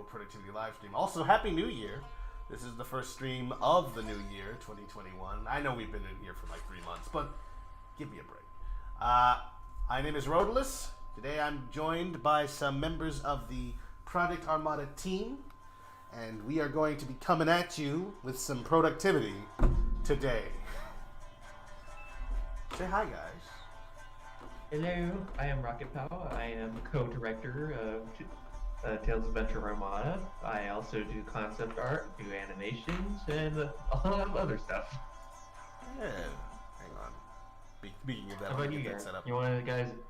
Variable Productivity live stream. Also, Happy New Year. This is the first stream of the new year, 2021. I know we've been in here for like 3 months, but give me a break. My name is Rodalus. Today I'm joined by some members of the Product Armada team, and we are going to be coming at you with some productivity today. Say hi, guys. Hello, I am Rocket Pow. I am co-director of Tales of Adventure Armada. I also do concept art, do animations, and a lot of other stuff. Yeah. Hang on. Speaking of that, How about you get that guys? set up.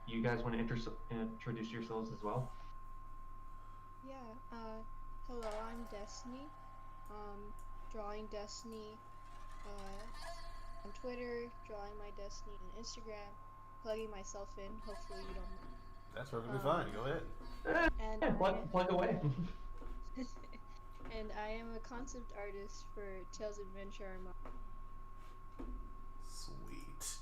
You guys want to introduce yourselves as well? Yeah, hello, I'm Destiny. Drawing Destiny on Twitter, drawing my Destiny on Instagram, plugging myself in, hopefully you don't mind. That's perfectly fine, go ahead. And plug away. and I am a concept artist for Tales of Adventure Armada. Sweet.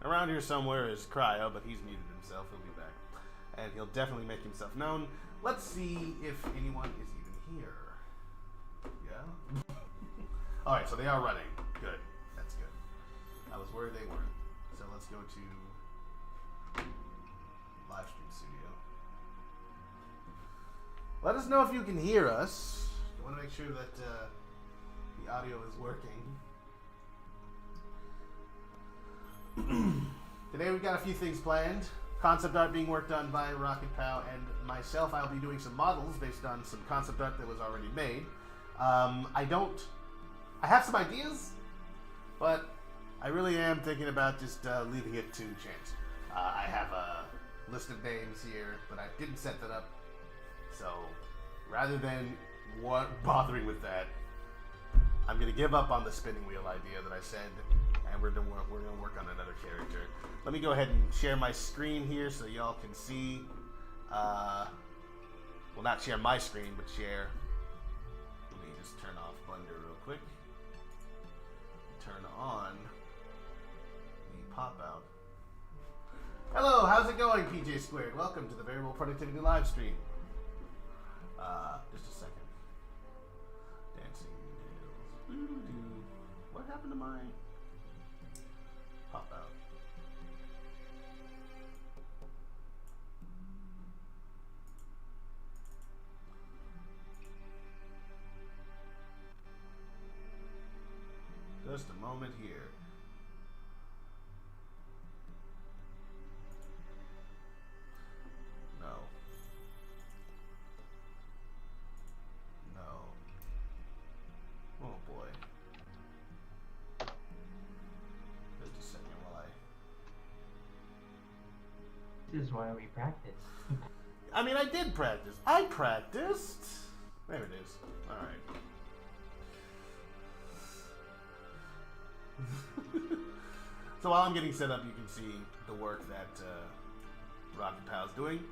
Around here somewhere is Cryo, but he's muted himself. He'll be back. And he'll definitely make himself known. Let's see if anyone is even here. Yeah? Alright, so they are running. Good. That's good. I was worried they weren't. So let's go to Livestream Studio. Let us know if you can hear us. I want to make sure that the audio is working. Today we've got a few things planned. Concept art being worked on by Rocket Pow and myself. I'll be doing some models based on some concept art that was already made. I have some ideas, but I really am thinking about just leaving it to chance. I have a list of names here, but I didn't set that up. So rather than bothering with that, I'm going to give up on the spinning wheel idea that I said, and we're going to work on another character. Let me go ahead and share my screen here so y'all can see. Well, not share my screen, but share. Let me just turn off Blender real quick. Turn on the pop out. Hello, how's it going, PJ Squared? Welcome to the Variable Productivity live stream. Just a second. Dancing Nails. What happened to my pop out? Just a moment here. No. No. Oh boy. Just a second while This is why we practice. I mean, I did practice. I practiced. There it is. Alright. So while I'm getting set up, you can see the work that Rocket Pow's doing.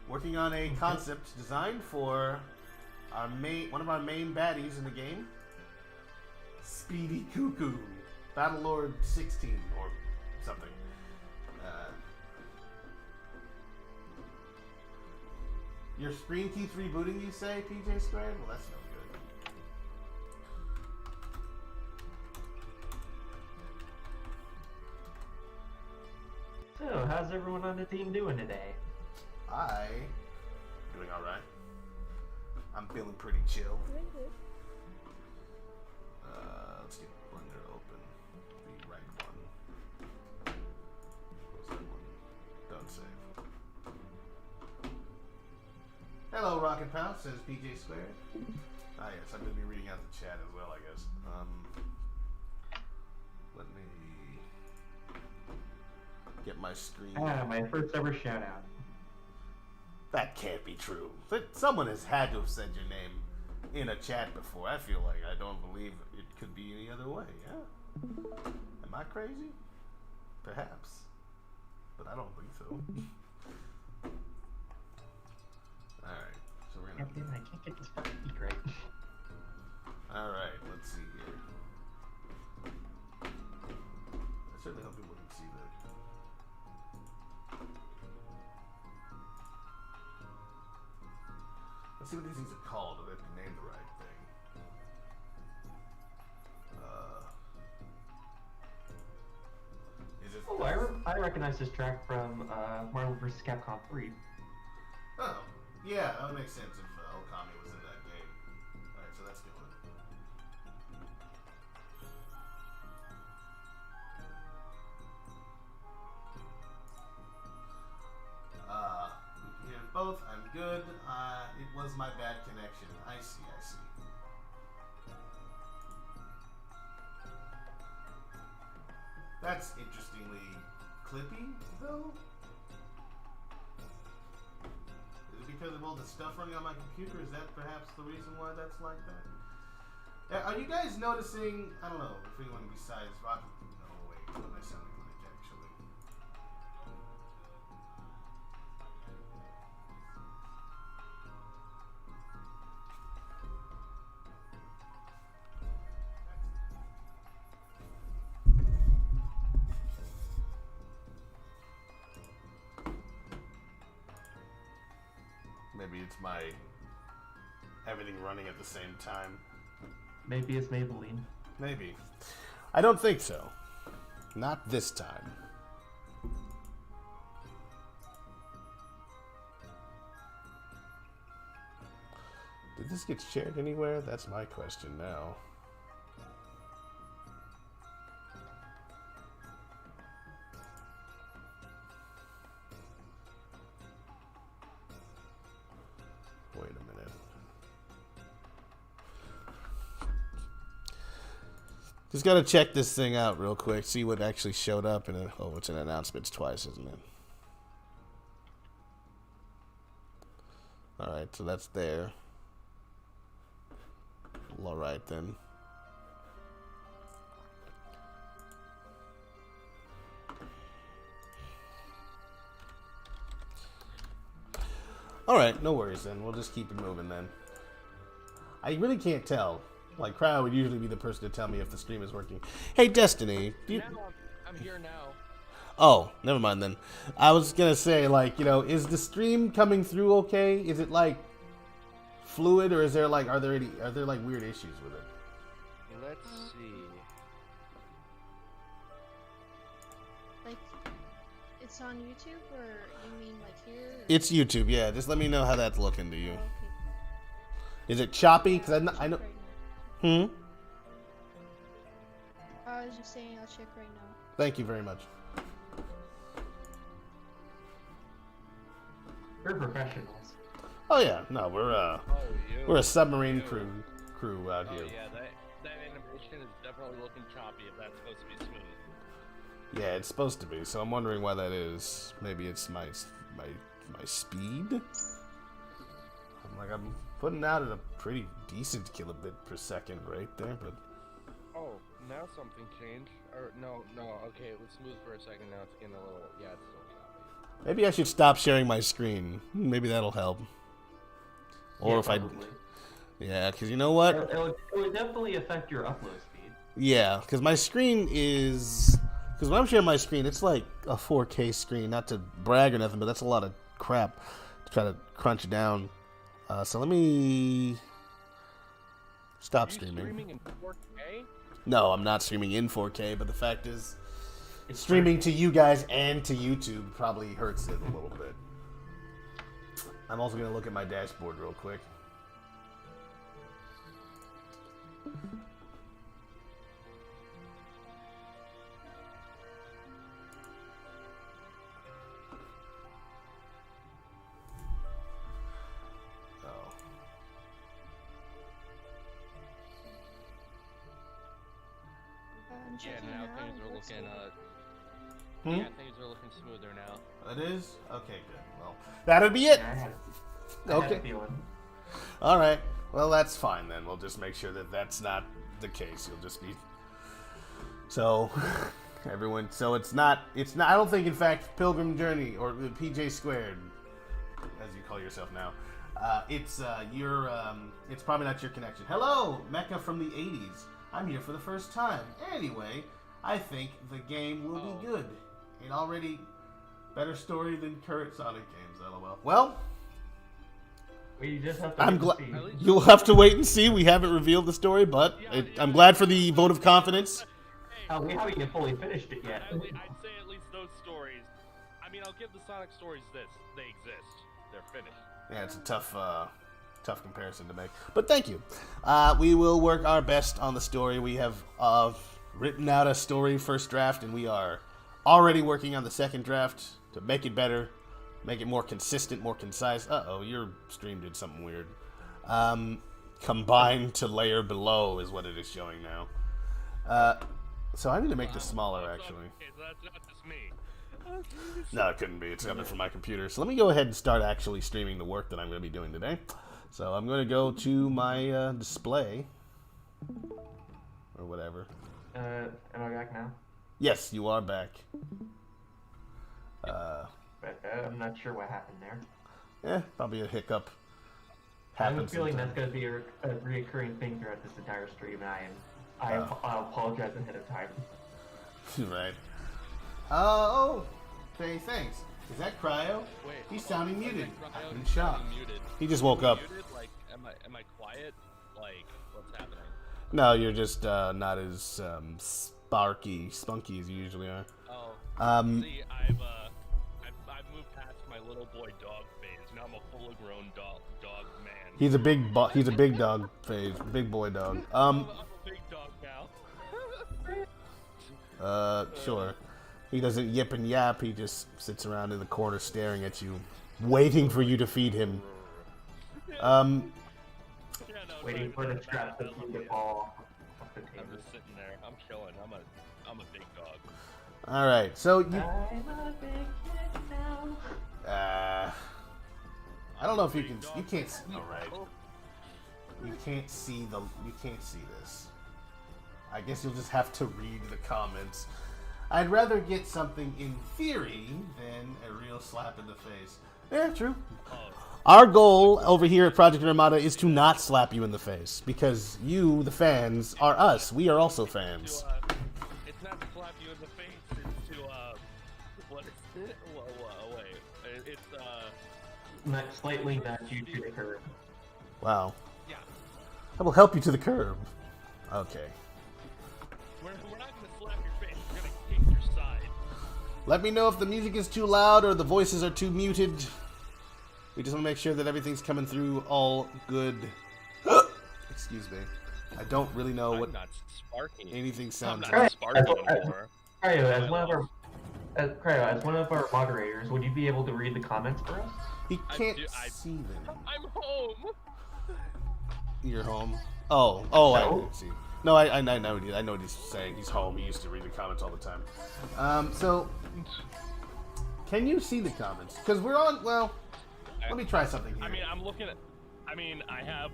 Working on a concept designed for our one of our main baddies in the game, Speedy Cuckoo, Battlelord 16 or something. Your screen keeps rebooting, you say, PJ Squared? Well, that's no good. So, how's everyone on the team doing today? Doing alright. I'm feeling pretty chill. Let's get Blender open. The right one. Close that one. Don't save. Hello, Rocket Pow, says PJ Squared. Ah, yes, I'm going to be reading out the chat as well, I guess. Let me get my screen. My first ever shout out. That can't be true. Someone has had to have said your name in a chat before. I feel like I don't believe it could be any other way. Yeah? Am I crazy? Perhaps. But I don't think so. Alright, so we're gonna... I can't get this fucking peak right. Alright, let's see here. I certainly hope people can see that. see what these things are called. I have to name the right thing. Is it? Oh, I recognize this track from Marvel vs. Capcom 3. Oh, yeah, that would make sense if Okami was in that game. Alright, so that's good one. Yeah, both. I'm good. It was my bad connection. I see. That's interestingly clippy, though. Is it because of all the stuff running on my computer? Is that perhaps the reason why that's like that? Are you guys noticing? I don't know if anyone besides Rocket. No, wait. What am I sounding like actually? Maybe it's my everything running at the same time. Maybe it's Maybelline. Maybe. I don't think so. Not this time. Did this get shared anywhere? That's my question now. Wait a minute. Just gotta check this thing out real quick, see what actually showed up in it. Oh, it's in announcements twice, isn't it? Alright, so that's there. Alright then. Alright, no worries then. We'll just keep it moving then. I really can't tell. Like, Crowd would usually be the person to tell me if the stream is working. Hey, Destiny. Now I'm here now. Oh, never mind then. I was gonna say, like, you know, is the stream coming through okay? Is it, like, fluid, or is there, like, are there like, weird issues with it? Let's see. Like, it's on YouTube, or you mean like here? Or? It's YouTube, yeah. Just let me know how that's looking to you. Oh, okay. Is it choppy? Because I'll I know... check right now. Hmm? I was just saying I'll check right now. Thank you very much. We're professionals. Oh, yeah. No, we're a submarine You. crew out Oh here. yeah, that animation is definitely looking choppy if that's supposed to be smooth. Yeah, it's supposed to be, so I'm wondering why that is. Maybe it's my speed? I'm putting out at a pretty decent kilobit per second right there, but... Oh, now something changed. Or no, okay, it was smooth for a second, now it's getting a little, yeah, it's still choppy. Maybe I should stop sharing my screen. Maybe that'll help. Or Yeah, if probably. Yeah, because you know what? It would definitely affect your upload speed. Yeah, because my screen is... Because when I'm sharing my screen, it's like a 4K screen. Not to brag or nothing, but that's a lot of crap to try to crunch down. So let me stop Are you streaming. streaming in 4K? No, I'm not streaming in 4K, but the fact is, It's streaming to you guys and to YouTube probably hurts it a little bit. I'm also going to look at my dashboard real quick. Oh. I'm Yeah, checking now now. things It are looks looking, Hmm? yeah, things are looking smoother now. It is? Okay, good. Well, that'll be it. Yeah, I had Okay. a feeling. All right. Well, that's fine then. We'll just make sure that that's not the case. You'll just be... So, everyone... So it's not... I don't think, in fact, Pilgrim Journey, or PJ Squared, as you call yourself now, it's it's probably not your connection. Hello, Mecca from the 80s. I'm here for the first time. Anyway, I think the game will be good. It already... Better story than current Sonic games, lol. Well... We just have to. I'm wait glad to see. At least- you'll have to wait and see. We haven't revealed the story, but I'm glad for the vote of confidence. Oh, we haven't even fully finished it yet. I'd say at least those stories. I mean, I'll give the Sonic stories this. They exist. They're finished. Yeah, it's a tough comparison to make. But thank you. We will work our best on the story. We have written out a story first draft, and we are already working on the second draft to make it better, make it more consistent, more concise. Uh-oh, your stream did something weird. Combined to layer below is what it is showing now. So I need to make this smaller, actually. Okay, so that's not just me. No, it couldn't be. It's coming from my computer. So let me go ahead and start actually streaming the work that I'm going to be doing today. So I'm going to go to my display. Or whatever. Am I back now? Yes, you are back. But I'm not sure what happened there. Probably a hiccup. I have a Happens feeling that's sometimes. going to be a reoccurring thing throughout this entire stream, and I apologize ahead of time. Right. Oh, okay, thanks. Is that Cryo? Wait, He's sounding okay, muted. Cryo, I've been he's shocked. sounding muted. He just woke up. Muted? Like, am I quiet? Like, what's happening? No, you're just not as spunky as you usually are. Oh, Um, see, I've moved past my little boy dog phase. Now I'm a fully grown dog man. he's a big dog phase, big boy dog. I'm a big dog now. Sure. He doesn't yip and yap. He just sits around in the corner staring at you, waiting for you to feed him. Yeah, no, Waiting for the straps to fall off the I'm table. just sitting there. I'm chilling. I'm a big dog. All right. So you. I'm a big kid now. I don't know if you can. You can't. All right. You can't see this. I guess you'll just have to read the comments. I'd rather get something in theory than a real slap in the face. Yeah, true. Oh, Our goal over here at Project Armada is to not slap you in the face because you, the fans, are us. We are also fans. it's not to slap you in the face. It's to what is it? Whoa, wait. It's Slightly nudge you to the curb. Wow. yeah. I will help you to the curb. Okay. We're not gonna slap your face. We're gonna kick your side. Let me know if the music is too loud or the voices are too muted. We just want to make sure that everything's coming through all good. Excuse me. I don't really know I'm what not sparking. anything I'm sounds not like. sparking anymore. Cryo, as one of our moderators, would you be able to read the comments for us? He can't I- see them. I'm home. You're home. Oh, I No. didn't see. No, I know what he's saying. He's home. He used to read the comments all the time. So, can you see the comments? Because we're on. Well, let me try something here. I mean, I'm looking at. I mean, I have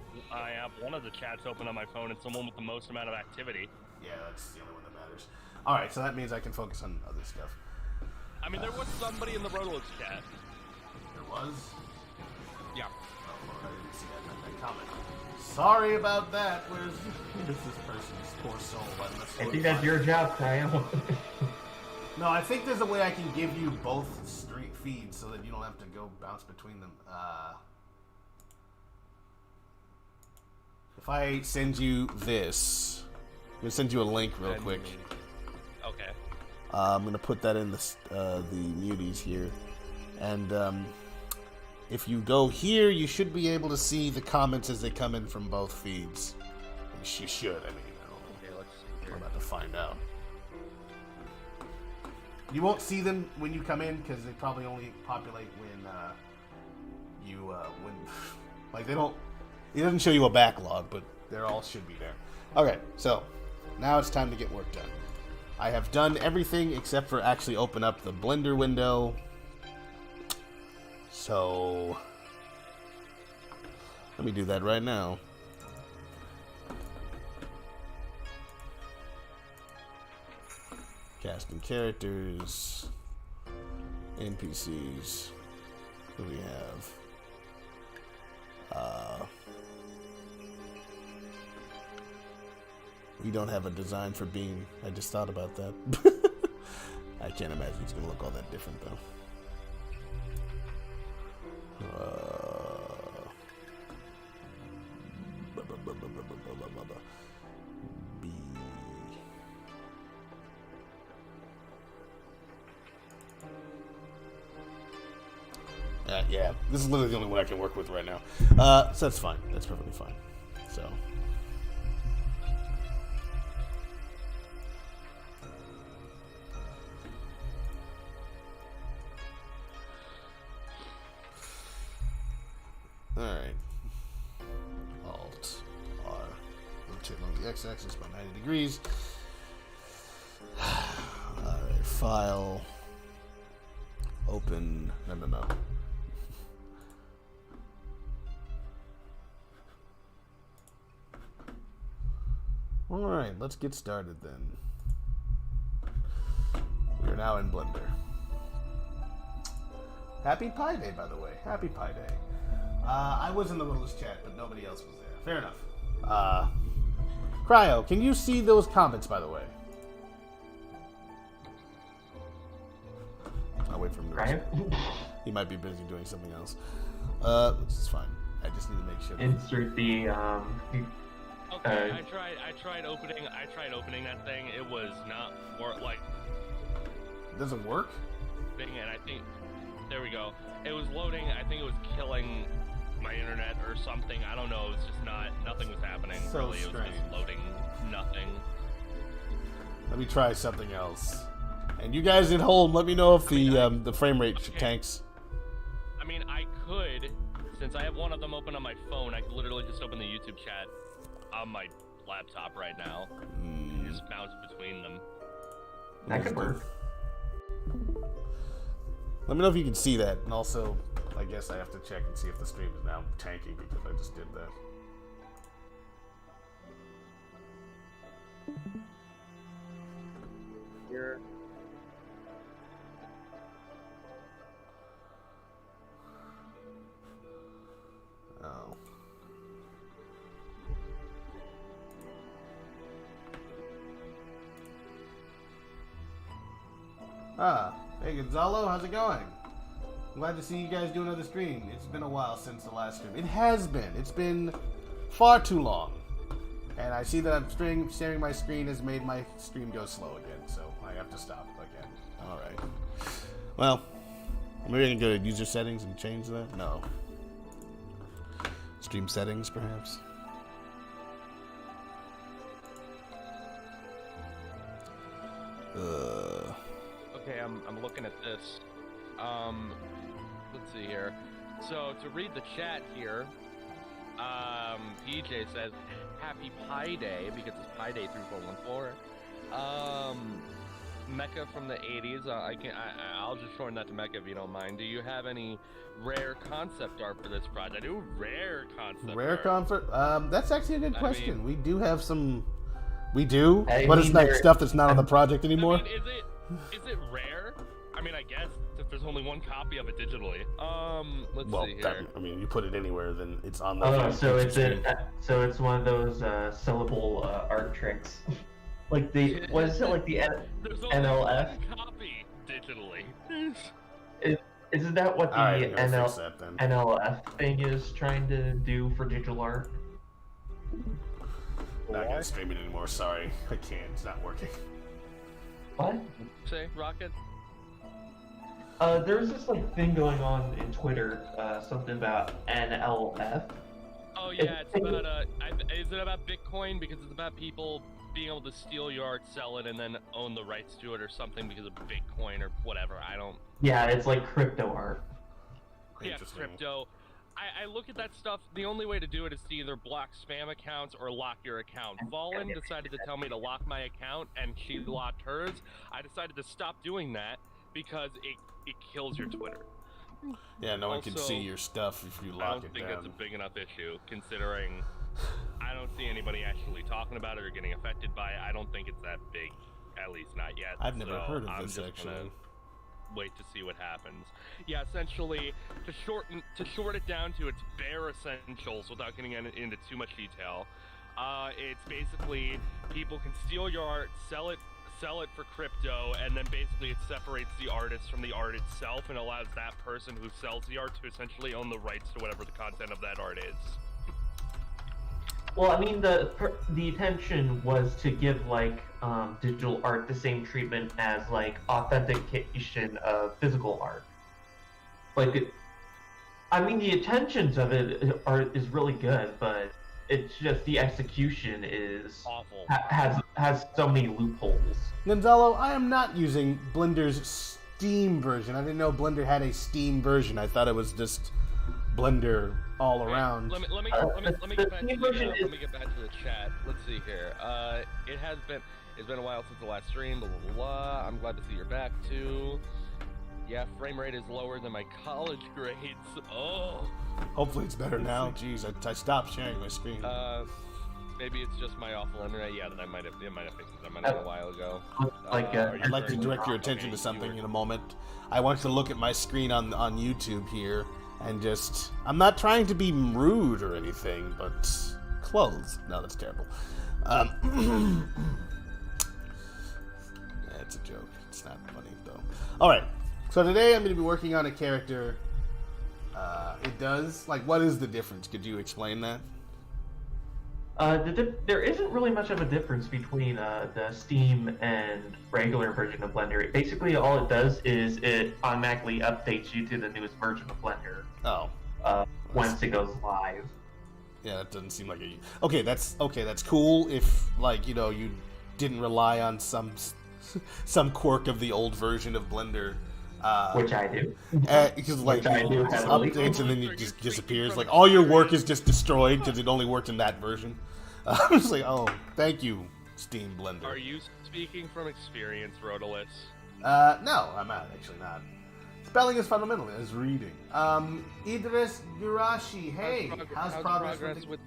one of the chats open on my phone. It's the one with the most amount of activity. Yeah, that's the only one that matters. All right, so that means I can focus on other stuff. I mean, there was somebody in the Rotolix chat. There was. Yeah. Oh, well, I didn't see that comment. Sorry about that. Where's this person's poor soul? I think that's your job, Cryo. No, I think there's a way I can give you both street feeds so that you don't have to go bounce between them. If I send you this, I'm gonna send you a link real quick. Okay. I'm gonna put that in the muties here, and if you go here, you should be able to see the comments as they come in from both feeds. You should. I mean, Okay, let's see we're here. about to find out. You won't see them when you come in because they probably only populate when when like they don't. It doesn't show you a backlog, but they all should be there. Okay, so now it's time to get work done. I have done everything except for actually open up the Blender window. So let me do that right now. Casting characters, NPCs. Who do we have? We don't have a design for Bean. I just thought about that. I can't imagine it's gonna look all that different though. Yeah, this is literally the only one I can work with right now. So that's fine. That's perfectly fine. So. Alright. Alt R. Rotate along the x-axis by 90 degrees. Alright, file. Open. No. Alright, let's get started then. We are now in Blender. Happy Pi Day, by the way. Happy Pi Day. I was in the Willis chat, but nobody else was there. Fair enough. Cryo, can you see those comments, by the way? I'll wait for him to Cryo? He might be busy doing something else. It's fine. I just need to make sure. Insert the Okay, I tried opening that thing. It was not like. Doesn't work? Thing, and I think there we go. It was loading. I think it was killing my internet or something. I don't know. It was just nothing was happening. So really, it was strange. just loading nothing. Let me try something else. And you guys at home, let me know if the frame rate tanks. I mean, I could, since I have one of them open on my phone, I could literally just open the YouTube chat on my laptop right now. And just bounce between them. That could work. Let me know if you can see that, and also, I guess I have to check and see if the stream is now tanking because I just did that. Here. Oh. Hey Gonzalo, how's it going? Glad to see you guys do another stream. It's been a while since the last stream. It has been. It's been far too long. And I see that I'm sharing my screen has made my stream go slow again, so I have to stop again. Alright. Well, maybe I can go to user settings and change that? No. Stream settings, perhaps? Okay, I'm looking at this. Let's see here. So to read the chat here, PJ says Happy Pi Day because it's Pi Day 3414. Mecca from the 80s. I'll just shorten that to Mecca if you don't mind. Do you have any rare concept art for this project? Rare concept art. That's actually a good question. We do have some. We do, I but it's mean, not stuff that's not on the project anymore. I mean, is it rare? I mean, I guess if there's only one copy of it digitally. Let's see here. I mean, you put it anywhere, then it's on the. Oh, so it's one of those sellable art tricks. Like the what is it like the There's only NLF? one copy digitally. Isn't that what the Alright, I'm gonna fix that then. NLF thing is trying to do for digital art? Not gonna stream it anymore. Sorry, I can't. It's not working. What? Say, Rocket? There's this like thing going on in Twitter, something about NLF. Oh yeah, it's about is it about Bitcoin? Because it's about people being able to steal your art, sell it, and then own the rights to it or something because of Bitcoin or whatever. I don't. Yeah, it's like crypto art. Yeah, crypto. I look at that stuff. The only way to do it is to either block spam accounts or lock your account. Valen decided to tell me to lock my account, and she locked hers. I decided to stop doing that because it kills your Twitter. Yeah, no one can see your stuff if you lock it down. I don't think that's a big enough issue, considering I don't see anybody actually talking about it or getting affected by it. I don't think it's that big, at least not yet. I've never heard of this, actually. Wait to see what happens. Yeah, essentially, to short it down to its bare essentials without getting into too much detail, it's basically people can steal your art, sell it for crypto, and then basically it separates the artist from the art itself and allows that person who sells the art to essentially own the rights to whatever the content of that art is. Well, I mean, the intention was to give like digital art the same treatment as like authentication of physical art. Like I mean, the intentions of it is really good, but it's just the execution is Awful. has so many loopholes. Gonzalo, I am not using Blender's Steam version. I didn't know Blender had a Steam version. I thought it was just Blender all around. Let me get back to let me get back to the chat. Let's see here. It's been a while since the last stream. Blah, blah, blah. I'm glad to see you're back too. Yeah, frame rate is lower than my college grades. Oh. Hopefully it's better now. Jeez, I stopped sharing my screen. Maybe it's just my awful internet. Yeah, that might have fixed it. That might have been a while ago. I'd like to direct your attention to something in a moment. I want you to look at my screen on YouTube here, and just... I'm not trying to be rude or anything, but... Clothes. No, that's terrible. It's a joke. It's not funny, though. Alright, so today I'm going to be working on a character. What is the difference? Could you explain that? There isn't really much of a difference between the Steam and regular version of Blender. Basically, all it does is it automatically updates you to the newest version of Blender. Oh. Once it goes live. Yeah, that doesn't seem like a... Okay, that's cool if, you didn't rely on some quirk of the old version of Blender. Which I do. Because, updates and then it just disappears. Like, all your work is just destroyed because it only worked in that version. I was like, oh, thank you, Steam Blender. Are you speaking from experience, Rodolus? No, I'm actually not. Spelling is fundamental as reading. Idris Gurashi, hey, how's progress with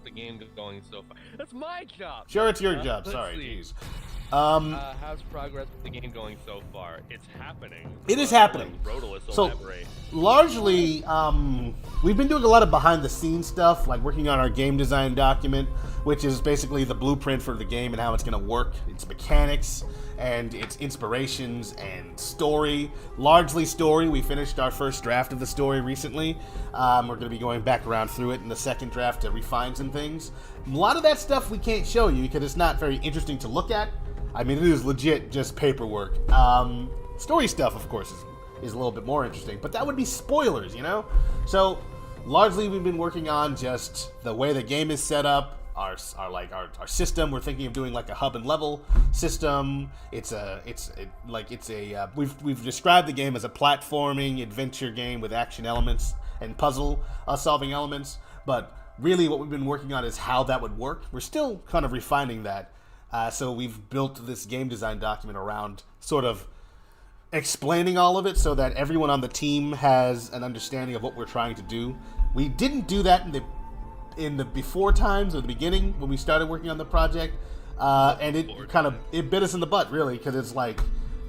the game going so far? That's my job. Sure, it's your job. Sorry, jeez. How's progress with the game going so far? It's happening. It is happening. So, largely, we've been doing a lot of behind-the-scenes stuff, like working on our game design document, which is basically the blueprint for the game and how it's going to work, its mechanics, and its inspirations and story. Largely story. We finished our first draft of the story recently. We're going to be going back around through it in the second draft to refine some things. A lot of that stuff we can't show you because it's not very interesting to look at. I mean, it is legit just paperwork. Story stuff, of course, is a little bit more interesting, but that would be spoilers, you know? So, largely we've been working on just the way the game is set up, our system. We're thinking of doing like a hub and level system. We've described the game as a platforming adventure game with action elements and puzzle solving elements, but really what we've been working on is how that would work. We're still kind of refining that. So we've built this game design document around sort of explaining all of it so that everyone on the team has an understanding of what we're trying to do. We didn't do that in the before times or the beginning when we started working on the project, and it bit us in the butt really because it's like,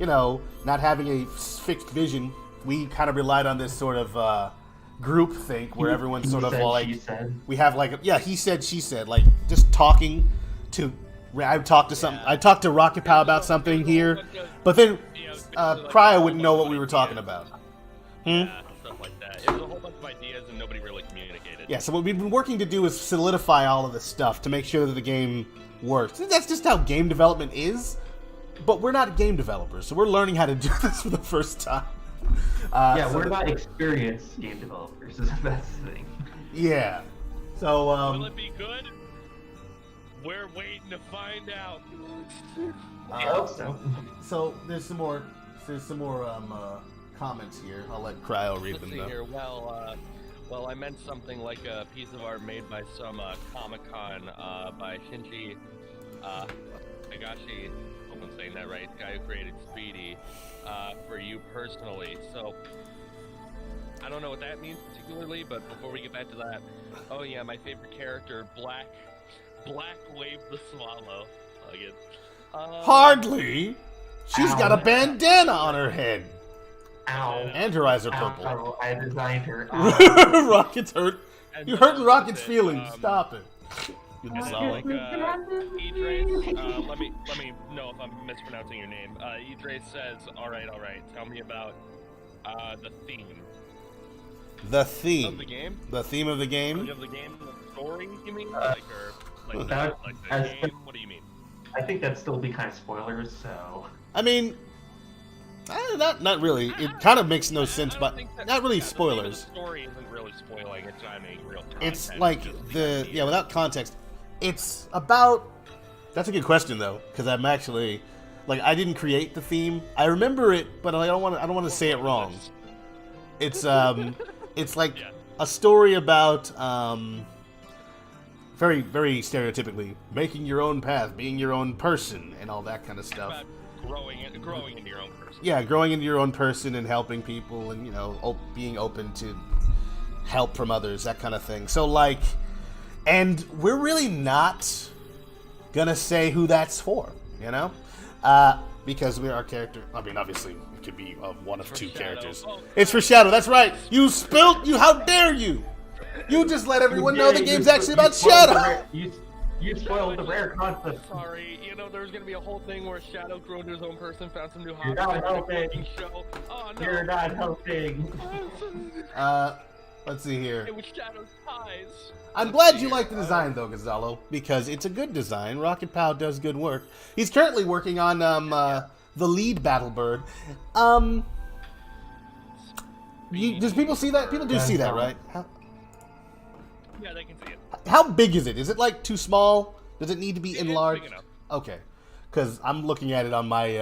not having a fixed vision. We kind of relied on this sort of group think where everyone's sort of like we have like he said she said, like just talking to. I talked to Rocket Pow about something here, but then Cryo wouldn't know what we were talking about. Yeah, stuff like that. It was a whole bunch of ideas and nobody really communicated. Yeah, so what we've been working to do is solidify all of this stuff to make sure that the game works. That's just how game development is, but we're not game developers, so we're learning how to do this for the first time. We're not experienced game developers, that's the thing. Yeah. So, will it be good? We're waiting to find out. I hope so. So there's some more comments here. I'll let Cryo read them. Let's see here. Well, I meant something like a piece of art made by some Comic-Con by Shinji Higashi. I hope I'm saying that right. The guy who created Speedy for you personally. So I don't know what that means particularly, but before we get back to that, oh yeah, my favorite character, Black Wave the Swallow. Hardly. She's got a bandana on her head. Ow. And her eyes are purple. Ow. I designed her. Rocket's hurt. You're hurting Rocket's feelings. Stop it. Idris, let me know if I'm mispronouncing your name. Idris says, all right. Tell me about the theme. The theme of the game. The theme of the game. Of the game, the story. You mean what do you mean? I think that'd still be kind of spoilers, so... I mean, Not really. It kind of makes no sense, I don't but think that- not really yeah, the theme of spoilers. The story isn't really spoiling. It's not any real content. It's like just without context, it's about. That's a good question though, because I'm actually, like, I didn't create the theme. I remember it, but I don't want to say it wrong. It's it's like Yeah. a story about very very stereotypically making your own path, being your own person, and all that kind of stuff. about growing into your own person. Yeah, growing into your own person and helping people, and being open to help from others, that kind of thing. So like, and we're really not gonna say who that's for, because our character. I mean, obviously, it could be one of two Shadow. characters. Oh, It's for Shadow. That's right. You spilt. How dare you? You just let everyone know the game's actually about Shadow. You spoiled the rare concept. Sorry, there's gonna be a whole thing where Shadow grew into his own person, found some new You're hobbies, not helping. show. Oh no! You're not helping. Let's see here. It was Shadow's ties. I'm glad you like the design, though, Gonzalo, because it's a good design. Rocket Pow does good work. He's currently working on the lead Battlebird. Does people see that? People do see that, right? Yeah, they can see it. How big is it? Is it like too small? Does it need to be It's enlarged? big enough. Okay, because I'm looking at it on my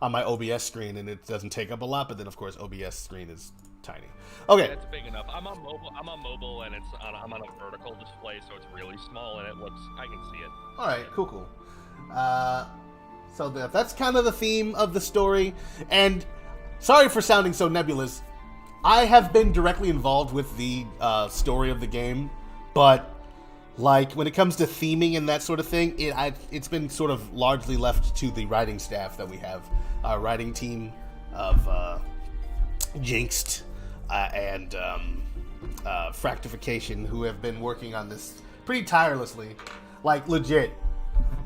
OBS screen, and it doesn't take up a lot. But then, of course, OBS screen is tiny. Okay. Yeah, it's big enough. I'm on mobile, and I'm on a vertical display, so it's really small, and I can see it. All right, cool. So that's kind of the theme of the story. And sorry for sounding so nebulous. I have been directly involved with the story of the game, but like when it comes to theming and that sort of thing, it's been sort of largely left to the writing staff that we have, our writing team of Jinxed and Fractification, who have been working on this pretty tirelessly, like legit.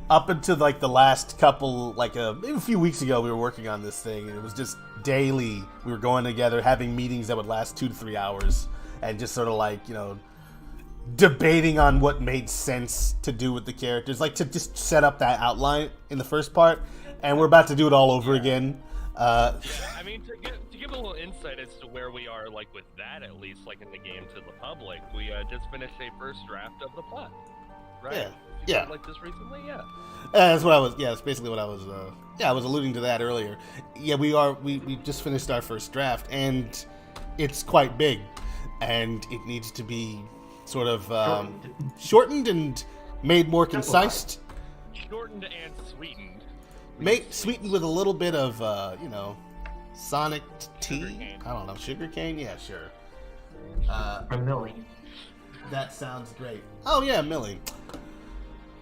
Up until like the last couple, maybe a few weeks ago, we were working on this thing, and it was just daily. We were going together, having meetings that would last 2 to 3 hours, and just sort of debating on what made sense to do with the characters, like to just set up that outline in the first part. And we're about to do it all over again. I mean, to give a little insight as to where we are, like with that at least, like in the game to the public, we just finished a first draft of the plot, right? Yeah. You Yeah. said like this recently, yeah. That's what I was. Yeah, that's basically what I was. I was alluding to that earlier. Yeah, we just finished our first draft, and it's quite big, and it needs to be sort of shortened and made more concise. Shortened and sweetened. Sweetened with a little bit of Sonic tea. Sugarcane. I don't know, sugarcane. Yeah, sure. I'm Millie. That sounds great. Oh yeah, Millie.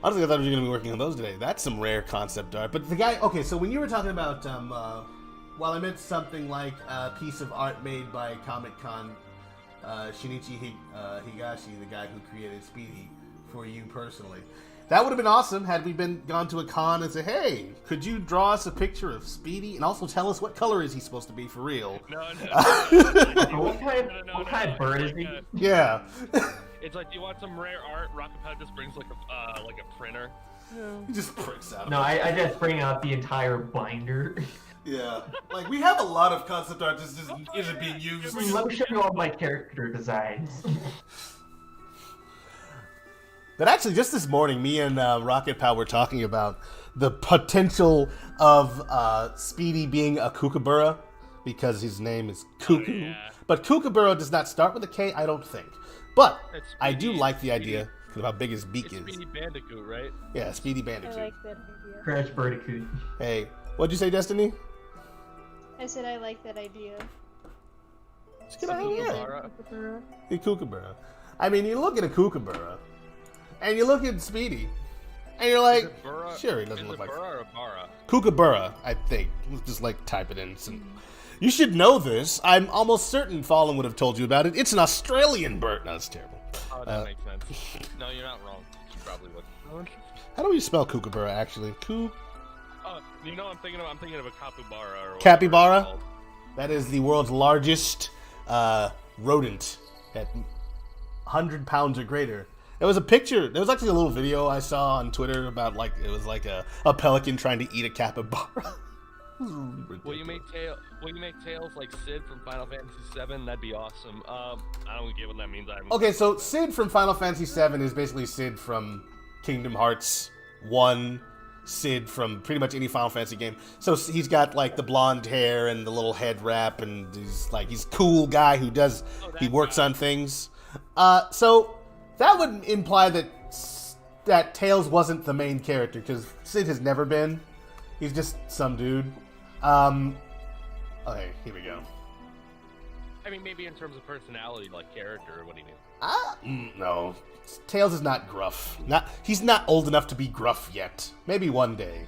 Honestly, I thought we were going to be working on those today. That's some rare concept art. But the guy... Okay, so when you were talking about... I meant something like a piece of art made by Comic-Con, Shinichi Higashi, the guy who created Speedy, for you personally. That would have been awesome had we gone to a con and said, hey, could you draw us a picture of Speedy? And also tell us what color is he supposed to be for real? No. What kind of bird is he? Yeah. It's like, do you want some rare art? Rocket Power just brings like a printer. He just prints out. No, I just bring out the entire binder. Yeah. Like, we have a lot of concept art that just isn't being used. Let me show you all my character designs. But actually, just this morning, me and Rocket Power were talking about the potential of Speedy being a Kookaburra, because his name is Cuckoo. Oh, yeah. But Kookaburra does not start with a K, I don't think. But It's I do Speedy- like the idea of how big his beak It's is. Speedy Bandicoot, right? Yeah, Speedy I Bandicoot. like that idea. Crash Bandicoot. Hey, what'd you say, Destiny? I said I like that idea. Oh, yeah. Kookaburra. A Kookaburra. I mean, you look at a Kookaburra, and you look at Speedy, and you're like, Is it Burra? sure, he doesn't Is look it like... Burra or Barra? Kookaburra, I think. Let's just type it in. You should know this. I'm almost certain Fallen would have told you about it. It's an Australian bird. No, it's terrible. Oh, that makes sense. No, you're not wrong. You probably would. How do we spell Kookaburra, actually? Oh, I'm thinking of a capybara. Or whatever Capybara? it's called. That is the world's largest rodent at 100 pounds or greater. There was a picture. There was actually a little video I saw on Twitter about it was like a pelican trying to eat a capybara. Will you make Tails like Sid from Final Fantasy VII? That'd be awesome. I don't get what that means. Okay, so Sid from Final Fantasy VII is basically Sid from Kingdom Hearts 1, Sid from pretty much any Final Fantasy game. So he's got like the blonde hair and the little head wrap, and he's cool guy who he works on things. So that would imply that Tails wasn't the main character, because Sid has never been. He's just some dude. Okay, here we go. I mean, maybe in terms of personality, like character. What do you mean? No. Tails is not gruff. He's not old enough to be gruff yet. Maybe one day.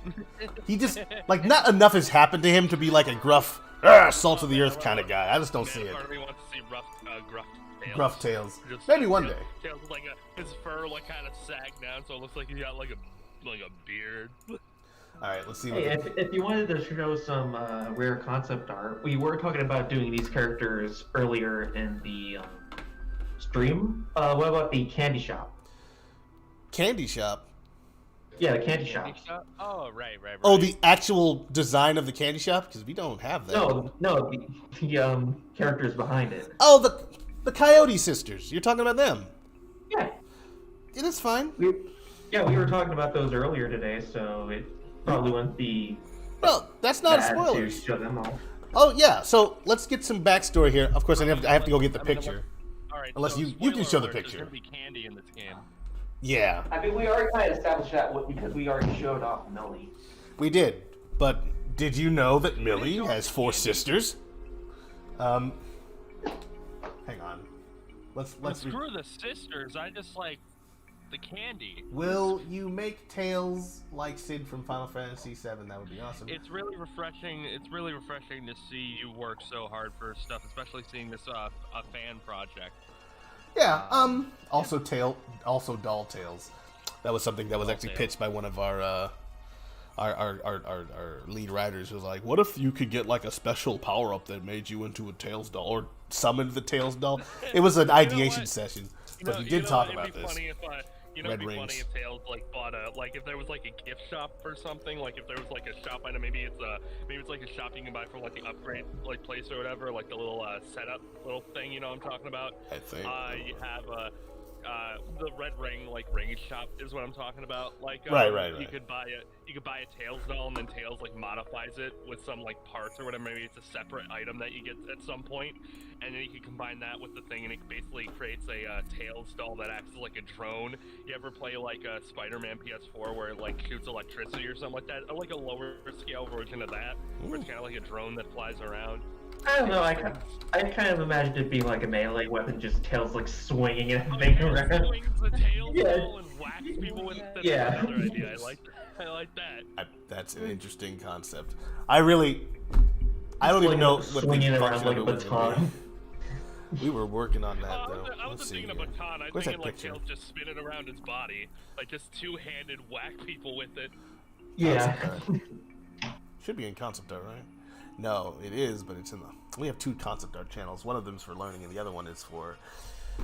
He just, like, not enough has happened to him to be like a gruff, salt of the earth kind of guy. I just don't see it. Part of me wants to see gruff Tails. Gruff Tails. Just, Maybe one day. Tails is like his fur like kind of sagged down, so it looks like he's got like a beard. Alright, let's see. Hey, if you wanted to show some rare concept art, we were talking about doing these characters earlier in the stream. What about the candy shop? Candy shop? Yeah, the candy shop. Oh, right. Oh, the actual design of the candy shop? Because we don't have that. No, the characters behind it. Oh, the Coyote Sisters. You're talking about them? Yeah. Yeah, that's fine. We were talking about those earlier today, so it probably wouldn't be Well, that's not a bad spoiler. to show them all. Oh, yeah, so let's get some backstory here. Of course, I have to go get the picture. Alright, Unless so you can show the spoiler alert, picture. There's gonna be candy in this game. Yeah, I mean, we already kind of established that because we already showed off Millie. we did. But did you know that Millie has 4 sisters? Hang on. Let's Screw the sisters. I just like the candy. Will you make Tails like Sid from Final Fantasy VII? That would be awesome. It's really refreshing. It's really refreshing to see you work so hard for stuff, especially seeing this a fan project. Yeah. Also Doll Tales. That was something that was actually pitched by one of our lead writers. Who was like, "What if you could get like a special power up that made you into a Tails doll, or summoned the Tails doll?" It was an ideation session, but we did talk about this. Funny if Red it'd be rings. funny if Tails like bought if there was like a gift shop or something, like if there was like a shop item, maybe it's like a shop you can buy for like the upgrade like place or whatever, like the little setup little thing, you know what I'm talking about? I think. You have the red ring like ring shop is what I'm talking about. Like Right. You could buy a Tails doll and then Tails like modifies it with some like parts or whatever. Maybe it's a separate item that you get at some point, and then you can combine that with the thing, and it basically creates a Tails doll that acts as like a drone. You ever play like a Spider-Man PS4 where it like shoots electricity or something like that? Like a lower scale version of that, where it's kind of like a drone that flies around. I don't know. I kind of imagined it being like a melee weapon, just Tails like swinging and banging around. Swings the Tails Yeah. doll and whacks people with it. That's Yeah. another idea. I like that. That's an interesting concept. I don't even know what the swinging it around function like a of it was gonna baton. be. We were working on that I though. wasn't Let's see thinking here. of baton. I was Where's thinking that like picture? Tails just spinning around his body, like just two-handed whack people with it. Yeah. Should be in concept art, right? No, it is, but it's in the. We have 2 concept art channels. One of them is for learning, and the other one is for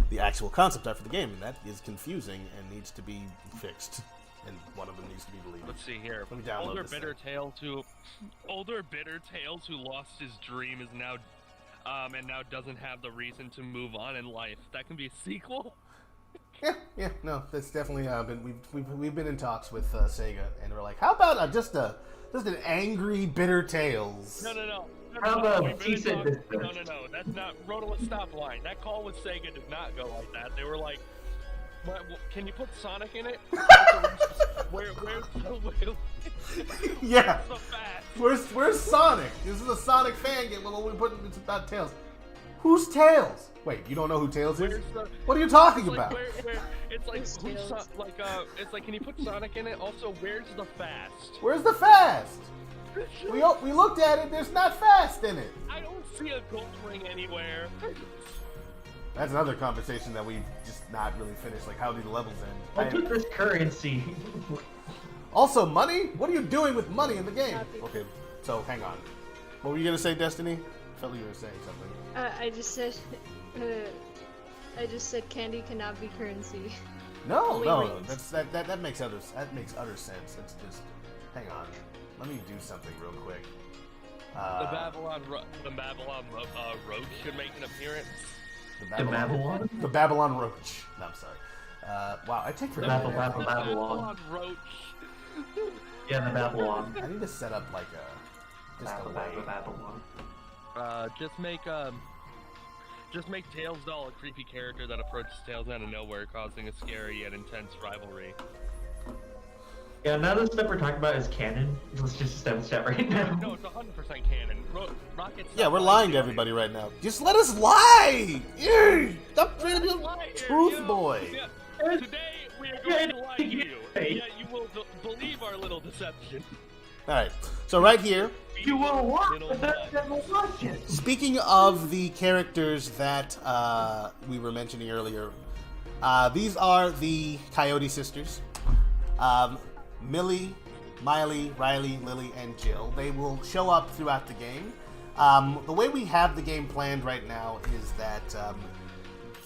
the actual concept art for the game, and that is confusing and needs to be fixed. And one of them needs to be deleted. Let's see here. Let me download Older this bitter thing. Tails who lost his dream is now, and now doesn't have the reason to move on in life. That can be a sequel. Yeah, no, that's definitely we've been in talks with Sega, and we're like, how about just an angry bitter Tails? No. How about We really cease and talked- desist? No. That's not. Rotolith, stop lying. That call with Sega did not go like that. They were like, can you put Sonic in it? Where's Yeah. the fast? Where's Sonic? This is a Sonic fan game. Well, we put it's about Tails. Who's Tails? Wait, you don't know who Tails is? Where's the? What are you talking It's like, about? it's like, Who's who's Tails? it's like, can you put Sonic in it? Also, where's the fast? Where's the fast? We looked at it. There's not fast in it. I don't see a gold ring anywhere. That's another conversation that we've just not really finished. Like, how do the levels end? What's with this currency? Also, money? What are you doing with money in the game? Happy. Okay, so hang on. What were you gonna say, Destiny? I felt like you were saying something. I just said candy cannot be currency. No, Only no, rings. that makes utter sense. It's just hang on. Let me do something real quick. The Babylon Roach should make an appearance. The Babylon? The Babylon Roach. No, I'm sorry. Wow, I take for Babylon. Roach. Yeah, the Babylon. I need to set up like a Babylon. Just make Tails Doll a creepy character that approaches Tails out of nowhere, causing a scary yet intense rivalry. Yeah, now the stuff we're talking about is canon. Let's just step right now. No, it's 100% canon. Rocket's Yeah, not we're lying to everybody right now. Just let us lie! Ew, stop trying to be a truth boy. Yeah. Today, we are going to lie to you. Yeah, you will believe our little deception. Alright, so right here, You will watch it. speaking of the characters that we were mentioning earlier, these are the Coyote sisters. Millie, Miley, Riley, Lily, and Jill. They will show up throughout the game. The way we have the game planned right now is that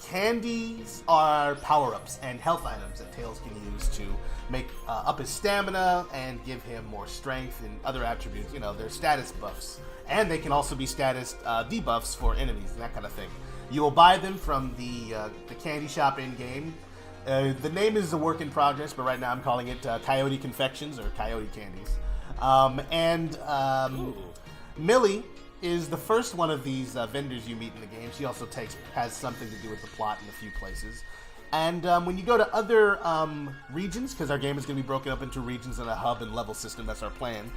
candies are power-ups and health items that Tails can use to make up his stamina and give him more strength and other attributes. You know, they're status buffs. And they can also be status debuffs for enemies and that kind of thing. You will buy them from the candy shop in-game. The name is a work in progress, but right now I'm calling it Coyote Confections or Coyote Candies. Millie is the first one of these vendors you meet in the game. She also has something to do with the plot in a few places. And when you go to other regions, because our game is going to be broken up into regions and a hub and level system, that's our plan,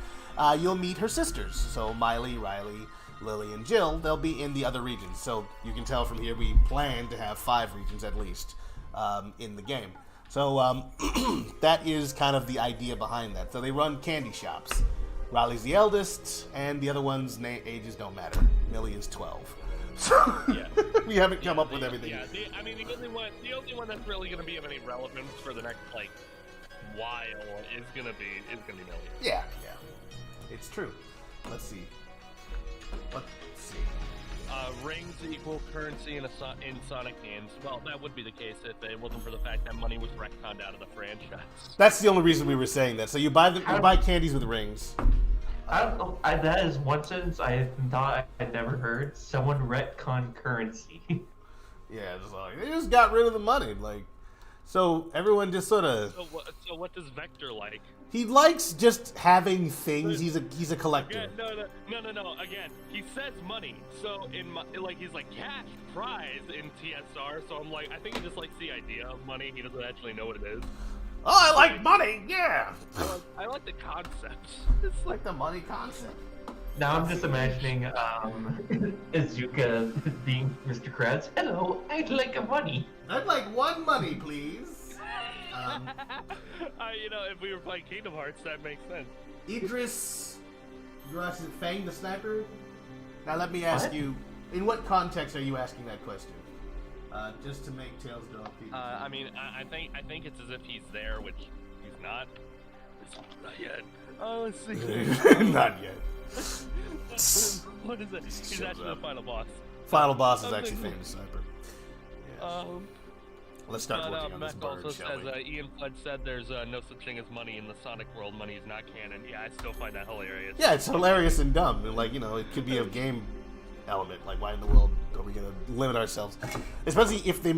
you'll meet her sisters. So Miley, Riley, Lily, and Jill, they'll be in the other regions. So you can tell from here we plan to have 5 regions at least in the game. So that is kind of the idea behind that. So they run candy shops. Riley's the eldest, and the other one's ages don't matter. Millie is 12. So Yeah. we haven't come up with everything. Yeah, the only one that's really going to be of any relevance for the next while is gonna be Millie. Yeah, it's true. Let's see. Rings equal currency in Sonic games. Well, that would be the case if it wasn't for the fact that money was retconned out of the franchise. That's the only reason we were saying that. So you buy candies with rings. I don't know. That is one sentence I thought I'd never heard. Someone retcon currency. Yeah, just like they just got rid of the money, so everyone just sort of. So what does Vector like? He likes just having things. He's a collector. Yeah, no. Again, he says money. So he's like cash prize in TSR. So I'm like, I think he just likes the idea of money. He doesn't actually know what it is. Oh, I like money. Yeah. I like the concept. It's like the money concept. Now I'm just imagining Izuka being Mr. Krabs. Hello, I'd like a money. I'd like 1 money, please. If we were playing Kingdom Hearts, that makes sense. Idris, you're asking Fang the sniper? Now let me ask What? you, in what context are you asking that question? Just to make Tails go up. I think it's as if he's there, which he's not. Not yet. Oh, let's see. Not yet. What is it? He's actually the final boss. Final boss is actually Fang the sniper. Yeah. Let's start But working on this Mac bird, also shall says, we? Ian Flood said there's no such thing as money in the Sonic world. Money is not canon. Yeah, I still find that hilarious. Yeah, it's hilarious and dumb. And it could be a game element. Like, why in the world are we gonna limit ourselves? Especially if they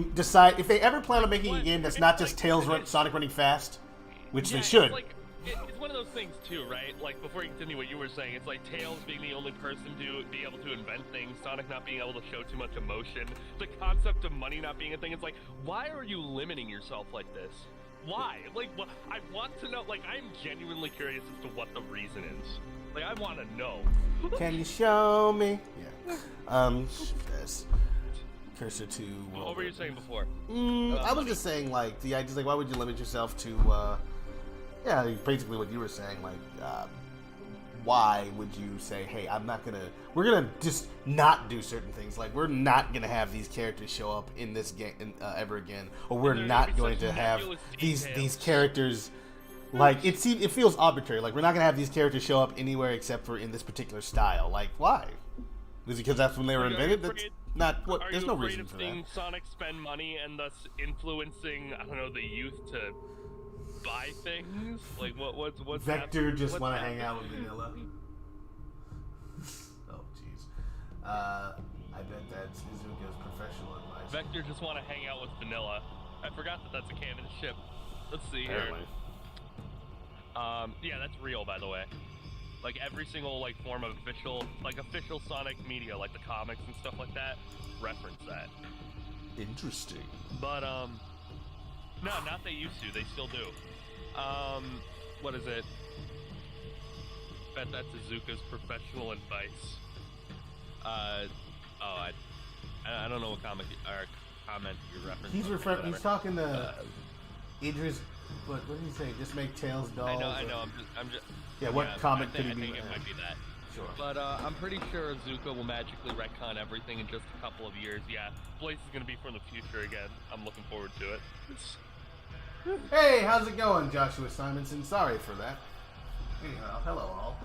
ever plan on making a game that's not just Tails Sonic running fast, which they should. It's one of those things too, right? Like, before you continue what you were saying, it's like Tails being the only person to be able to invent things, Sonic not being able to show too much emotion, the concept of money not being a thing. It's like, why are you limiting yourself like this? Why? I want to know. I'm genuinely curious as to what the reason is. I want to know. Can you show me? Yeah. Yes. Cursor to. What were you saying before? I was just saying, the idea, why would you limit yourself to, basically what you were saying, why would you say, hey, we're gonna just not do certain things, we're not gonna have these characters show up in this game ever again, or we're not going to have these characters, it feels arbitrary, we're not gonna have these characters show up anywhere except for in this particular style, why? Is it because that's when they were invented? That's not what. There's no reason for that. Are you afraid of seeing Sonic spend money and thus influencing, the youth to buy things? What's Vector happening? just want to hang out with Vanilla. I bet that's Izuka's professional advice. Vector just want to hang out with Vanilla. I forgot that that's a canon ship. Let's see Apparently. here. Yeah, that's real, by the way. Like every single like form of official Sonic media, like the comics and stuff like that, reference that. Interesting. But no, not they used to. They still do. What is it? Bet that's Izuka's professional advice. I don't know what comic or comment you're referencing. He's talking to Idris. What did he say? Just make Tails dolls. I know. I'm just. Yeah, what comic could he I be? think it might be that. Sure. But I'm pretty sure Izuka will magically retcon everything in just a couple of years. Yeah, Blaze is gonna be from the future again. I'm looking forward to it. Hey, how's it going, Joshua Simonson? Sorry for that. Anyhow, hello all.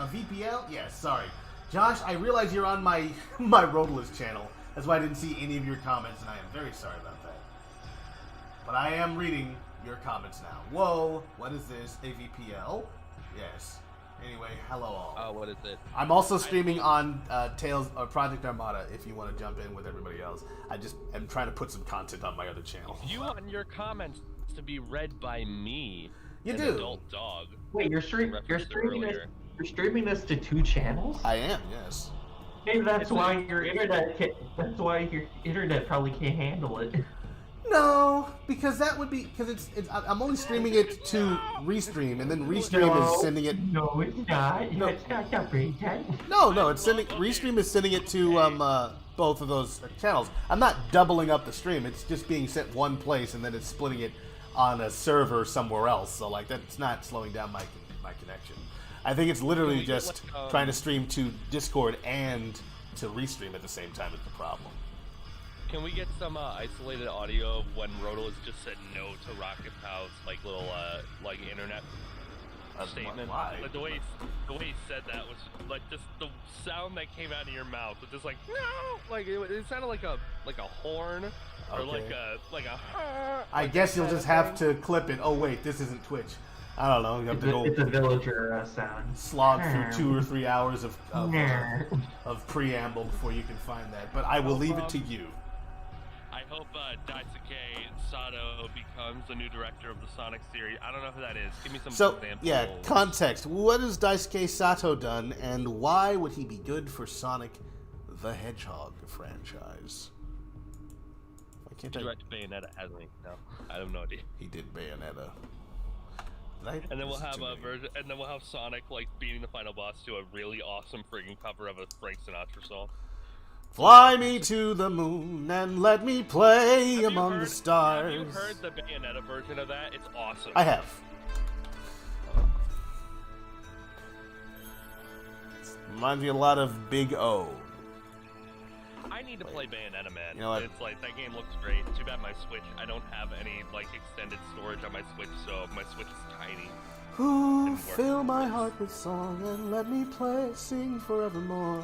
VPL? Yes, sorry. Josh, I realize you're on my Roadless channel. That's why I didn't see any of your comments, and I am very sorry about that. But I am reading your comments now. Whoa, what is this? A VPL? Yes. Anyway, hello all. What is it? I'm also streaming on Tales or Project Armada if you want to jump in with everybody else. I just am trying to put some content on my other channel. You want your comments to be read by me. You an do. Adult dog. Wait, you're streaming this to 2 channels? I am, yes. Maybe that's why your internet probably can't handle it. No, because that would be because I'm only streaming it to Restream, and then Restream is sending it. No, it's not. No. It's not that big. No, it's sending. Restream is sending it to both of those channels. I'm not doubling up the stream. It's just being sent one place, and then it's splitting it on a server somewhere else. So like that's not slowing down my connection. I think it's literally just trying to stream to Discord and to Restream at the same time is the problem. Can we get some isolated audio of when Rotolis just said no to Rocket Pow's like little like internet statement? Why? Like, the way he said that was like just the sound that came out of your mouth was just like no, like it sounded like a horn or Okay. like a. I guess you'll just have to clip it. Oh wait, this isn't Twitch. I don't know. You have to go It's a villager sound. slog through 2 or 3 hours of preamble before you can find that. But I will leave it to you. I hope Daisuke Sato becomes the new director of the Sonic series. I don't know who that is. Give me some examples. Yeah, context. What has Daisuke Sato done, and why would he be good for Sonic the Hedgehog franchise? Why can't He I? directed Bayonetta, hasn't he? No, I have no idea. He did Bayonetta. And then we'll have a version, and then we'll have Sonic like beating the final boss to a really awesome friggin' cover of a Frank Sinatra song. Fly me to the moon and let me play among the stars. Have you heard the Bayonetta version of that? It's awesome. I have. Reminds me a lot of Big O. I need to play Bayonetta, man. You know what? It's like that game looks great. Too bad my Switch. I don't have any like extended storage on my Switch, so my Switch is tiny. Ooh, fill my heart with song and let me sing forevermore.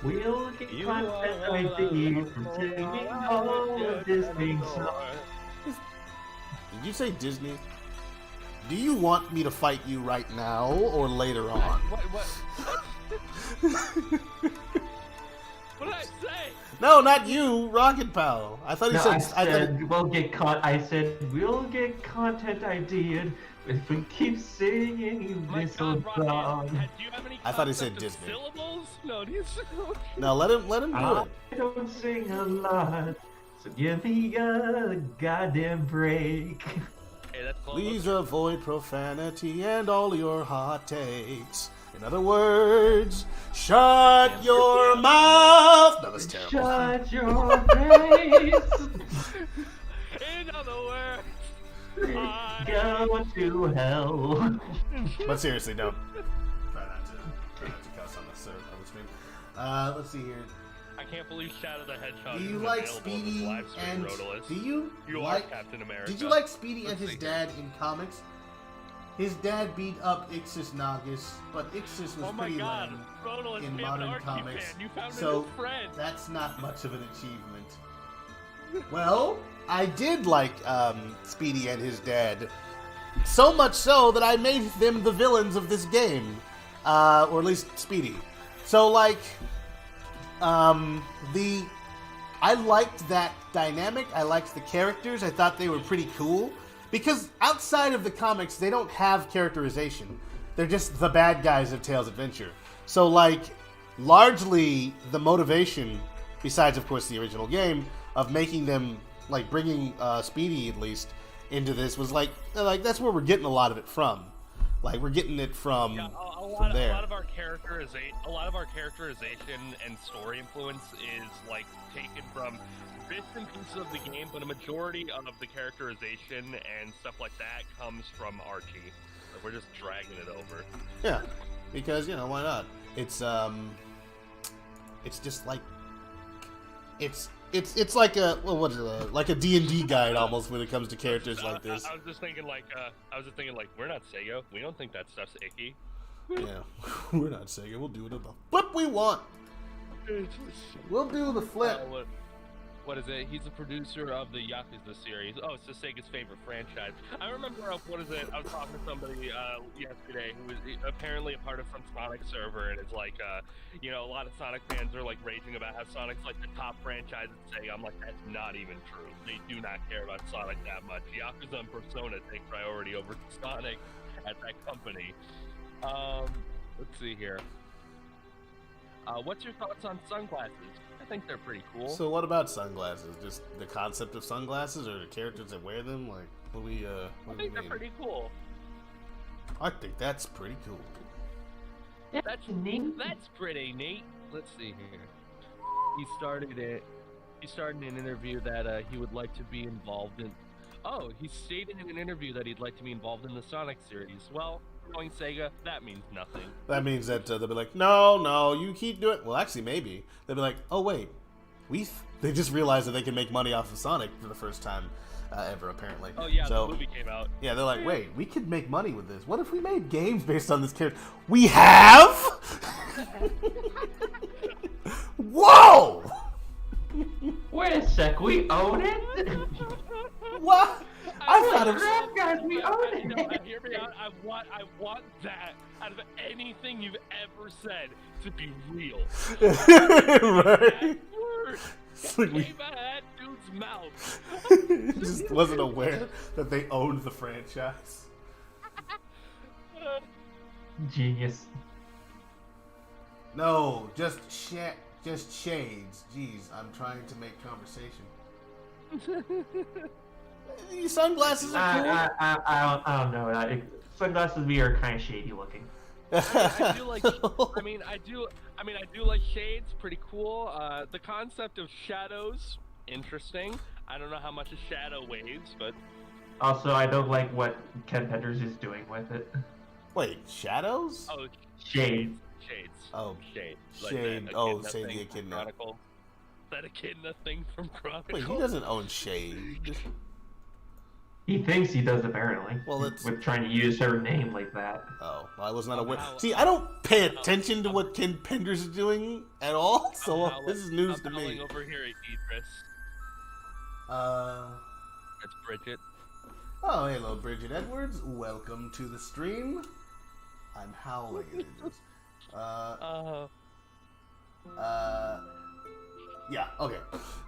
We'll get content ID from singing all of Disney songs. Did you say Disney? Do you want me to fight you right now or later on? What did I say? No, not you, Rocket Pal. I thought you said. I said we'll get content ID'd if we keep singing this old song. Do you have any I thought he said concept of Disney. syllables? No, do you? No, let him do it. I don't sing a lot, so give me a goddamn break. Hey, that's close. Please avoid profanity and all your hot takes. In other words, shut your mouth. No, that's terrible. Shut your face. In other words, Go to hell. But seriously, don't. Try not to cuss on the stream. Let's see here. I can't believe Shadow the Hedgehog. Do you is like available on this Speedy live stream, and Rotolis. do you are Captain America? Did you like Speedy and Let's his see. dad in comics? His dad beat up Ixis Nagus, but Ixis was Oh my pretty God, lame Rotolis, in we have an modern Archie comics. fan. You found a So new friend. that's not much of an achievement. Well, I did like Speedy and his dad. So much so that I made them the villains of this game. Or at least Speedy. So, like, I liked that dynamic. I liked the characters. I thought they were pretty cool. Because outside of the comics, they don't have characterization. They're just the bad guys of Tales Adventure. So, like, largely the motivation, besides, of course, the original game, of making them, like, bringing Speedy, at least, into this was, like that's where we're getting a lot of it from. Like, we're getting it from, Yeah, from there. a lot of our characterization and story influence is like taken from bits and pieces of the game, but a majority of the characterization and stuff like that comes from Archie. Like, we're just dragging it over. Yeah, because why not? It's just like it's like a like a D&D guide almost when it comes to characters like this. I was just thinking like we're not Sega. We don't think that stuff's icky. Yeah, we're not Sega. We'll do it the flip we want. We'll do the flip. What is it? He's the producer of the Yakuza series. Oh, it's just Sega's favorite franchise. I remember, I was talking to somebody yesterday who was apparently a part of some Sonic server, and it's like, a lot of Sonic fans are like raging about how Sonic's like the top franchise at Sega. I'm like, that's not even true. They do not care about Sonic that much. Yakuza and Persona take priority over Sonic at that company. Let's see here. What's your thoughts on sunglasses? I think they're pretty cool. So what about sunglasses? Just the concept of sunglasses, or the characters that wear them? Like, what do I think they're pretty cool. I think that's pretty cool. That's neat. That's pretty neat. Let's see here. He started an interview that he would like to be involved in. Oh, he stated in an interview that he'd like to be involved in the Sonic series. Well, knowing Sega, that means nothing. That means that they'll be like, no, you keep doing it. Well, actually, maybe. They'll be like, oh, wait. They just realized that they can make money off of Sonic for the first time ever, apparently. Oh, yeah, so, the movie came out. Yeah, they're like, wait, we could make money with this. What if we made games based on this character? We have? Whoa! Wait a sec, we own it? What? I thought it was... Crap, guys, we own it! No, hear me out. I want that out of anything you've ever said to be real. Right? That word It's like we came out of that dude's mouth. just wasn't aware that they owned the franchise. Genius. No, just shades. Jeez, I'm trying to make conversation. These sunglasses are cool. I don't know. Sunglasses to me are kind of shady looking. I do like. I do like shades. Pretty cool. The concept of shadows, interesting. I don't know how much a shadow weighs, but Also, I don't like what Ken Penders is doing with it. Wait, shadows? oh, Shades. shades. Oh, Shade. Shade. That Oh, Echidna say the thing from Echidna. Chronicle. That Echidna thing from Chronicle. wait, he doesn't own Shade. He thinks he does, apparently. Well, it's... With trying to use her name like that. Oh, well, I was not aware. How- See, I don't pay attention to what Ken Penders is doing at all, so I'm this is news to I'm me. howling over here at Idris. That's Bridget. Oh, hello, Bridget Edwards. Welcome to the stream. I'm howling at Idris. Yeah, okay.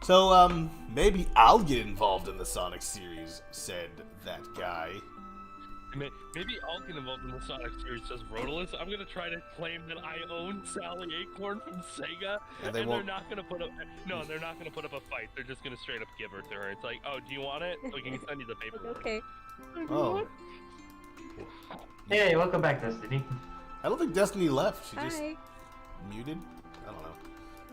So, maybe I'll get involved in the Sonic series, said that guy. Maybe I'll get involved in the Sonic series, says Rodolus. I'm gonna try to claim that I own Sally Acorn from Sega, And they're won't... not gonna put up. No, they're not gonna put up a fight. They're just gonna straight up give her to her. It's like, oh, do you want it? We can send you the paperwork. Okay. Oh. Hey, welcome back, Destiny. I don't think Destiny left. She just Hi. muted? I don't know.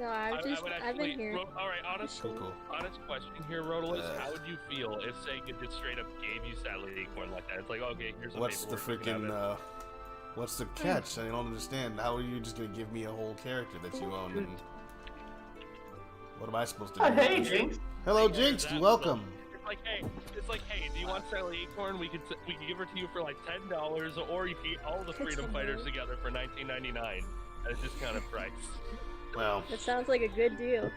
No, I've been here. Alright, honest question here, Rodolus. How would you feel if Sega just straight up gave you Sally Acorn like that? It's like, okay, here's the What's the paperwork, you can have freaking, it. what's the catch? I don't understand. How are you just gonna give me a whole character that you own? And what am I supposed to do? Hey, Jinx. Hello, Yeah, Jinx. that's Welcome. It's like, hey, do you want Sally Acorn? We could give her to you for like $10, or you can get all the Freedom Fighters together for $19.99 at a discounted price. Well, That sounds like a good deal.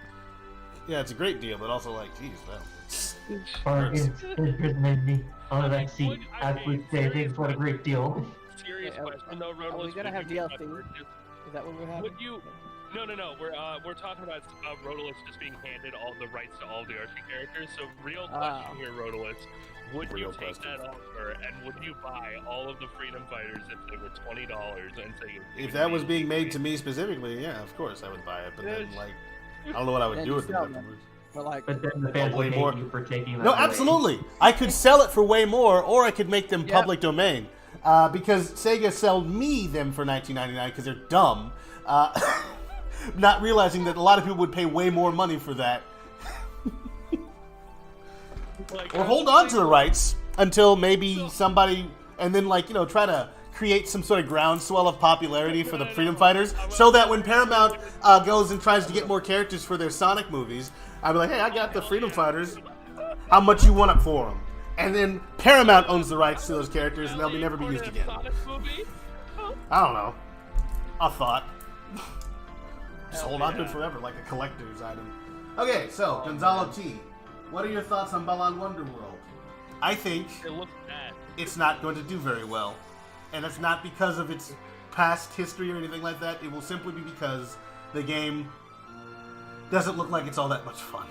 yeah, it's a great deal, but also like, geez, well, Bargains. Here's Mindy. On that seat. Would- okay, Absolute serious savings. What a great deal. Serious Wait, question though, Rodolus. we gonna would have you DLC? purchase- Is that what we're having? No. We're talking about Rodolus just being handed all the rights to all the Archie characters. So, real question here, Rodolus: would Real you take question. that offer, and would you buy all of the Freedom Fighters if they were $20 and say If that was being made to me specifically, yeah, of course I would buy it. But then, like, I don't know what I would Then do you with it sell them. afterwards. For like, But then the fans way would more. hate you for taking that No, away. absolutely. I could sell it for way more, or I could make them Yep. public domain. Because Sega sold me them for $19.99 because they're dumb. Not realizing that a lot of people would pay way more money for that. like, Or hold on to the rights until maybe somebody, and then, like, you know, try to create some sort of groundswell of popularity for the Freedom Fighters, so that when Paramount goes and tries to get more characters for their Sonic movies, I'd be like, hey, I got the Freedom Fighters. How much you want it for them? And then Paramount owns the rights to those characters, and they'll never be used again. Sonic movie? I don't know. A thought. Just hold on to yeah. it forever, like a collector's item. Okay, so, Gonzalo T, what are your thoughts on Balan Wonderworld? I think It looks bad. it's not going to do very well. And it's not because of its past history or anything like that. It will simply be because the game doesn't look like it's all that much fun.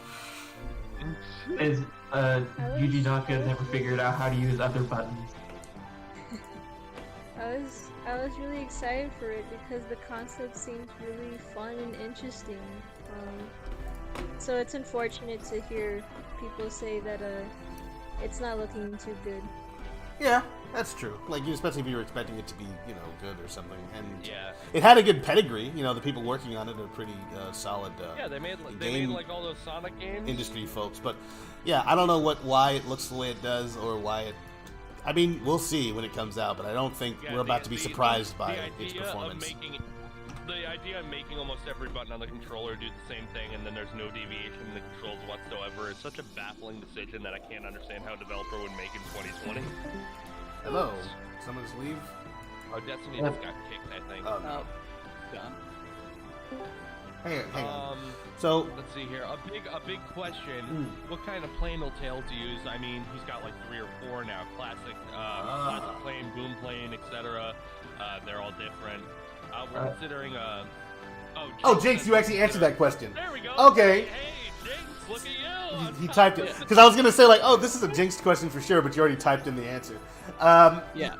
Is Yuji Naka never figured out how to use other buttons? I was really excited for it because the concept seems really fun and interesting. So it's unfortunate to hear people say that it's not looking too good. Yeah, that's true. Like, especially if you were expecting it to be, you know, good or something. And Yeah. it had a good pedigree. You know, the people working on it are pretty solid Yeah, they made game like all those Sonic games. industry folks. But yeah, I don't know why it looks the way it does or why it. I mean, we'll see when it comes out, but I don't think Yeah, we're about to be surprised by the its idea performance. The idea of making almost every button on the controller do the same thing and then there's no deviation in the controls whatsoever is such a baffling decision that I can't understand how a developer would make in 2020. Hello, someone's leave. Oh, Destiny just got kicked, I think. No. done. Hang on. So Let's see here. A big question. What kind of plane will Tails use? I mean, he's got like 3 or 4 now. Classic plane, boom plane, etc. They're all different. We're considering oh, Jinx, you actually answered that question. There we go. Okay. Hey, Jinx, look at you. He typed it because I was gonna say like, oh, this is a Jinx question for sure, but you already typed in the answer. Yeah.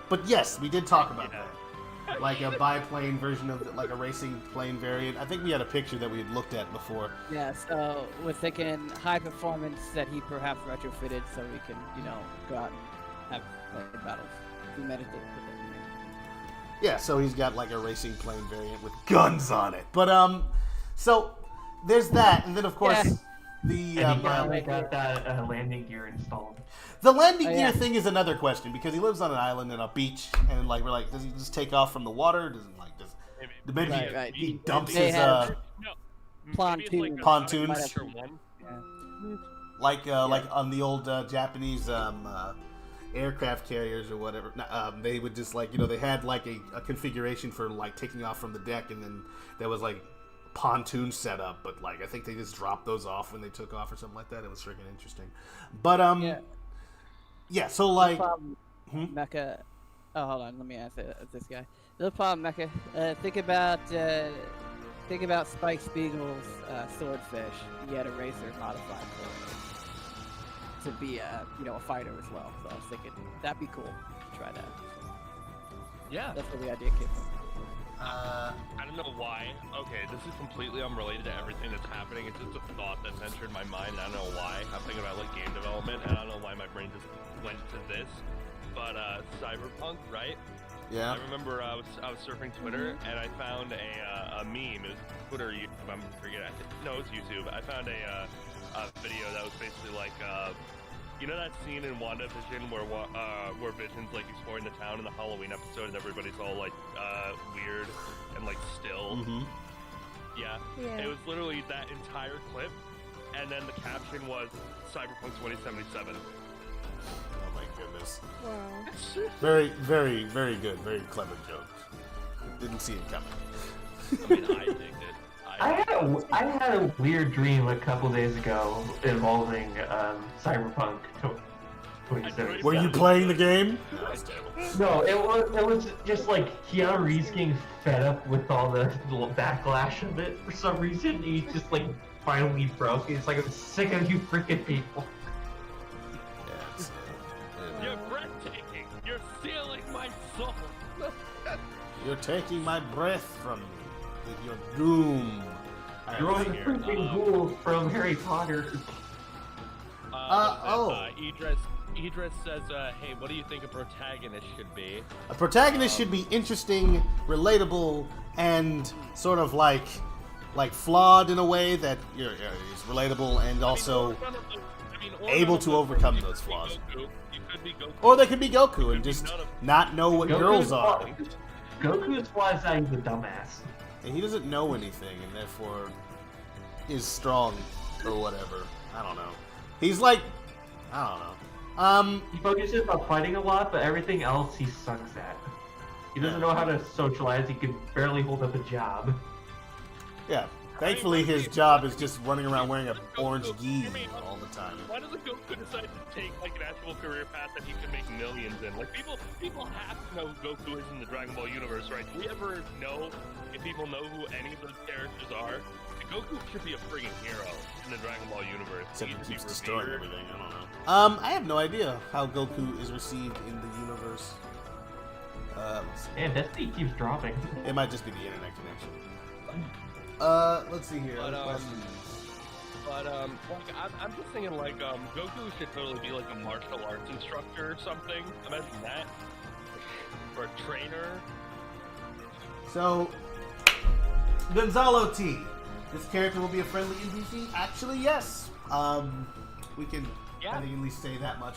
But yes, we did talk about that, like a biplane version of like a racing plane variant. I think we had a picture that we had looked at before. Yeah, so we're thinking high performance that he perhaps retrofitted so we can, you know, go out and have plane battles. We met it. Yeah, so he's got like a racing plane variant with guns on it. But so there's that, and then of course the And he finally got that landing gear installed. the landing gear yeah. thing is another question because he lives on an island and a beach, and like we're like, does he just take off from the water? Does he, like maybe Right, right. he dumps They his have- No. Pontoon. Maybe it's like a Pontoons. Sonic Adventure 1. Yeah. like on the old Japanese aircraft carriers or whatever. They would just like, you know, they had like a configuration for like taking off from the deck, and then there was like pontoon set up, but like I think they just dropped those off when they took off or something like that. It was freaking interesting. But yeah, so like Mecha. Oh, hold on. Let me answer this guy. No problem, Mecha. Think about Spike Spiegel's Swordfish. He had a racer modified for it to be a fighter as well. So I was thinking that'd be cool. Try that. Yeah. That's where the idea came from. I don't know why. Okay, this is completely unrelated to everything that's happening. It's just a thought that's entered my mind. I don't know why. I'm thinking about like game development, and I don't know why my brain just went to this. But Cyberpunk, right? yeah. I remember I was surfing Twitter and I found a meme. It was Twitter, YouTube. I'm forgetting. No, it was YouTube. I found a video that was basically like, you know that scene in WandaVision where Vision's like exploring the town in the Halloween episode and everybody's all like weird and like still. Yeah. It was literally that entire clip, and then the caption was Cyberpunk 2077. Oh my goodness. Wow. Very, very, very good. Very clever joke. Didn't see it coming. I mean, I think it. I had a weird dream a couple days ago involving Cyberpunk 2077. Were you playing the game? No, it's terrible. No, it was just like Keanu Reeves getting fed up with all the backlash of it for some reason. He's just like finally broke. He's like, I'm sick of you freaking people. Yeah, it's, You're breathtaking. You're stealing my soul. you're taking my breath from me with your doom. I You're have the here. freaking ghoul from Harry Potter. Idris says, hey, what do you think a protagonist should be? A protagonist should be interesting, relatable, and sort of like flawed in a way that is relatable and also able to overcome those flaws. You could be Goku. Or they could be Goku and just not know what girls are. Goku's flaw is that he's a dumbass. And he doesn't know anything and therefore is strong or whatever. I don't know. He's like, I don't know. He focuses on fighting a lot, but everything else he sucks at. He doesn't know how to socialize. He can barely hold up a job. Yeah. Thankfully, his job is just running around wearing an orange gi all the time. Why doesn't Goku decide to take like an actual career path that he can make millions in? Like people have to know who Goku is in the Dragon Ball universe, right? Do we ever know if people know who any of those characters are? Goku should be a friggin' hero in the Dragon Ball universe. Except he needs keeps to be destroying revered. everything. I don't know. I have no idea how Goku is received in the universe. Let's see. Man, Destiny keeps dropping. It might just be the internet connection. Let's see here. But, Other questions. Like, I'm just thinking, like, Goku should totally be, like, a martial arts instructor or something. Imagine that. Or a trainer. So, Gonzalo T. This character will be a friendly NPC? Actually, yes. We can Yeah. I think at least say that much.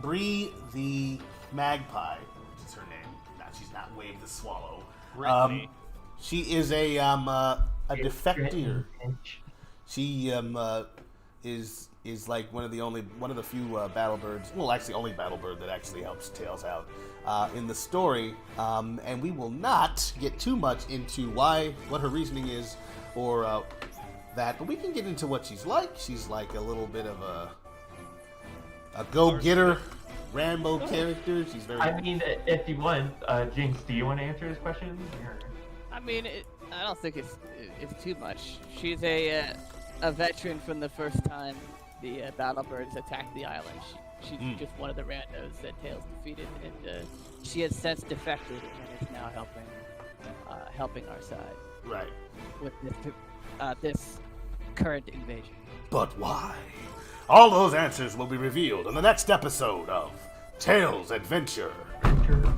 Bree the Magpie, which is her name. No, she's not Wave the Swallow. Brittany. She is a defector. She is like one of the few battle birds. Well, actually, only battle bird that actually helps Tails out in the story. And we will not get too much into what her reasoning is, or that. But we can get into what she's like. She's like a little bit of a go-getter, Rambo character. She's very. I mean, if you want, Jinx, do you want to answer his question? I mean, I don't think it's too much. She's a veteran from the first time the Battlebirds attacked the island. She's just one of the randos that Tails defeated, and she has since defected and is now helping our side Right. with this current invasion. But why? All those answers will be revealed in the next episode of Tails Adventure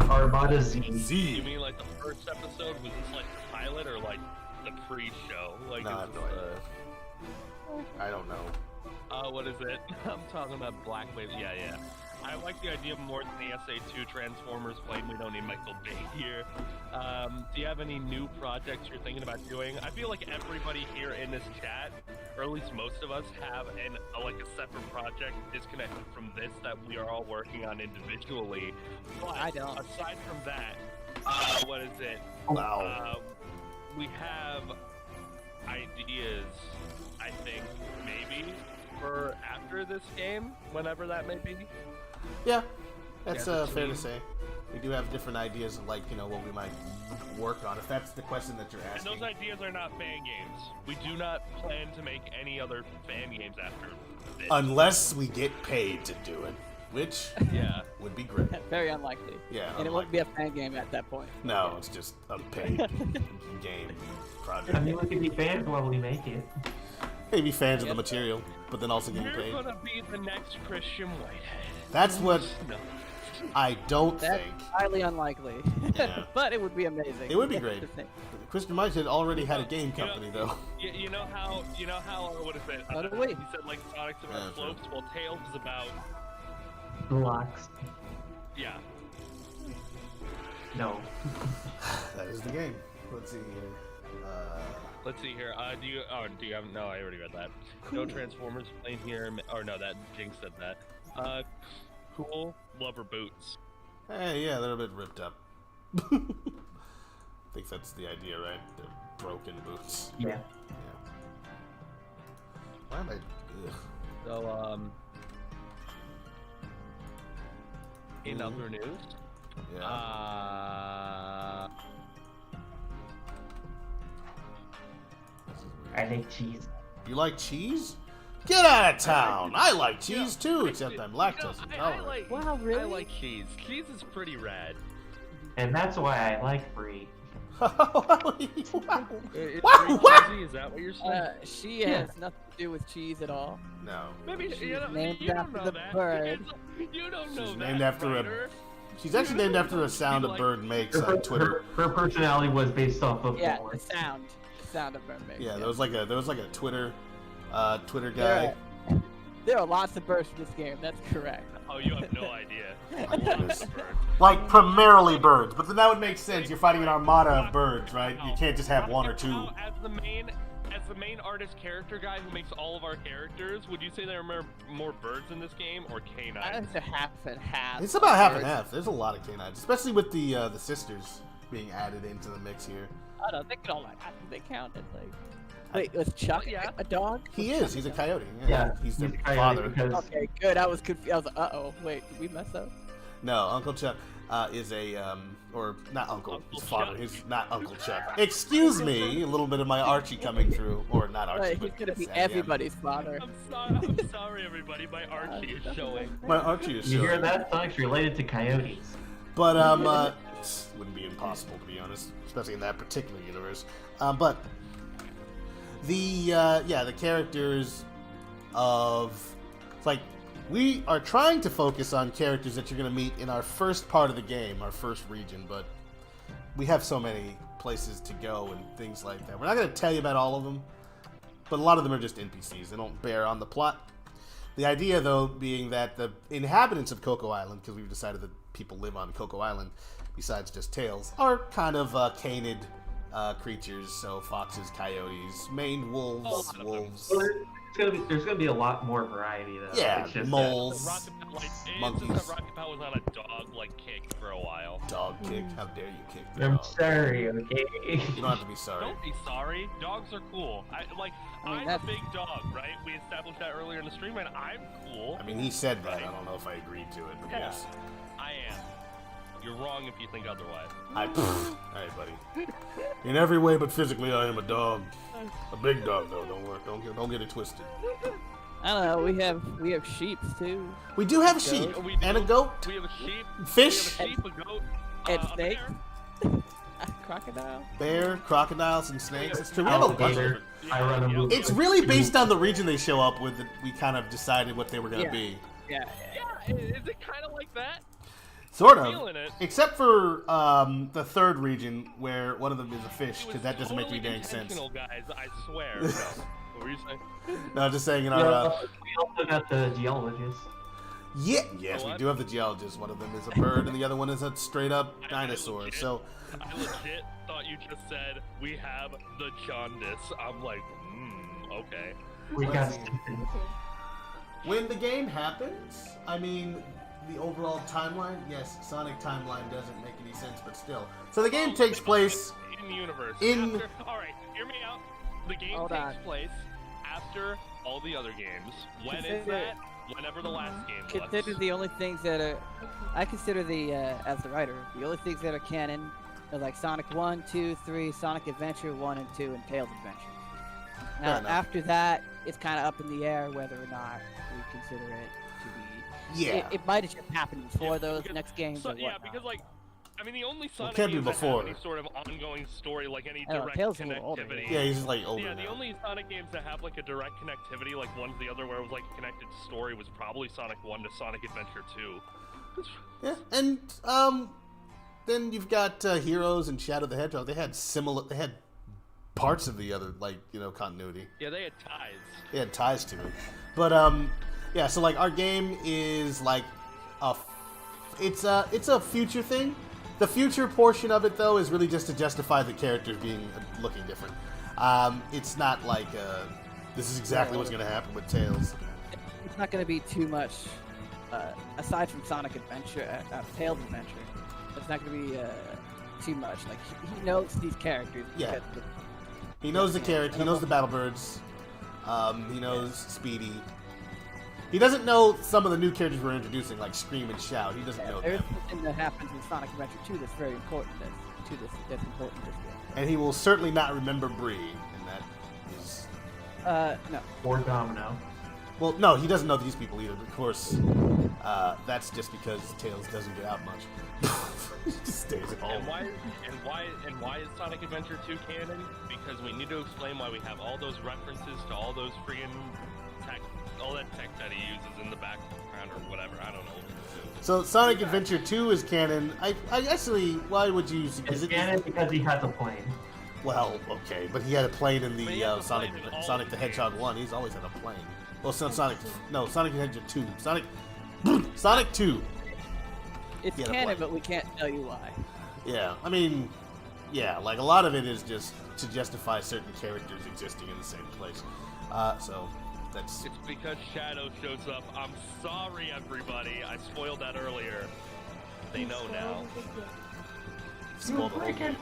Armada Z. You Z. mean like the first episode? Was this like the pilot or like the pre-show? Like, No, I is have no this, idea. I don't know. what is it? I'm talking about Black Wave. Yeah. I like the idea more than the SA2 Transformers claim we don't need Michael Bay here. Do you have any new projects you're thinking about doing? I feel like everybody here in this chat, or at least most of us, have a separate project disconnected from this that we are all working on individually. But I don't. aside from that, what is it? Wow. We have ideas, I think, maybe, for after this game, whenever that may be. Yeah, that's Yeah, fair to between- say. We do have different ideas of what we might work on. If that's the question that you're And asking. those ideas are not fan games. We do not plan to make any other fan games after this. Unless we get paid to do it, which Yeah. would be great. Very unlikely. Yeah, And it wouldn't be a fan game at that point. No, it's just a paid game I project. mean, we could be fans while we make it. Maybe fans of the material, but then also getting You're paid. gonna be the next Christian Whitehead. That's what No. I don't That's think. highly unlikely. Yeah. But it would be amazing. It would be great. Christian Whitehead already had a game company, though. You know how what is it? So do we. He said like Sonic's about Yeah, slopes, well Tails is about Blocks. yeah. No. That is the game. Let's see here. Let's see here. Do you have? No, I already read that. No Transformers playing here. Or no, that Jinx said that. Cool. Lover boots. Hey, yeah, they're a bit ripped up. I think that's the idea, right? They're broken boots. Yeah. Yeah. Why am I? Ugh. So in other news, Yeah. I like cheese. You like cheese? Get out of town! I like cheese too, except I'm lactose I intolerant. like. Wow, I really? like cheese. Cheese is pretty rad. And that's why I like Brie. Wow! It's Wow, pretty wow. cheesy. Is that what you're saying? She has nothing to do with cheese at all. No. Maybe She's you know, named you don't after know the that. bird. You don't know She's that. named after a- Ryder. She's actually named after a sound a bird makes on Twitter. Her personality was based off of Yeah, porn. the sound of bird making. Yeah, there was like a Twitter guy. There are lots of birds in this game. That's correct. Oh, you have no idea. My goodness. Like primarily birds, but then that would make sense. You're fighting an armada of birds, right? You can't just have one or two. As the main artist character guy who makes all of our characters, would you say there are more birds in this game or canines? It's a half and half. It's about half and birds. half. There's a lot of canines, especially with the sisters being added into the mix here. I don't think all that. I think they counted. Like, wait, was Chuck Yeah. a dog? He is. He's a coyote. Yeah, He's the a coyote father. because Okay, good. I was confused. I was like, uh-oh. Wait, did we mess up? No, Uncle Chuck is a or not Uncle. Uncle His father. Chuck. He's not Uncle Chuck. Excuse me. A little bit of my Archie coming through, or not Archie. Wait, but he's gonna be Sam. everybody's father. I'm sorry, everybody. My Archie is showing. My Archie is you hear showing. that? Sonic's related to coyotes. But wouldn't be impossible to be honest, especially in that particular universe. But the characters of it's like we are trying to focus on characters that you're going to meet in our first part of the game, our first region, but we have so many places to go and things like that. We're not going to tell you about all of them, but a lot of them are just NPCs. They don't bear on the plot. The idea, though, being that the inhabitants of Cocoa Island, because we've decided that people live on Cocoa Island, besides just Tails, are kind of canid creatures. So foxes, coyotes, maned wolves, wolves. Well, there's gonna be a lot more variety though. Yeah, It's just moles, Monkeys. monkeys. Rocket Power was on a dog kick for a while. Dog kick. How dare you kick the I'm dog? sorry, okay? You don't have to be sorry. Don't be sorry. Dogs are cool. I'm a that's- big dog, right? We established that earlier in the stream, and I'm cool. I mean, he said that. I don't know if I agreed to it, but Yeah. yes. I am. You're wrong if you think otherwise. Hey, buddy. In every way but physically, I am a dog. A big dog, though. Don't worry. Don't get it twisted. I don't know. We have sheep too. We do have a sheep We do. and a goat. We have a sheep. Fish. We have a sheep, a goat, And a snake. bear. Crocodile. Bear, crocodiles, and snakes. It's true. We have a bunch of Alligator. I run a Yeah. movie. It's really based on the region they show up with that we kind of decided what they were going to Yeah. be. Yeah. Yeah, is it kind of like that? Sort I'm of. feeling it. Except for the third region where one of them is a fish, It because was that doesn't make any totally dang sense. intentional, guys. I swear. No. What were you saying? No, just saying in We our... also got the geologist. Yes, we What? do have the geologist. One of them is a bird, and the other one is a straight-up I dinosaur. legit- So, I legit thought you just said we have the jaundice. I'm like, okay. We got Let's see. Stephen. when the game happens, I mean, the overall timeline, yes, Sonic timeline doesn't make any sense, but still. So the game takes place... in the universe. in- All right, hear me out. The game Hold takes on. place after all the other games. When is Consider- that? Whenever the last game was. Consider the only things that are. I consider as the writer, the only things that are canon are like Sonic 1, 2, 3, Sonic Adventure 1 and 2, and Tails Adventure. Fair Now, enough. after that, it's kind of up in the air whether or not we consider it to be. Yeah. It might have just happened before Yeah, those because- next games or yeah, whatnot. because like, I mean, the only Sonic can't be games that before. have any sort of ongoing story, like any I don't know, direct Tails is a little older, connectivity. Yeah, he's just like older Yeah, the now. only Sonic games that have like a direct connectivity, like one to the other, where it was like a connected story, was probably Sonic 1 to Sonic Adventure 2. Yeah, and then you've got Heroes and Shadow the Hedgehog. They had parts of the other, like, continuity. Yeah, they had ties. They had ties to it. But yeah, so like our game is like it's a future thing. The future portion of it, though, is really just to justify the characters looking different. It's not like this is exactly what's going to happen with Tails. It's not going to be too much, aside from Sonic Adventure, Tails Adventure. It's not going to be too much. Like he knows these characters. Yeah. because of- He knows the character. He knows the Battlebirds. He knows Speedy. He doesn't know some of the new characters we're introducing, like Scream and Shout. He doesn't know There's them. something that happens in Sonic Adventure 2 that's very important that's important to this game. And he will certainly not remember Bree, and that is... No. Or Domino. Well, no, he doesn't know these people either. Of course, that's just because Tails doesn't get out much. He just stays at home. And why is Sonic Adventure 2 canon? Because we need to explain why we have all those references to all those freaking tech, all that tech that he uses in the background or whatever. I don't know. So Sonic Adventure 2 is canon. I actually, why would you? It's canon because he has a plane. Well, okay, but he had a plane in But he the has a Sonic plane in all Sonic the the Hedgehog games. 1. He's always had a plane. Well, Sonic the Hedgehog 2. Sonic 2. It's He had a canon, plane. but we can't tell you why. Yeah, I mean, yeah, like a lot of it is just to justify certain characters existing in the same place. So that's It's because Shadow shows up. I'm sorry, everybody. I spoiled that earlier. They know now. spoiled the whole game.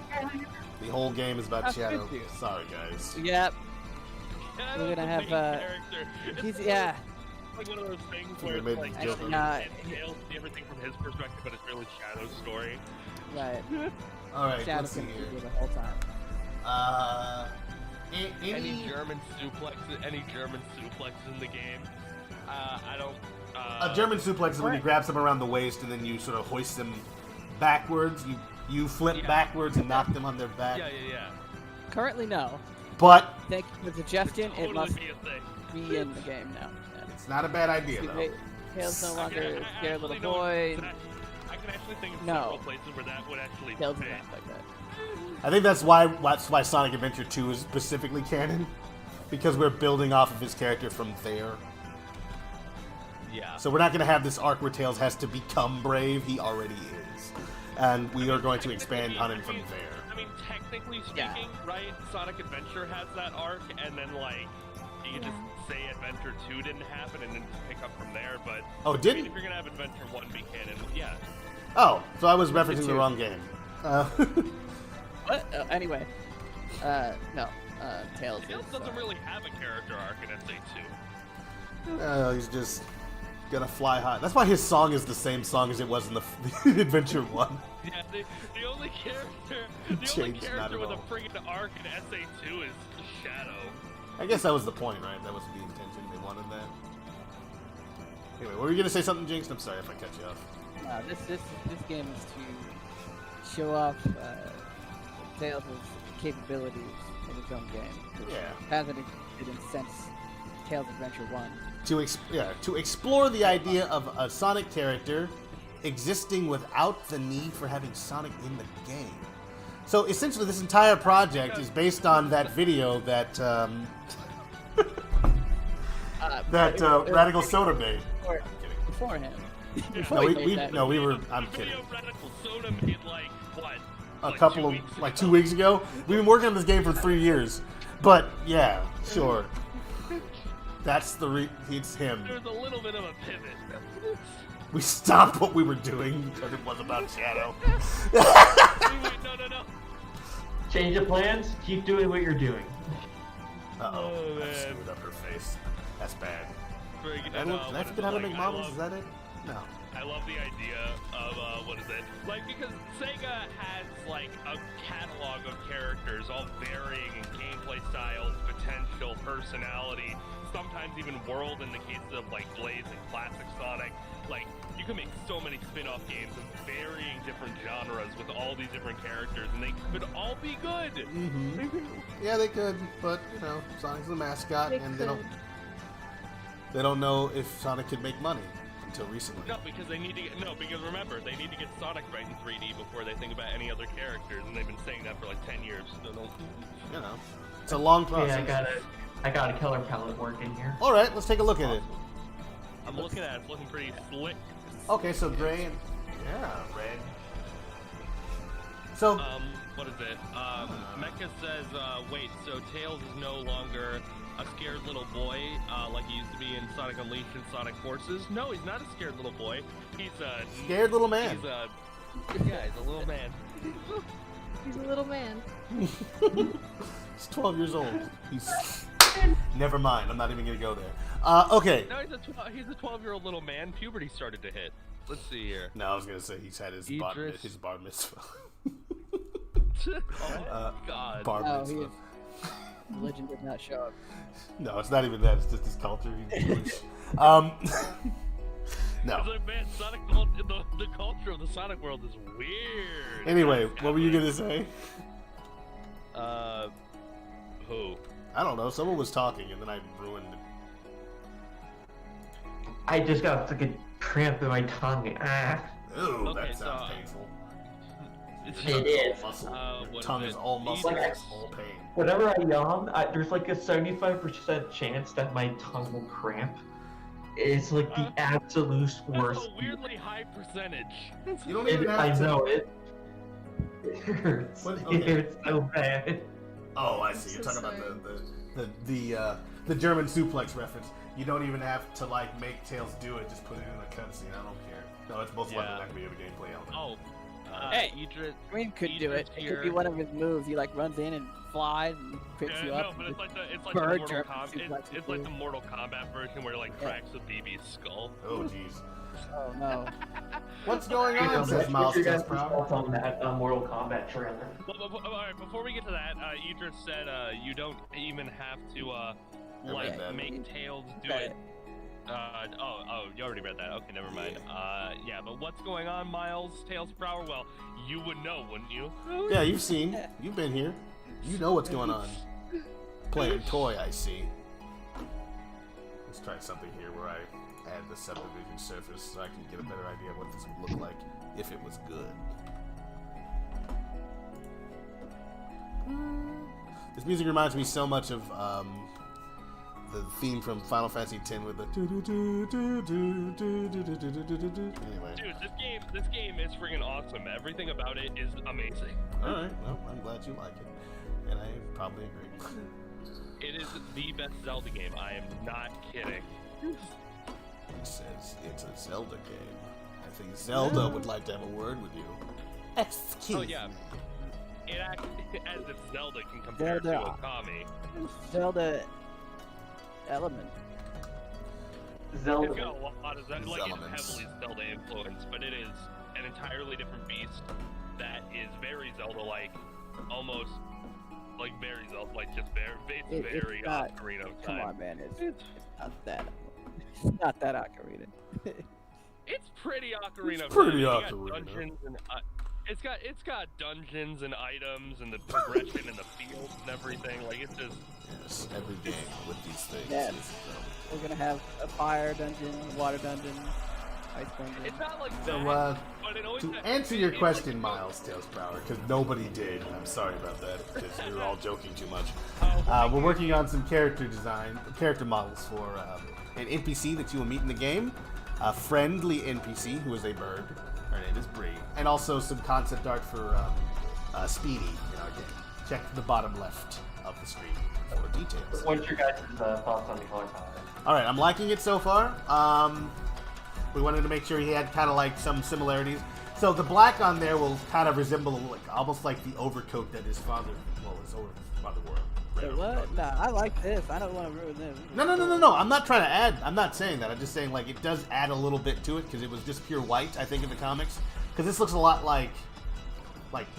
The whole game is about How Shadow. could you? Sorry, guys. Yep. Shadow's We're gonna the have, main character. It's He's like- yeah. Like one of those things We where made it's like the joke Actually, nah, Tails see everything from his perspective, but it's really Shadow's story. Right. All right, Shadow let's see can be here. here the whole time. Any Any German suplexes in the game? I don't. a German suplex is when you grab someone around the waist and then you sort of hoist them backwards. You flip Yeah. backwards and knock them on their back. Yeah. Currently, no. But Thank you for the suggestion. Totally It must be a thing. be in the game now. it's not a bad idea See, though. Tails no I longer can- a I scared little actually know- boy. I can actually think of No. several places where that would actually Tails is fit. not like that. I think that's why Sonic Adventure 2 is specifically canon, because we're building off of his character from there. Yeah. So we're not going to have this arc where Tails has to become brave. He already is, and we are going to expand on him from there. I mean, technically Yeah. speaking, right? Sonic Adventure has that arc, and then like you can just say Adventure 2 didn't happen, and then just pick up from there. But Oh, I mean, didn't? if you're gonna have Adventure 1 be canon, yeah. Oh, so I was referencing the too. wrong game. What? Anyway. No. Tails Tails is. doesn't really have a character arc in SA2. He's just gonna fly high. That's why his song is the same song as it was in the Adventure 1. Yeah, the only character, Changed not at with a all. friggin' arc in SA2 is Shadow. I guess that was the point, right? That was the intention. They wanted that. Anyway, were you gonna say something, Jinx? I'm sorry if I cut you off. This game is to show off Tails' capabilities in his own game, which Yeah. hasn't existed since Tails Adventure 1. To explore the idea of a Sonic character existing without the need for having Sonic in the game. So essentially, this entire project is based on that video that Radical Soda made. Before, Kidding. before him. No, Before he made that. we were. I'm The kidding. video Radical Soda made like what? A Like couple 2 of weeks like ago? 2 weeks ago. We've been working on this game for 3 years, but yeah, sure. That's it's him. There's a little bit of a pivot. We stopped what we were doing because it was about Shadow. Wait, no. Change of plans. Keep doing what you're doing. Uh-oh, Oh, I man. screwed up her face. That's bad. Friggin', Did I what is forget it, how to like, make I models? love- Is that it? No. I love the idea of what is it? Like because Sega has like a catalog of characters, all varying in gameplay styles, potential, personality, sometimes even world. In the case of like Blaze and Classic Sonic, like you can make so many spin-off games of varying different genres with all these different characters, and they could all be good. Mm-hmm. Yeah, they could, but you know, Sonic's the mascot, and they don't know if Sonic could make money until recently. No, because because remember, they need to get Sonic right in 3D before they think about any other characters, and they've been saying that for like 10 years. So don't. You know, it's a long Yeah, process. I got a color palette working here. All right, let's take a look at it. I'm looking at it, it's looking pretty slick. Okay, so gray and red. So What is it? Mecha says, wait, so Tails is no longer a scared little boy like he used to be in Sonic Unleashed and Sonic Forces? No, he's not a scared little boy. He's a scared little man. He's a little man. He's a little man. He's 12 years old. He's Never mind. I'm not even gonna go there. Okay. No, he's a 12-year-old little man. Puberty started to hit. Let's see here. No, I was gonna say he's had his bar mitzvah. Oh God. Bar Oh, mitzvah. Religion did not show up. No, it's not even that. It's just his culture. He's Jewish. No. It's like, man, the culture of the Sonic world is weird. Anyway, It's what were you gonna say? Who? I don't know. Someone was talking, and then I ruined it. I just got a freaking cramp in my tongue. Ah. Ooh, Okay, that so, sounds painful. It is. Muscle. what Tongue is is it? all muscle, Like, it's all pain. Whenever I yawn, there's like a 75% chance that my tongue will cramp. It's like the absolute worst. That's a weirdly high percentage. You don't even have I to. know it. It hurts. What? It Okay. hurts so bad. Oh, I see. You're So talking about the German suplex reference. You don't even have to like make Tails do it. Just put it in a cutscene. I don't care. No, it's most likely Yeah. not gonna be a gameplay element. Oh. Hey, Idris. Green could do it. It Here. could be one of his moves. He like runs in and flies and picks Yeah, you no, up. but and it's like the bird Mortal jump Kombat. suplex It's like you. the Mortal Kombat version where it like Yeah. cracks the BB's skull. Oh, jeez. Oh no. What's going on? Says Miles What's your guys' Proud. thoughts on that Mortal Kombat trailer? Alright, before we get to that, Idris said you don't even have to read that. make Tails do Okay. it. You already read that. Okay, never mind. Yeah, but what's going on, Miles, Tails Prower? Well, you would know, wouldn't you? Yeah, you've seen. You've been here. You know what's going on. Playing toy, I see. Let's try something here where I add the subdivision surface so I can get a better idea of what this would look like if it was good. This music reminds me so much of the theme from Final Fantasy X with the anyway. Dude, this game is freaking awesome. Everything about it is amazing. Alright, well, I'm glad you like it. And I probably agree. It is the best Zelda game. I am not kidding. He says it's a Zelda game. I think Zelda would like to have a word with you. Excuse Oh yeah. me. It acts as if Zelda can compare to Zelda. Okami. Zelda element. It's Zelda. got a lot of Zelda, like Elements. it's heavily Zelda influence, but it is an entirely different beast that is very Zelda-like, almost like very Zelda, like just It's very not- Ocarina of Come Time. on, man. It's not that. It's not that ocarina. It's pretty Ocarina of pretty Time. It's got Ocarina. dungeons and it's got dungeons and items and the progression and the fields and everything. Like it's just Yes, every game with these things Yes. is Zelda. We're gonna have a fire dungeon, water dungeon, ice dungeon. it's not like So, that, but it always to has- answer your it's question, like- Miles Tails Prower, because nobody did. I'm sorry about that, because we were all joking too much. Oh, We're working on some character models for an NPC that you will meet in the game, a friendly NPC who is a bird. Her name is Bree, and also some concept art for Speedy in our game. Check the bottom left of the screen for details. What's your guys' thoughts on the color palette? All right, I'm liking it so far. We wanted to make sure he had kind of like some similarities. So the black on there will kind of resemble like almost like the overcoat that his father wore. Wait, what? Nah, I like this. I don't want to ruin this. No. I'm not trying to add. I'm not saying that. I'm just saying like it does add a little bit to it because it was just pure white, I think, in the comics. Because this looks a lot like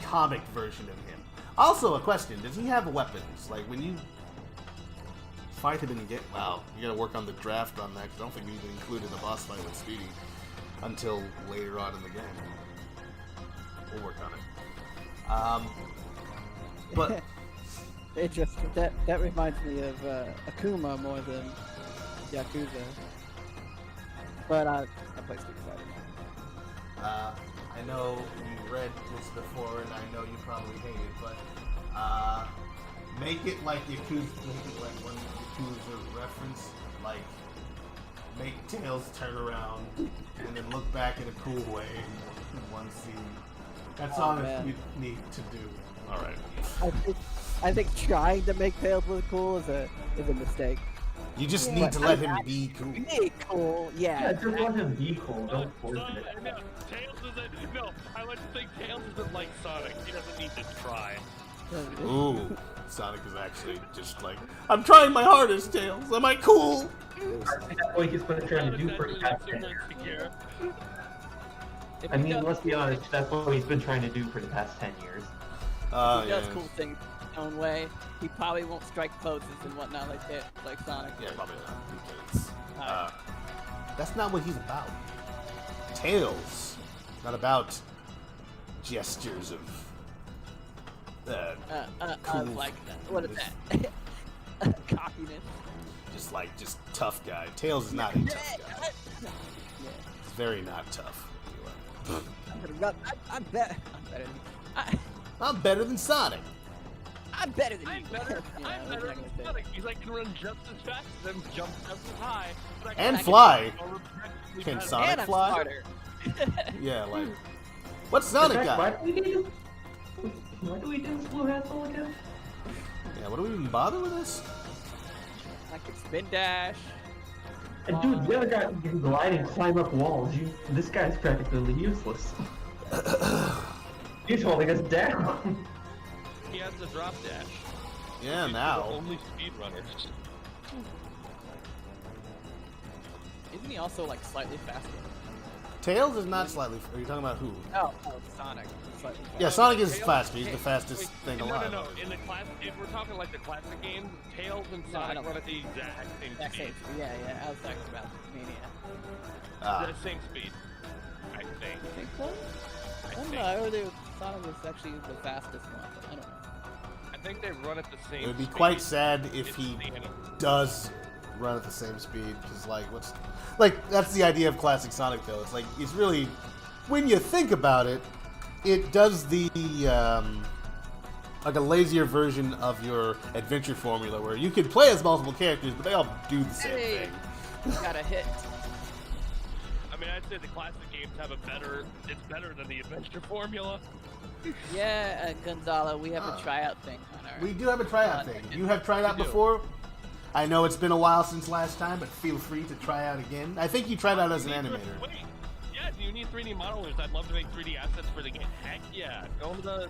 comic version of him. Also, a question: does he have weapons? Like when you fight him in the game? Wow, you gotta work on the draft on that because I don't think we even included a boss fight with Speedy until later on in the game. We'll work on it. But It just that reminds me of Akuma more than Yakuza. But I play Street Fighter. I know you read this before, and I know you probably hate it, but make it like Yakuza, make it like one Yakuza reference, like make Tails turn around and then look back in a cool way in one scene. That's all man. you need to do. All right. I think trying to make Tails look cool is a mistake. You just Yeah. need to let him be cool. Be cool, Yeah, yeah. just let him be cool. No, Don't force it. Tails isn't. No, I like to think Tails isn't like Sonic. He doesn't need to try. Ooh, Sonic is actually just like, I'm trying my hardest, Tails. Am I cool? That's what he's been trying to do for the past 10 years. If I he mean, does- let's be honest, that's what he's been trying to do for the past 10 years. if he does Yeah. cool things his own way, he probably won't strike poses and whatnot like that, like Sonic. Yeah, did. probably not. Because Alright. that's not what he's about. Tails is not about gestures of cool, Like what is that? Cockiness. just tough guy. Tails is not a tough guy. Yeah. He's very not tough. Anyway. I'm better. I'm better than Sonic. I'm better than I'm you. better. Yeah, I'm I was better not than gonna say Sonic because I can run just as fast as him, jump just as high, but I And can fly. go respectively Can better. Sonic and I'm fly? smarter. Yeah, like what's Sonic In fact, why got? do we do Blue Hassle again? Yeah, what do we even bother with this? I can spin dash. And dude, the other guy can glide and climb up walls. This guy's practically useless. He's holding us down. He has the drop dash. Yeah, He's now. the only speedrunner. Isn't he also like slightly faster? Tails is not slightly. Are you talking about who? Oh, Sonic. Slightly faster. Yeah, Sonic is Tails- fast. He's Hey, the fastest wait, thing no, alive. No, no, In the class, if we're talking like the classic games, Tails and No, I Sonic don't- run at the exact same Exact speed. same. Yeah. I was talking about Mania. Ah, The same speed, I think. I think so. I don't think. know. I heard Sonic was actually the fastest one. But I don't know. I think they run at the same. it would be speed. quite sad if It's he the anime. does run at the same speed. Because that's the idea of classic Sonic though. It's like it's really, when you think about it, it does the like a lazier version of your adventure formula where you can play as multiple characters, but they all do the same Hey. thing. Got a hit. I mean, I'd say the classic games have a better. It's better than the adventure formula. Yeah, Gonzalo, we have a tryout thing on our. We do have a tryout thing. You have tried out We do. before. I know it's been a while since last time, but feel free to try out again. I think you tried out as an animator. Wait, yeah, do you need 3D modelers? I'd love to make 3D assets for the game. Heck yeah, go to the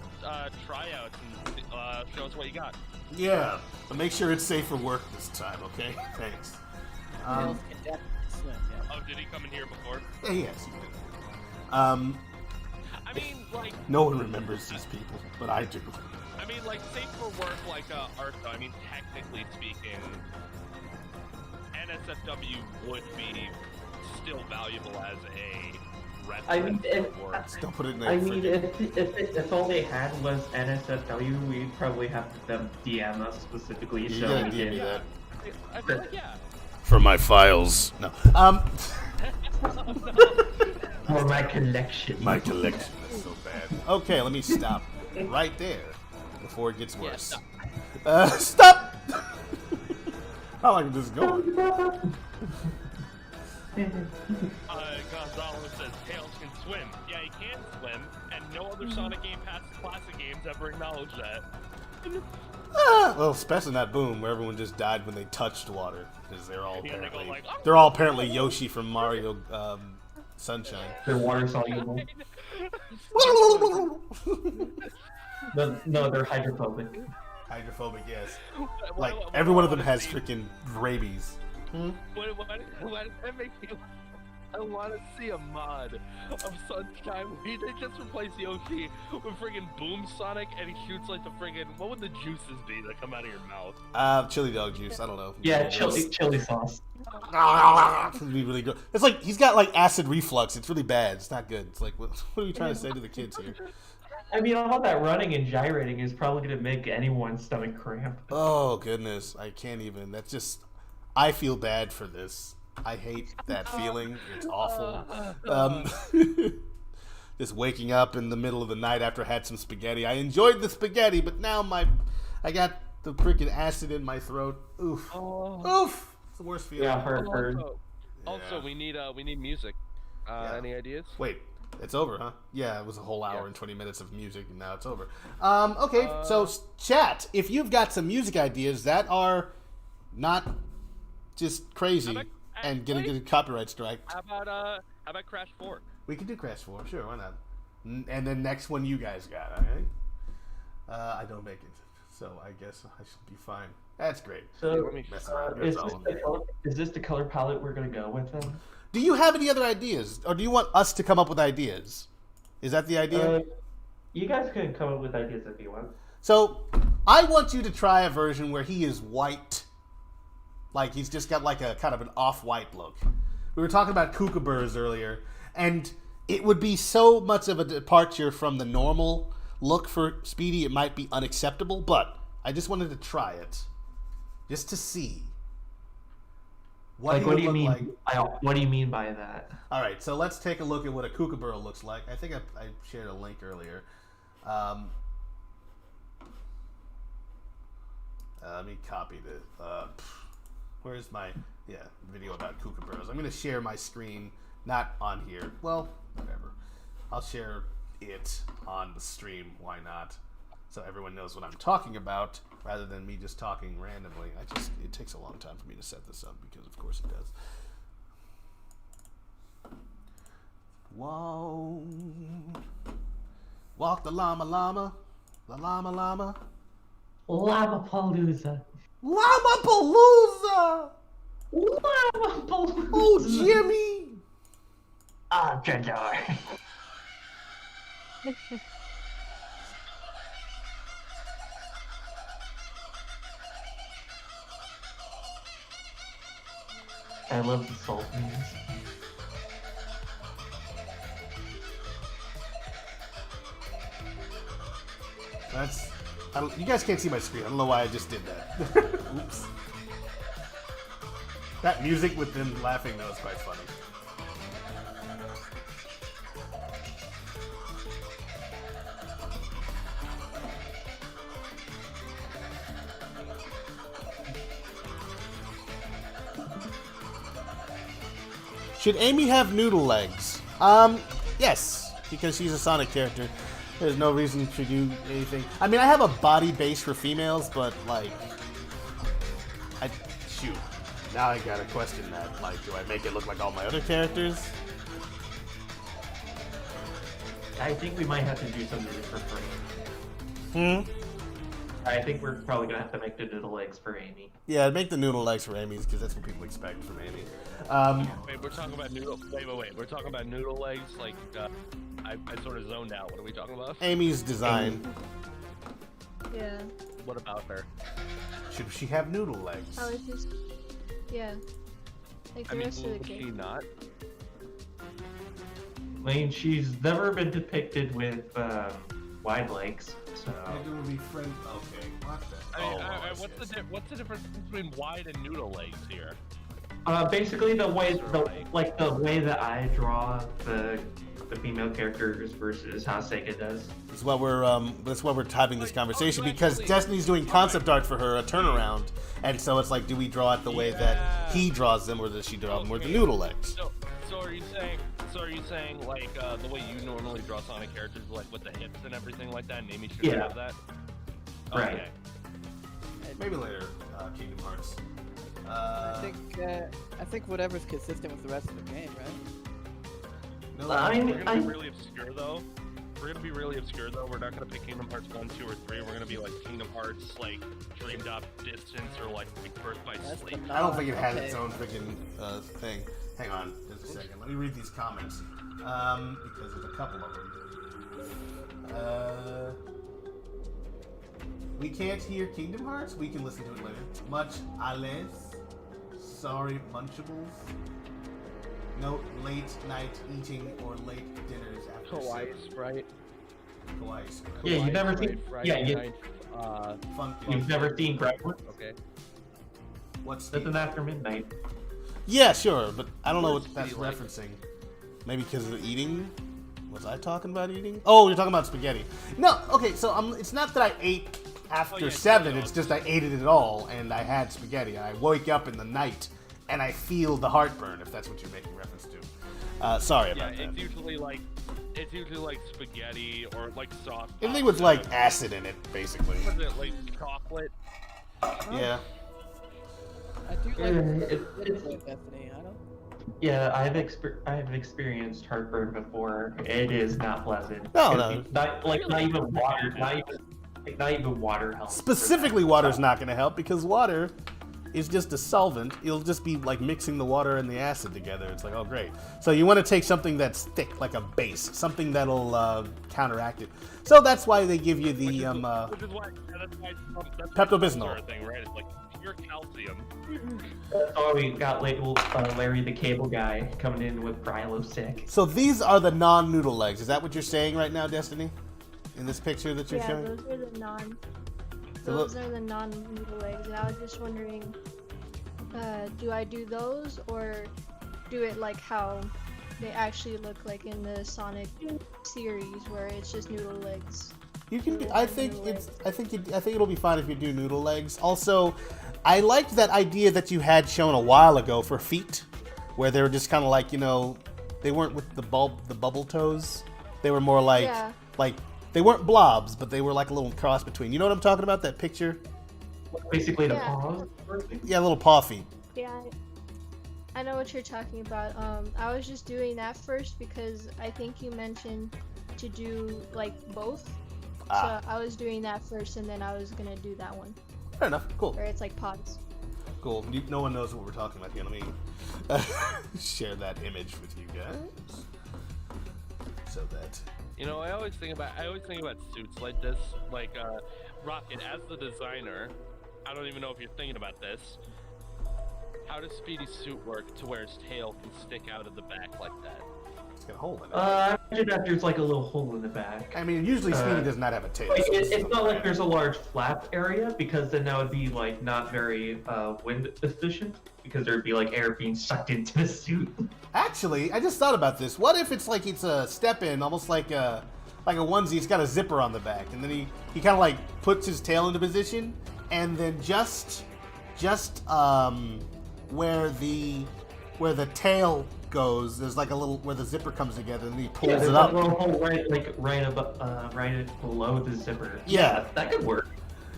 tryouts and show us what you got. Yeah, but make sure it's safe for work this time, okay? Thanks. Tails can definitely swim. Yeah. Oh, did he come in here before? Yes. I mean, like, No one remembers these people, but I do. safe for work, like Artho. I mean, technically speaking, NSFW would be still valuable as a reference. I mean, Don't put it in I there. mean, if all they had was NSFW, we'd probably have them DM us specifically You so gotta we give me can. that. I feel like, yeah. For my files. No. For my collection. My collection is so bad. Okay, let me stop right there before it gets Yeah, worse. stop. Stop! How long is this going? Gonzalo says Tails can swim. Yeah, he can swim, and no other Sonic game past the classic games ever acknowledge that. Well, especially not Boom, where everyone just died when they touched water, because they're all Yeah, they go apparently like, "Oh." they're all apparently Yoshi from Mario Sunshine. They're water soluble. No, they're hydrophobic. Hydrophobic, yes. What- Like what- every what one I of them wanna has see- freaking rabies. Why does that make me? I want to see a mod of Sunshine where they just replace Yoshi with friggin' Boom Sonic and he shoots like the friggin' what would the juices be that come out of your mouth? Chili dog juice. I don't know. Yeah, chili sauce. It'd be really good. It's like he's got like acid reflux. It's really bad. It's not good. It's like what are you trying to say to the kids here? I mean, all that running and gyrating is probably going to make anyone's stomach cramp. Oh goodness, I can't even. That's just. I feel bad for this. I hate that feeling. It's awful. Just waking up in the middle of the night after I had some spaghetti. I enjoyed the spaghetti, but now I got the freaking acid in my throat. Oof. Oof. It's the worst feeling. Yeah, heard. Also, Yeah. we need music. Yeah. Any ideas? Wait, it's over, huh? Yeah, it was a whole hour and 20 minutes of music, and now it's over. Okay, so chat, if you've got some music ideas that are not just crazy How about- and gonna actually- get a copyright strike, How about Crash 4? we could do Crash 4, sure, why not? And then next one you guys got, I don't make it, so I guess I should be fine. That's great. So, Let me Mess around. is That's this, all. is this the color palette we're going to go with then? Do you have any other ideas, or do you want us to come up with ideas? Is that the idea? You guys can come up with ideas if you want. So, I want you to try a version where he is white. Like, he's just got like a kind of an off-white look. We were talking about kookaburras earlier, and it would be so much of a departure from the normal look for Speedy, it might be unacceptable, but I just wanted to try it. Just to see. What do you mean? What do you mean by that? All right, so let's take a look at what a kookaburra looks like. I think I shared a link earlier. Let me copy this. Where's my video about kookaburras? I'm going to share my screen, not on here. Well, whatever. I'll share it on the stream. Why not? So everyone knows what I'm talking about, rather than me just talking randomly. It takes a long time for me to set this up because, of course, it does. Whoa. Walk the llama llama. The llama llama. Llama-palooza. Llama-palooza! Llama-palooza! Oh, Jimmy! Ah, Jadar. I love the salt memes. You guys can't see my screen. I don't know why I just did that. Oops. That music with them laughing, though, is quite funny. Should Amy have noodle legs? Yes, because she's a Sonic character. There's no reason to do anything. I mean, I have a body base for females, but, like... Shoot. Now I gotta question that. Like, do I make it look like all my other characters? I think we might have to do something different for Amy. I think we're probably gonna have to make the noodle legs for Amy. Yeah, make the noodle legs for Amy's, because that's what people expect from Amy. Wait, we're talking about noodle. Wait. We're talking about noodle legs. Like, I sort of zoned out. What are we talking about? Amy's design. Yeah. What about her? Should she have noodle legs? Oh, it's just. Yeah. Like the rest of the would she game. not? I mean, she's never been depicted with wide legs, so. It would be friend. Okay, what the? I mean, what's the difference between wide and noodle legs here? Basically the way that I draw the female characters versus how Sega does. That's why we're having this conversation, because Destiny's doing concept art for her, a turnaround, and so it's like, do we draw it the way that he draws them, or does she draw them with the noodle legs? So are you saying like the way you normally draw Sonic characters, like with the hips and everything like that, and Amy should have that? Right. Okay. Maybe later, Kingdom Hearts. I think whatever's consistent with the rest of the game, right? No, We're gonna be really obscure though. We're not gonna pick Kingdom Hearts 1, 2, or 3. We're gonna be like Kingdom Hearts, like Dreamed Up Distance, or like Birth by Sleep. I don't think it has its own freaking thing. Hang on, just a second. Let me read these comments, because there's a couple of them. We can't hear Kingdom Hearts. We can listen to it later. Much Ales. Sorry, Munchables. No late night eating or late dinners after Kawaii 7. Sprite. Kawaii Sprite. Yeah, you've never Friday, seen. Friday Yeah, night, Funky. you've never seen Gremlins. Okay. What's Nothing after midnight. Yeah, sure, but I don't know what What's that's Speedy like? referencing. Maybe because of eating? Was I talking about eating? Oh, you're talking about spaghetti. No, okay, so it's not that I ate after yeah, 7, no. it's just I ate it all, and I had spaghetti. I wake up in the night, and I feel the heartburn, if that's what you're making reference to. Sorry Yeah, about that. it's usually like spaghetti or like soft. Anything with, like, acid in it, basically. What is it, like chocolate? Yeah. I do like It's- Bethany. I don't. Yeah, I've experienced heartburn before. It is not pleasant. No. Not even water. Like, not even water helps. Specifically, water's not going to help because water is just a solvent. It'll just be like mixing the water and the acid together. It's like, oh, great. So you want to take something that's thick, like a base, something that'll counteract it. So that's why they give you the Which is why that's Pepto-Bismol. thing, right? It's like pure calcium. That's why we got Larry the Cable Guy coming in with Prilosec. So these are the non-noodle legs. Is that what you're saying right now, Destiny? In this picture that you're Yeah, showing? those are the non. So Those are the non-noodle legs, and I was just wondering, do I do those or do it like how they actually look like in the Sonic series, where it's just noodle legs? You can. Noodle I legs, think noodle it's. legs. I think it'll be fine if you do noodle legs. Also, I liked that idea that you had shown a while ago for feet, where they were just kind of like, you know, they weren't with the bubble toes. They were more like Yeah. like they weren't blobs, but they were like a little cross between. You know what I'm talking about? That picture? Basically, the Yeah. paws. Yeah, little paw feet. Yeah, I know what you're talking about. I was just doing that first because I think you mentioned to do like both. Ah. So I was doing that first, and then I was gonna do that one Fair enough. Cool. where it's like pods. Cool. No one knows what we're talking about here. Let me share that image with you guys, so that. You know, I always think about suits like this. Like, Rocket, as the designer, I don't even know if you're thinking about this. How does Speedy's suit work to where his tail can stick out of the back like that? It's got a hole in it. I imagine that there's like a little hole in the back. I mean, usually Speedy does not have a tail. Like, so it's not not like bad. there's a large flap area, because then that would be like not very wind efficient, because there'd be like air being sucked into the suit. Actually, I just thought about this. What if it's like it's a step in, almost like a onesie? It's got a zipper on the back, and then he kind of like puts his tail into position, and then just where the tail goes, there's like a little where the zipper comes together, and he pulls Yeah, there's it that up. little hole right above, right below the zipper. Yeah. That could work.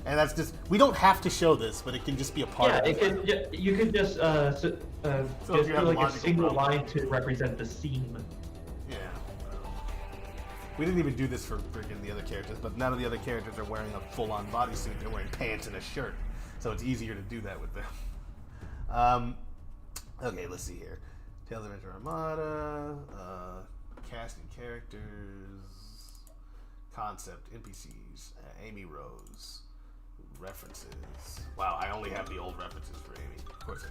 And that's just, we don't have to show this, but it can just be a part Yeah, of it could. You could just if just you do have like a logical single problem. line to represent the seam. Yeah. We didn't even do this for freaking the other characters, but none of the other characters are wearing a full-on bodysuit. They're wearing pants and a shirt, so it's easier to do that with them. Okay, let's see here. Tales of Adventure Armada, casting characters, concept, NPCs, Amy Rose, references. Wow, I only have the old references for Amy. Of course I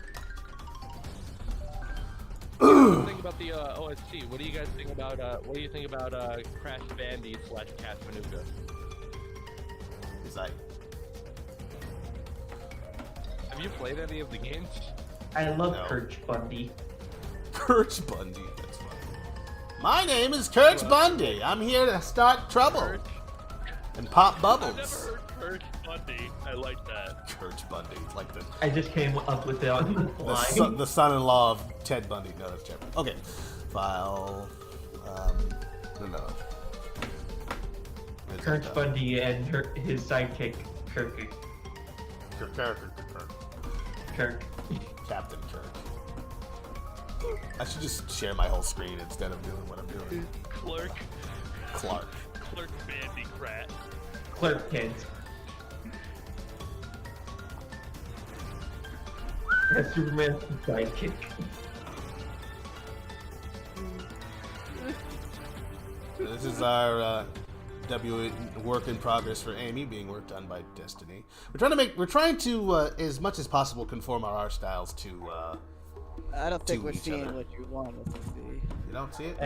do. Think about the OST. What do you guys think about? What do you think about Crash Bandy / Cat Manuka? It's like, Have you played any of the games? I love No. Kirch Bundy. Kirch Bundy. That's funny. My name is Kirch Bundy. I'm here to start trouble and pop I've bubbles. never heard Kirch Bundy. I like that. Kirch Bundy, like the I just came up with it on the fly. the son-in-law of Ted Bundy. No, that's Jeffrey. Okay, file. No. Is Kirch it, Bundy and his sidekick Kirk. Kirk. Captain Kirk. I should just share my whole screen instead of doing what I'm doing. Clerk Bandy Crat. Clark Kent. That's Superman's sidekick. This is our work in progress for Amy, being worked on by Destiny. We're trying to as much as possible conform our art styles to. I don't think To we're each seeing other. what you want us to see. You don't see it?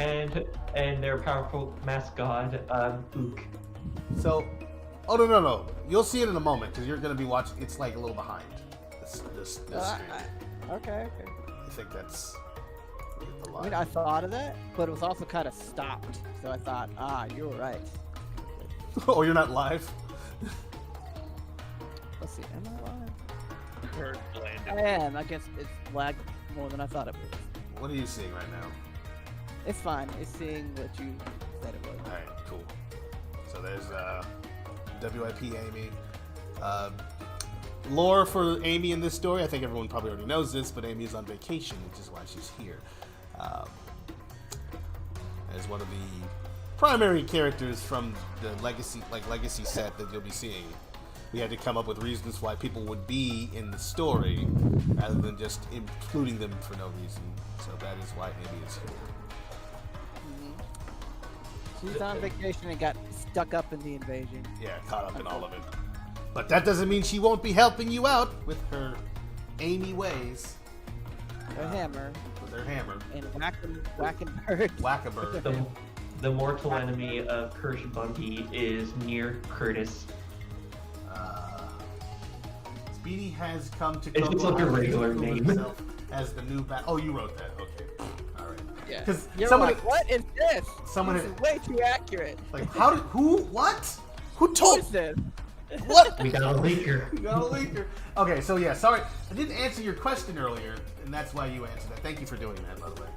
And their powerful mascot, Ook. So, oh no! You'll see it in a moment because you're going to be watching. It's like a little behind this screen. Okay. I think that's the I line. mean, I thought of that, but it was also kind of stopped. So I thought, you were right. Oh, you're not live. Let's see, am I live? Kirk I Blandon. am. I guess it's lagged more than I thought it would. What are you seeing right now? It's fine. It's seeing what you said it was. All right, cool. So there's WIP Amy. Lore for Amy in this story. I think everyone probably already knows this, but Amy is on vacation, which is why she's here. As one of the primary characters from the legacy set that you'll be seeing. We had to come up with reasons why people would be in the story, rather than just including them for no reason. So that is why Amy is here. She's on vacation and got stuck up in the invasion. Yeah, caught up in all of it. But that doesn't mean she won't be helping you out with her Amy ways. Her hammer. With her hammer. And whacking bird. Whack-a-bird. The mortal enemy of Kirsch Bundy is near Curtis. Speedy has come to It looks like a regular name. As the new Oh, you wrote that. Okay. All right. Yeah. Because You're someone, like, what is this? someone This is way too accurate. like, what? Who What told? is this? What? We got a leaker. You got a leaker. Okay, so yeah, sorry, I didn't answer your question earlier, and that's why you answered that. Thank you for doing that, by the way.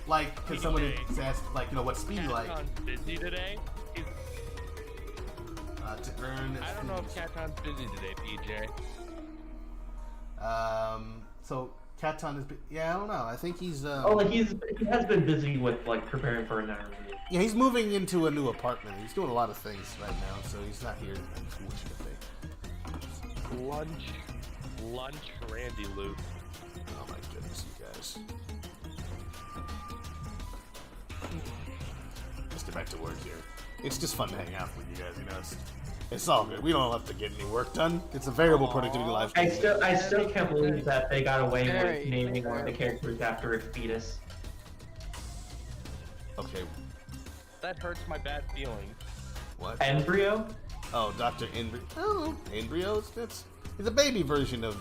Like, because someone had asked, like, you know, what's Speedy like? Caton's busy today. To earn. I don't know if Caton's busy today, PJ. So Caton is. Yeah, I don't know. I think he's. He has been busy with like preparing for an interview. Yeah, he's moving into a new apartment. He's doing a lot of things right now, so he's not here, unfortunately. Lunch, Randy Luke. Oh my goodness, you guys. Let's get back to work here. It's just fun to hang out with you guys, you know. It's all good. We don't have to get any work done. It's a variable productivity live I stream. still can't believe that they got away Very with naming one of the characters after a fetus. Okay, That hurts my bad feelings. what? Embryo? Oh, Dr. Embryo. Oh, Embryo. It's a baby version of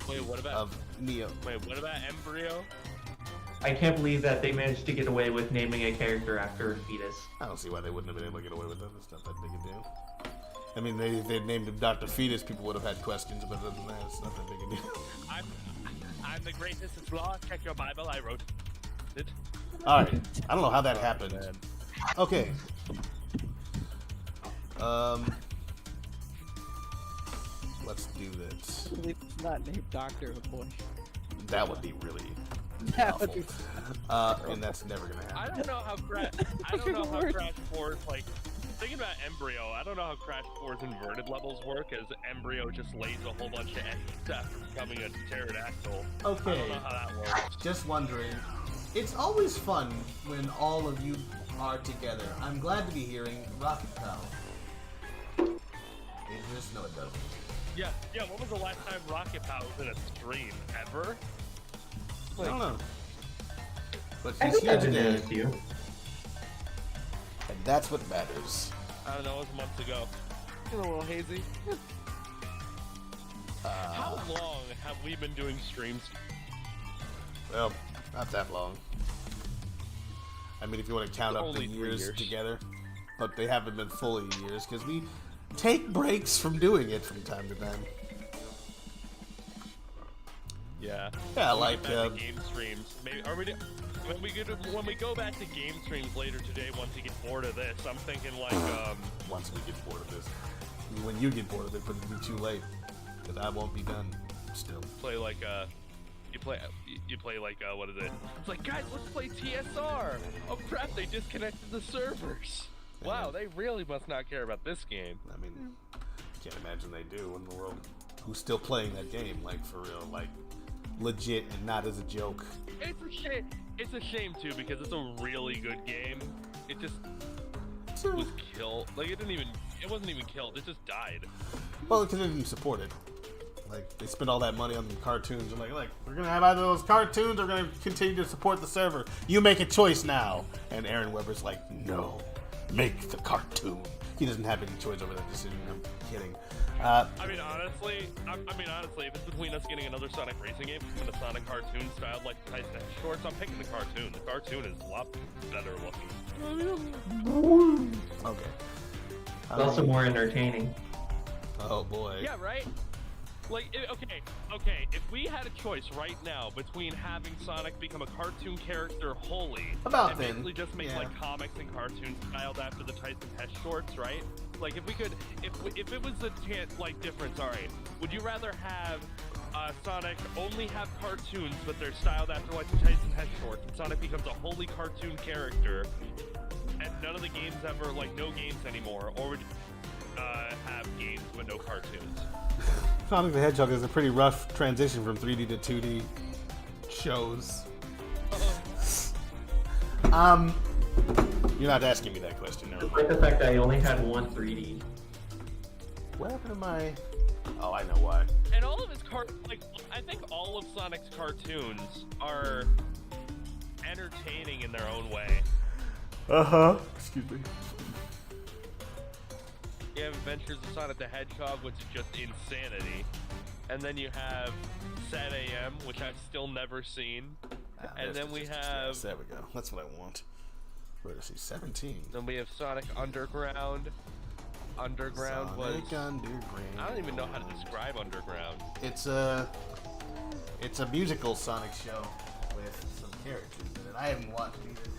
Wait, what about? of Neo. Wait, what about Embryo? I can't believe that they managed to get away with naming a character after a fetus. I don't see why they wouldn't have been able to get away with that. It's not that big a deal. I mean, they named him Dr. Fetus. People would have had questions, but other than that, it's not that big a deal. I'm the greatest of law. Check your Bible. I wrote it. All right. I don't know how that happened. Man. Okay. Let's do this. I believe it's not named Doctor Bush. That would be really That would awful. be And that's never gonna I happen. don't know how Crash 4's like. Thinking about Embryo, I don't know how Crash 4's inverted levels work, as Embryo just lays a whole bunch of eggs after becoming a pterodactyl. I Okay. don't know how that works. Just wondering. It's always fun when all of you are together. I'm glad to be hearing Rocket Pal. It just no, it doesn't. Yeah. When was the last time Rocket Power was in a stream ever? I don't know. But I she's think here I've been doing today, it to you. and that's what matters. I don't know. It was months ago. Feeling a little hazy. How long have we been doing streams? Well, not that long. I mean, if you want to count up the Only 3 years years. together, but they haven't been fully years because we take breaks from doing it from time to time. Yeah. Yeah, When we like get back to game streams. Maybe are we? When we go back to game streams later today, once we get bored of this, I'm thinking like once we get bored of this. When you get bored of it, but it'll be too late because I won't be done still. play like you play like what is it? It's like, guys, let's play TSR. Oh crap, they disconnected the servers. Wow, they really must not care about this game. I mean, can't imagine they do in the world. Who's still playing that game, like for real, like legit and not as a joke. It's a shame. It's a shame too because it's a really good game. It just was killed. Like it wasn't even killed. It just died. Well, because they didn't support it. Like they spent all that money on the cartoons. And like we're gonna have either those cartoons or we're gonna continue to support the server. You make a choice now. And Aaron Weber's like, no, make the cartoon. He doesn't have any choice over that decision. I'm kidding. I mean, honestly, if it's between us getting another Sonic racing game and a Sonic cartoon styled like the Tyson shorts, I'm picking the cartoon. The cartoon is a lot better looking. Okay. It's also more entertaining. Oh boy. Yeah, right? Like, okay, if we had a choice right now between having Sonic become a cartoon character wholly About and then, basically just make yeah. like comics and cartoons styled after the Tyson Hess shorts, right? Like if we could, if it was the chance, like difference, all right, would you rather have Sonic only have cartoons, but they're styled after like the Tyson Head shorts, and Sonic becomes a wholly cartoon character, and none of the games ever, like, no games anymore, or would have games but no cartoons. Sonic the Hedgehog is a pretty rough transition from 3D to 2D shows. You're not asking me that question, no. Despite the fact that I only had one 3D. What happened to my... Oh, I know why. And all of his I think all of Sonic's cartoons are entertaining in their own way. Excuse me. You have Adventures of Sonic the Hedgehog, which is just insanity. And then you have Sad AM, which I've still never seen. And then we have... There we go. That's what I want. Where to see 17. Then we have Sonic Underground. Underground was... Sonic Underground. I don't even know how to describe Underground. It's a musical Sonic show with some characters in it. I haven't watched it either,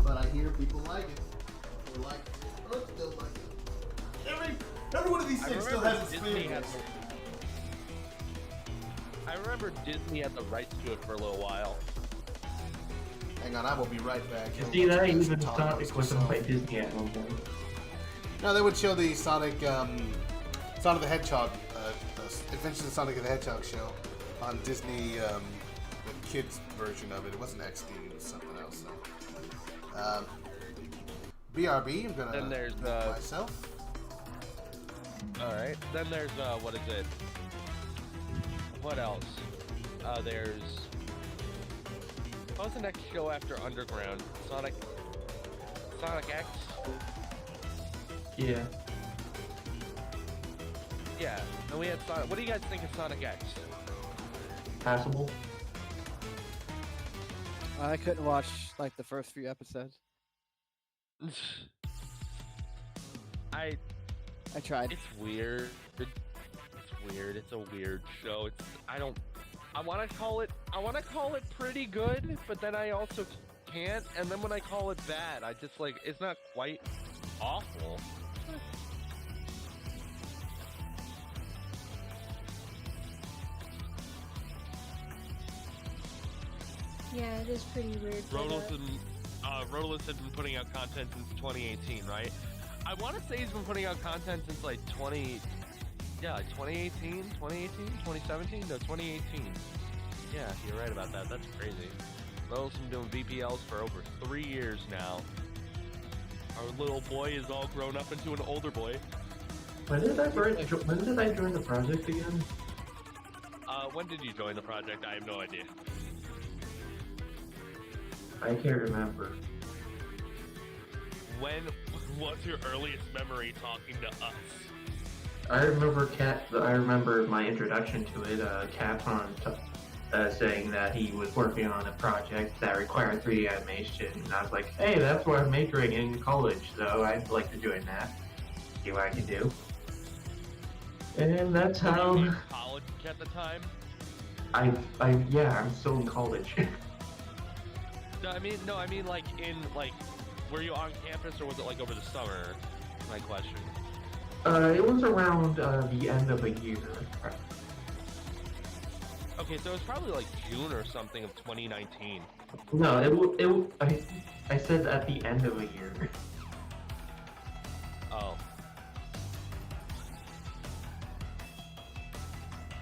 but I hear people like it. Or like it. Or still like it. Every one of these things still has its favorites. I remember Disney had the rights to it for a little while. Hang on, I will be right back. You see that even Sonic was owned by Disney at one point. No, they would show the Sonic the Hedgehog, Adventures of Sonic the Hedgehog show on Disney, the kids version of it. It wasn't XD, it was something else. So. BRB, I'm gonna. Then there's myself. All right. Then there's what is it? What else? There's. What was the next show after Underground? Sonic X. Yeah. Yeah. And we had Sonic. What do you guys think of Sonic X? Passable. I couldn't watch like the first few episodes. I tried. It's weird. It's weird. It's a weird show. I want to call it pretty good, but then I also can't. And then when I call it bad, I just like it's not quite awful. Yeah, it is pretty weird. Rodolus has been putting out content since 2018, right? I want to say he's been putting out content since like 2018, 2017? No, 2018. Yeah, you're right about that. That's crazy. Rodolus has been doing VPLs for over 3 years now. Our little boy is all grown up into an older boy. When did I join the project again? When did you join the project? I have no idea. I can't remember. When was your earliest memory talking to us? I remember my introduction to it. Capcom saying that he was working on a project that required 3D animation, and I was like, "Hey, that's what I'm majoring in college, so I'd like to join that. See what I can do." And that's how. Were you in college at the time? I'm still in college. No, I mean, like, were you on campus or was it like over the summer? My question. It was around the end of a year. Okay, so it was probably like June or something of 2019. No, I said at the end of a year. Oh.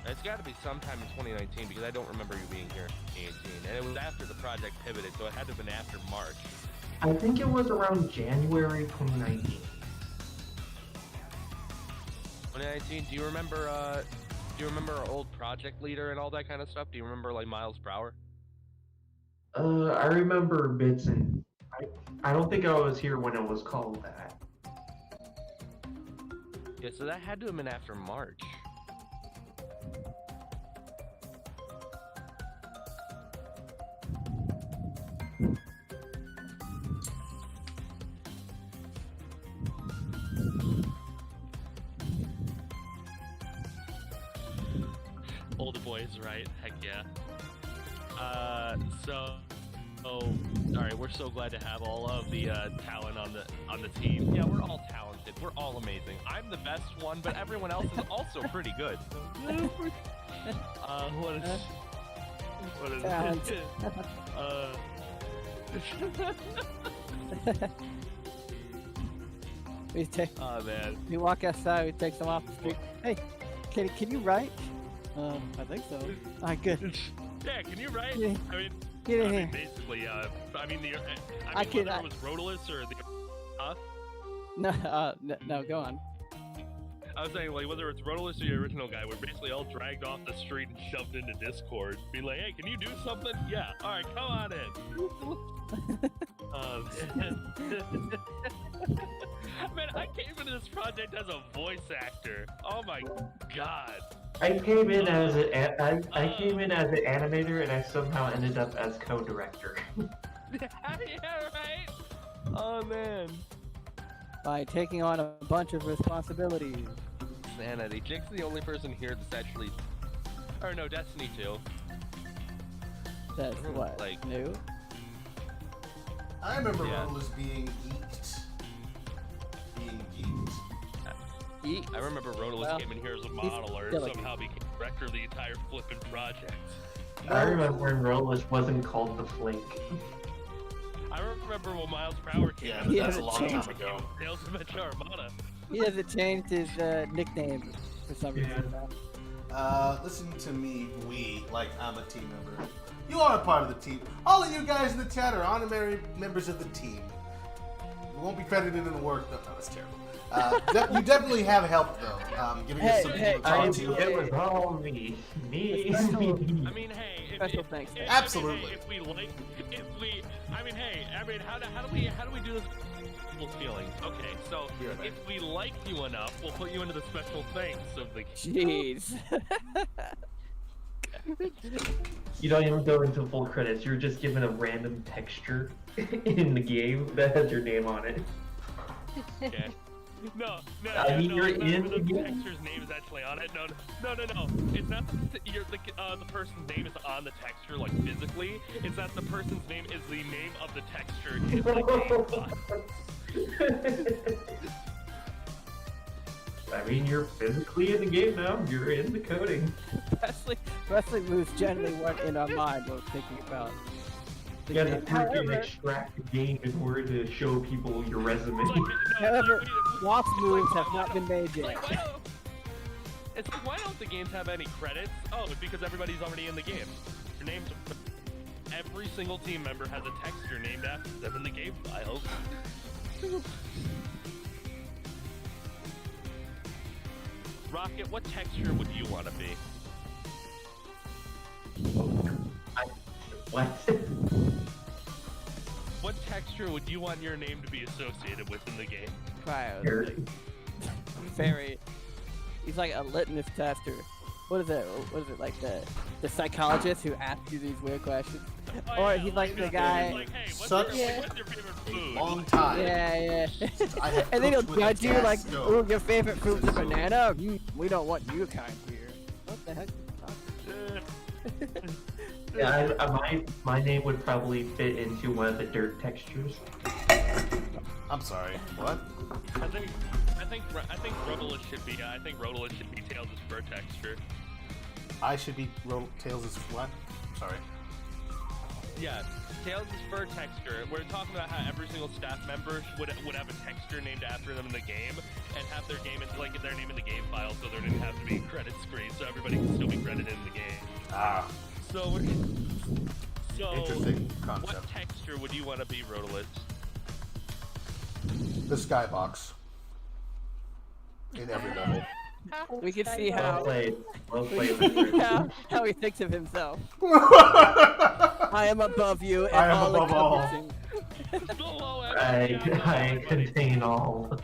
It's got to be sometime in 2019 because I don't remember you being here in 2018. And it was after the project pivoted, so it had to have been after March. I think it was around January 2019. 2019, do you remember our old project leader and all that kind of stuff? Do you remember, like, Miles Brower? I remember bits and... I don't think I was here when it was called that. Yeah, so that had to have been after March. Older boys, right? Heck yeah. Alright, we're so glad to have all of the talent on the team. Yeah, we're all talented. We're all amazing. I'm the best one, but everyone else is also pretty good. What is Talent. it? We take. Oh man. We walk outside. We take some off the street. Hey, can you write? I think so. Good. Yeah, can you write? Yeah. I mean, Get in here. basically, I mean, I can- whether it was Rhodolus or the, huh? No, go on. I was saying, like, whether it's Rhodolus or the original guy, we're basically all dragged off the street and shoved into Discord, being like, hey, can you do something? Yeah, alright, come on in. Man, I came into this project as a voice actor. Oh my god. I came in as an animator, and I somehow ended up as co-director. Yeah, right? Oh man. By taking on a bunch of responsibilities. Sanity. Jake's the only person here that's actually... Or no, Destiny 2. That's what? Like- New? I remember Yeah. Rhodolus being geeked. I remember Rhodolus Well, came in here as a modeler still a and somehow became director of the entire flippin' project. I remember when Rhodolus wasn't called the Flake. I remember when Miles Prower came Yeah, in. but He that's a hasn't long changed. time ago. Tales of Adventure Armada. He hasn't changed his nickname for some reason. Listen to me, like I'm a team member. You are a part of the team. All of you guys in the chat are honorary members of the team. You won't be credited in the work. No, that's terrible. You definitely have helped, though. Giving us some people to talk to. It was all me. I mean, hey, Special thanks. Absolutely. How do we do this? People's feelings. Okay, so You're right. if we like you enough, we'll put you into the special thanks of the. Jeez. You don't even go into full credits. You're just given a random texture in the game that has your name on it. Okay. No. I mean, you're not in the the game. texture's name is actually on it. No. It's not that the person's name is on the texture, like physically. It's that the person's name is the name of the texture in the game file. I mean, you're physically in the game now. You're in the coding. Wrestling moves generally weren't in our mind when thinking about. the You gotta game. freaking However, extract the game in order to show people your resume. It's like, However, we- Wasp moves have not been made It's yet. like, it's like, why don't the games have any credits? Oh, it's because everybody's already in the game. Your name's... Every single team member has a texture named after them in the game file. Rocket, what texture would you want to be? What? What texture would you want your name to be associated with in the game? Cryo. Very. He's like a litmus tester. What is it? What is it like the psychologist who asks you these weird questions? Oh, Or yeah, he's like the it's guy. Like, hey, Such- what's your favorite food? Long time. Yeah. I have And then he'll cooked with a judge you gas like, stove. "Ooh, your favorite fruit's a banana? We don't want you kind here." What the heck? Yeah, my name would probably fit into one of the dirt textures. I'm sorry. What? I think Rhodolus should be. Tails' fur texture. I should be Tails' what? Sorry. Yeah, Tails' fur texture. We're talking about how every single staff member would have a texture named after them in the game, and have their name in the game file, so there didn't have to be credit screen, so everybody can still be credited in the game. Ah, So interesting what concept. texture would you want to be, Rhodolus? The skybox. In every level. We can see Well how played. Well we played. can see how he thinks of himself. I am above you and I am all above all. encompassing. Below I contain all.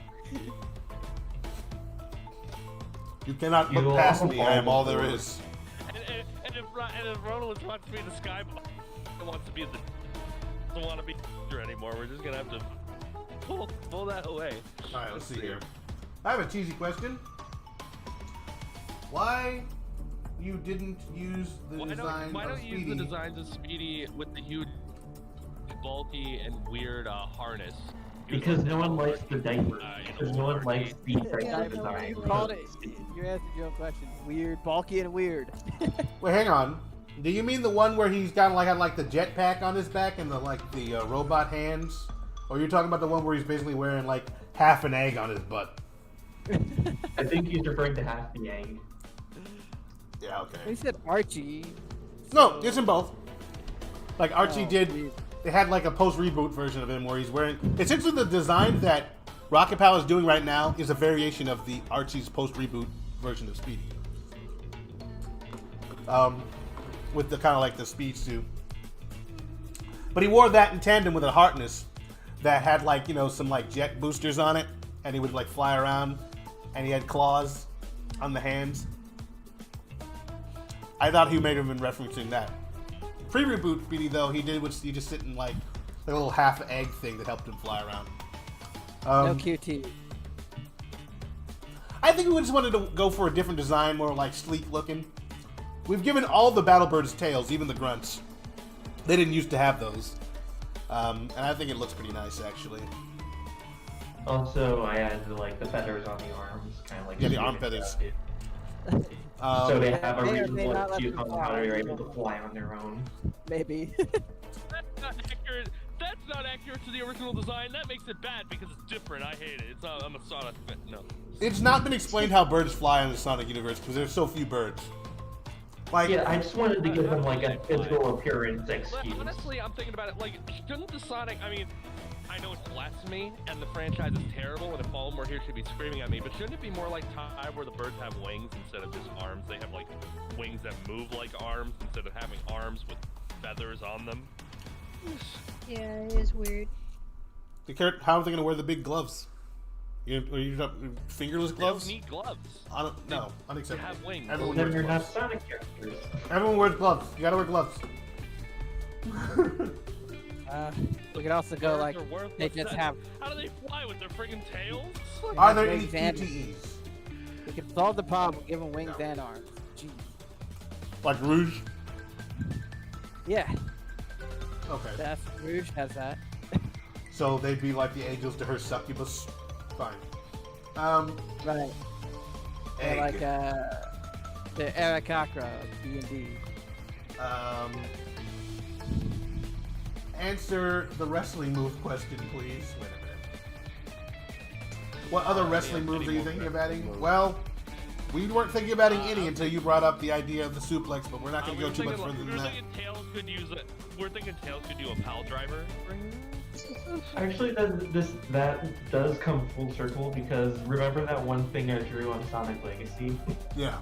You cannot You look past are me. I am all there all is. And if Rhodolus wants to be the skybox, wants to be doesn't want to be anymore, we're just gonna have to pull that away. Alright, let's see here. I have a cheesy question. Why you didn't use the design Why of don't you use Speedy? the designs of Speedy with the huge bulky and weird harness. He was Because like no one likes the diaper. in Because the no one arcade. likes the Yeah, diaper no, design. you called it. You answered your own question. Weird, bulky, and weird. Wait, hang on. Do you mean the one where he's got like had like the jetpack on his back and the robot hands, or you're talking about the one where he's basically wearing like half an egg on his butt? I think he's referring to half the egg. Yeah. He Okay. said Archie. No, it's in both. Like Archie Oh, did. weird. They had like a post-reboot version of him where he's wearing. Essentially, the design that Rocket Power is doing right now is a variation of the Archie's post-reboot version of Speedy. With the kind of like the speed suit. But he wore that in tandem with a harness that had like some like jet boosters on it, and he would like fly around, and he had claws on the hands. I thought he may have been referencing that. Pre-reboot Speedy though, he just sit in like a little half egg thing that helped him fly around. No QT. I think we just wanted to go for a different design, more like sleek looking. We've given all the Battlebirds tails, even the grunts. They didn't used to have those, and I think it looks pretty nice actually. Also, I added like the feathers on the arms, kind of like Yeah, the arm feathers. So they have a May or may reasonable not let excuse them on fly. how they're able to fly on their own. Maybe. That's not accurate. That's not accurate to the original design. That makes it bad because it's different. I hate it. It's not. I'm a Sonic fan. No. It's not been explained how birds fly in the Sonic universe because there's so few birds. Like, Yeah, I just wanted to give them like a physical appearance excuse. Honestly, I'm thinking about it. Like, shouldn't the Sonic? I mean, I know it's blasphemy, and the franchise is terrible, and if Baltimore here should be screaming at me. But shouldn't it be more like Ty, where the birds have wings instead of just arms? They have like wings that move like arms instead of having arms with feathers on them. Yeah, it is weird. how are they gonna wear the big gloves? Are you fingerless They gloves? don't need gloves. No, They unacceptable. have wings. Everyone Then wears you're not gloves. Sonic characters. Everyone wears gloves. You gotta wear gloves. We could also go like Birds are worthless. they just have. How do they fly with their friggin' tails? Are there any wings and- PTEs? We could solve the problem. Give them wings and arms. Jeez. Like Rouge? Yeah, Okay. that's Rouge has that. So they'd be like the angels to her succubus. Fine. Right. They're Egg. like the Arakakra of D&D. Answer the wrestling move question, please. Wait a minute. What other wrestling moves are you thinking of adding? Well, we weren't thinking about adding any until you brought up the idea of the suplex, but we're not going to go too much further we than were that. thinking Tails could use it. We're thinking Tails could do a pal driver. Actually, that does come full circle because remember that one thing I drew on Sonic Legacy? Yeah.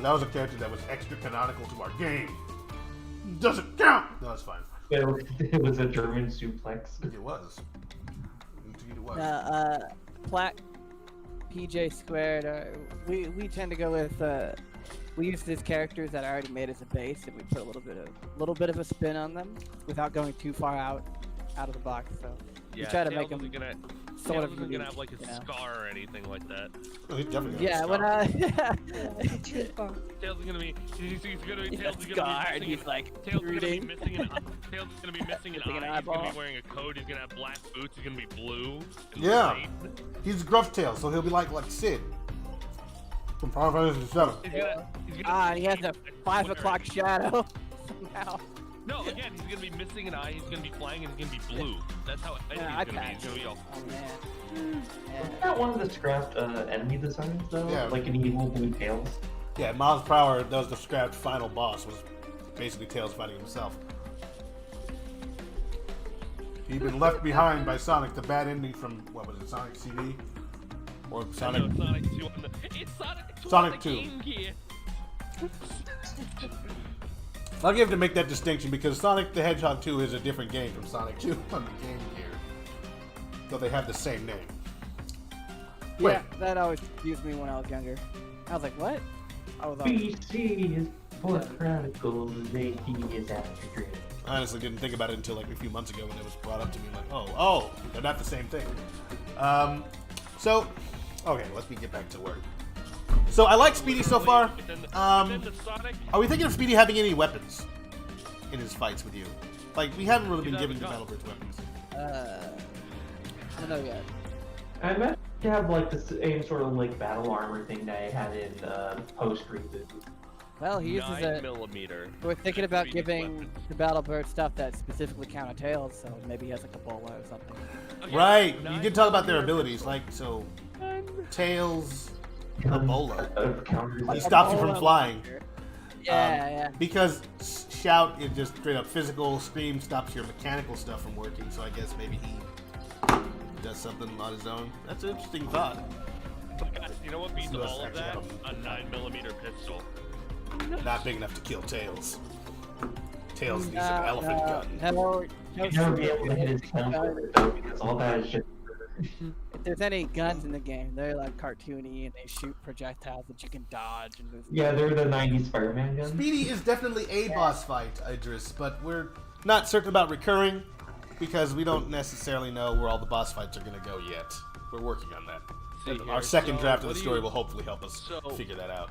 That was a character that was extra canonical to our game. Doesn't count! No, it's fine. It was a German suplex. It was. Indeed it was. Plaque, PJ squared. We tend to go with. We use these characters that are already made as a base, and we put a little bit of a spin on them without going too far out of the box. So we try to make them sort of Tails isn't gonna have like a unique, you know? scar or anything like that. Oh, he definitely got Yeah, a when scar. Too far. Tails is gonna be. He's gonna be. Tails is Scar, gonna and be he's missing. like Tails is gonna be rooting. missing an. Tails is gonna be missing an Missing an eye. He's gonna eyeball. be wearing a coat. He's gonna have black boots. He's gonna be blue. and Yeah. white. He's Gruff Tail, so he'll be like Sid from Final Fantasy VII. He's gonna and he has a 5 o'clock shadow somehow. No, again, he's gonna be missing an eye. He's gonna be flying, and he's gonna be blue. That's how edgy Yeah, he's eye gonna be. patch. He's gonna be all. Oh man. Wasn't that one of the scrapped enemy designs though? Yeah. Like an evil blue tails? Yeah, Miles Prower does the scrapped final boss was basically Tails fighting himself. He'd been left behind by Sonic, the bad ending from, what was it, Sonic CD? Or Sonic... No, Sonic 2 on the. It's Sonic 2 Sonic on the 2. Game Gear. I'll give to make that distinction because Sonic the Hedgehog 2 is a different game from Sonic 2 on the Game Gear. Though they have the same name. Wait. Yeah, that always confused me when I was younger. I was like, what? I was like, BC is Blood Chronicles, AD is after it. I honestly didn't think about it until like a few months ago when it was brought up to me. Like, oh, they're not the same thing. Okay, let me get back to work. So I like Speedy so far. But then the Sonic. Are we thinking of Speedy having any weapons in his fights with you? Like, we haven't really You been have given a the gun. Battlebirds weapons. I don't know yet. I imagine you have like the same sort of like battle armor thing that I had in post reboot. Well, he uses 9mm. We're thinking about 3D giving weapons. the Battlebird stuff that specifically counter Tails, so maybe he has like a bola or something. Okay, Right, you did talk about their 9mm abilities, like, so, Tails, Ebola. Counters. He stops you from Bola. flying. Yeah, Because Shout is just straight up physical, Scream stops your mechanical stuff from working, so I guess maybe he does something on his own. That's an interesting thought. But guys, you know what beats Let's all of actually that? have A 9mm pistol. Not big enough to kill Tails. Tails needs yeah. an elephant gun. No, You'd never be able to hit his temple with it though, because all that is just. If there's any guns in the game, they're like cartoony and they shoot projectiles that you can dodge and move. Yeah, they're the 90s Spider-Man guns. Speedy is definitely a boss fight, Idris, but we're not certain about recurring because we don't necessarily know where all the boss fights are going to go yet. We're working on that. See And here, our second so draft of what the do story you- will hopefully help us so- figure that out.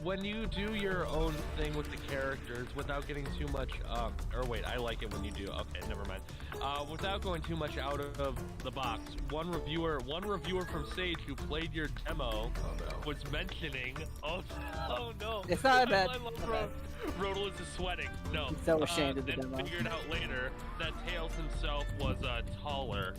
When you do your own thing with the characters without getting too much, or wait, I like it when you do. Okay, never mind. Without going too much out of the box, one reviewer from Sage who played your demo was mentioning. Oh no! It's not I bad. love Rodolus is sweating. No. He's so ashamed of the then demo. figured out later that Tails himself was taller.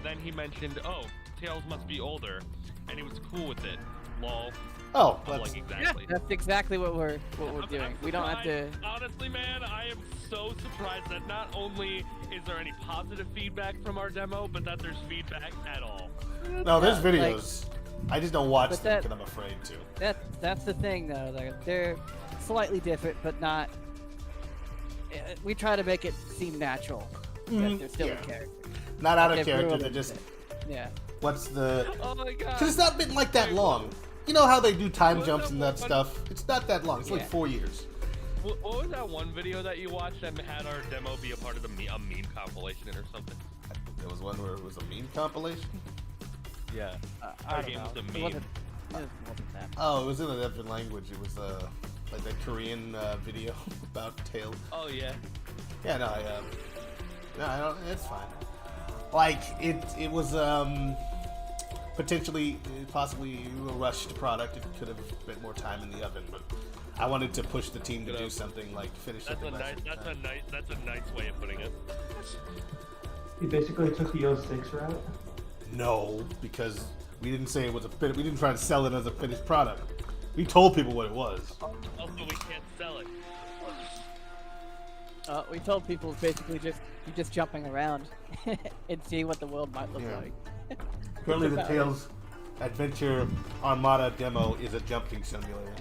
Then he mentioned, oh, Tails must be older, and he was cool with it. Lol. Oh, I'm that's, like, exactly. That's exactly what we're I'm doing. We don't have to. surprised. Honestly, man, I am so surprised that not only is there any positive feedback from our demo, but that there's feedback at all. no, there's like- videos. I just don't watch But them that- because I'm afraid to. That's the thing though. They're slightly different, but not. We try to make it seem natural. That they're still yeah. a character. Not out of They've character, ruined they're just, it. Yeah. what's the... Oh my god. Because it's not been like that long. You know how they do time What jumps the- and that what- stuff? It's not that long. It's like Yeah. 4 years. What was that one video that you watched that had our demo be a part of a meme compilation or something? There was one where it was a meme compilation. Yeah. I Our don't game know. was a It meme. wasn't that. Oh, it was in a different language. It was like that Korean video about Tails. Oh yeah. Yeah, no, I don't. It's fine. Like it was potentially, possibly a rushed product. It could have spent more time in the oven, but I wanted to push the team to do something like finish That's something a nice. less. That's a nice way of putting it. He basically took the 06 route. No, because we didn't say it was we didn't try to sell it as a finished product. We told people what it was. Also, we can't sell it. We told people basically just jumping around and see what the world might look Yeah. like. Currently, the about Tails Adventure Armada demo is a jumping simulator.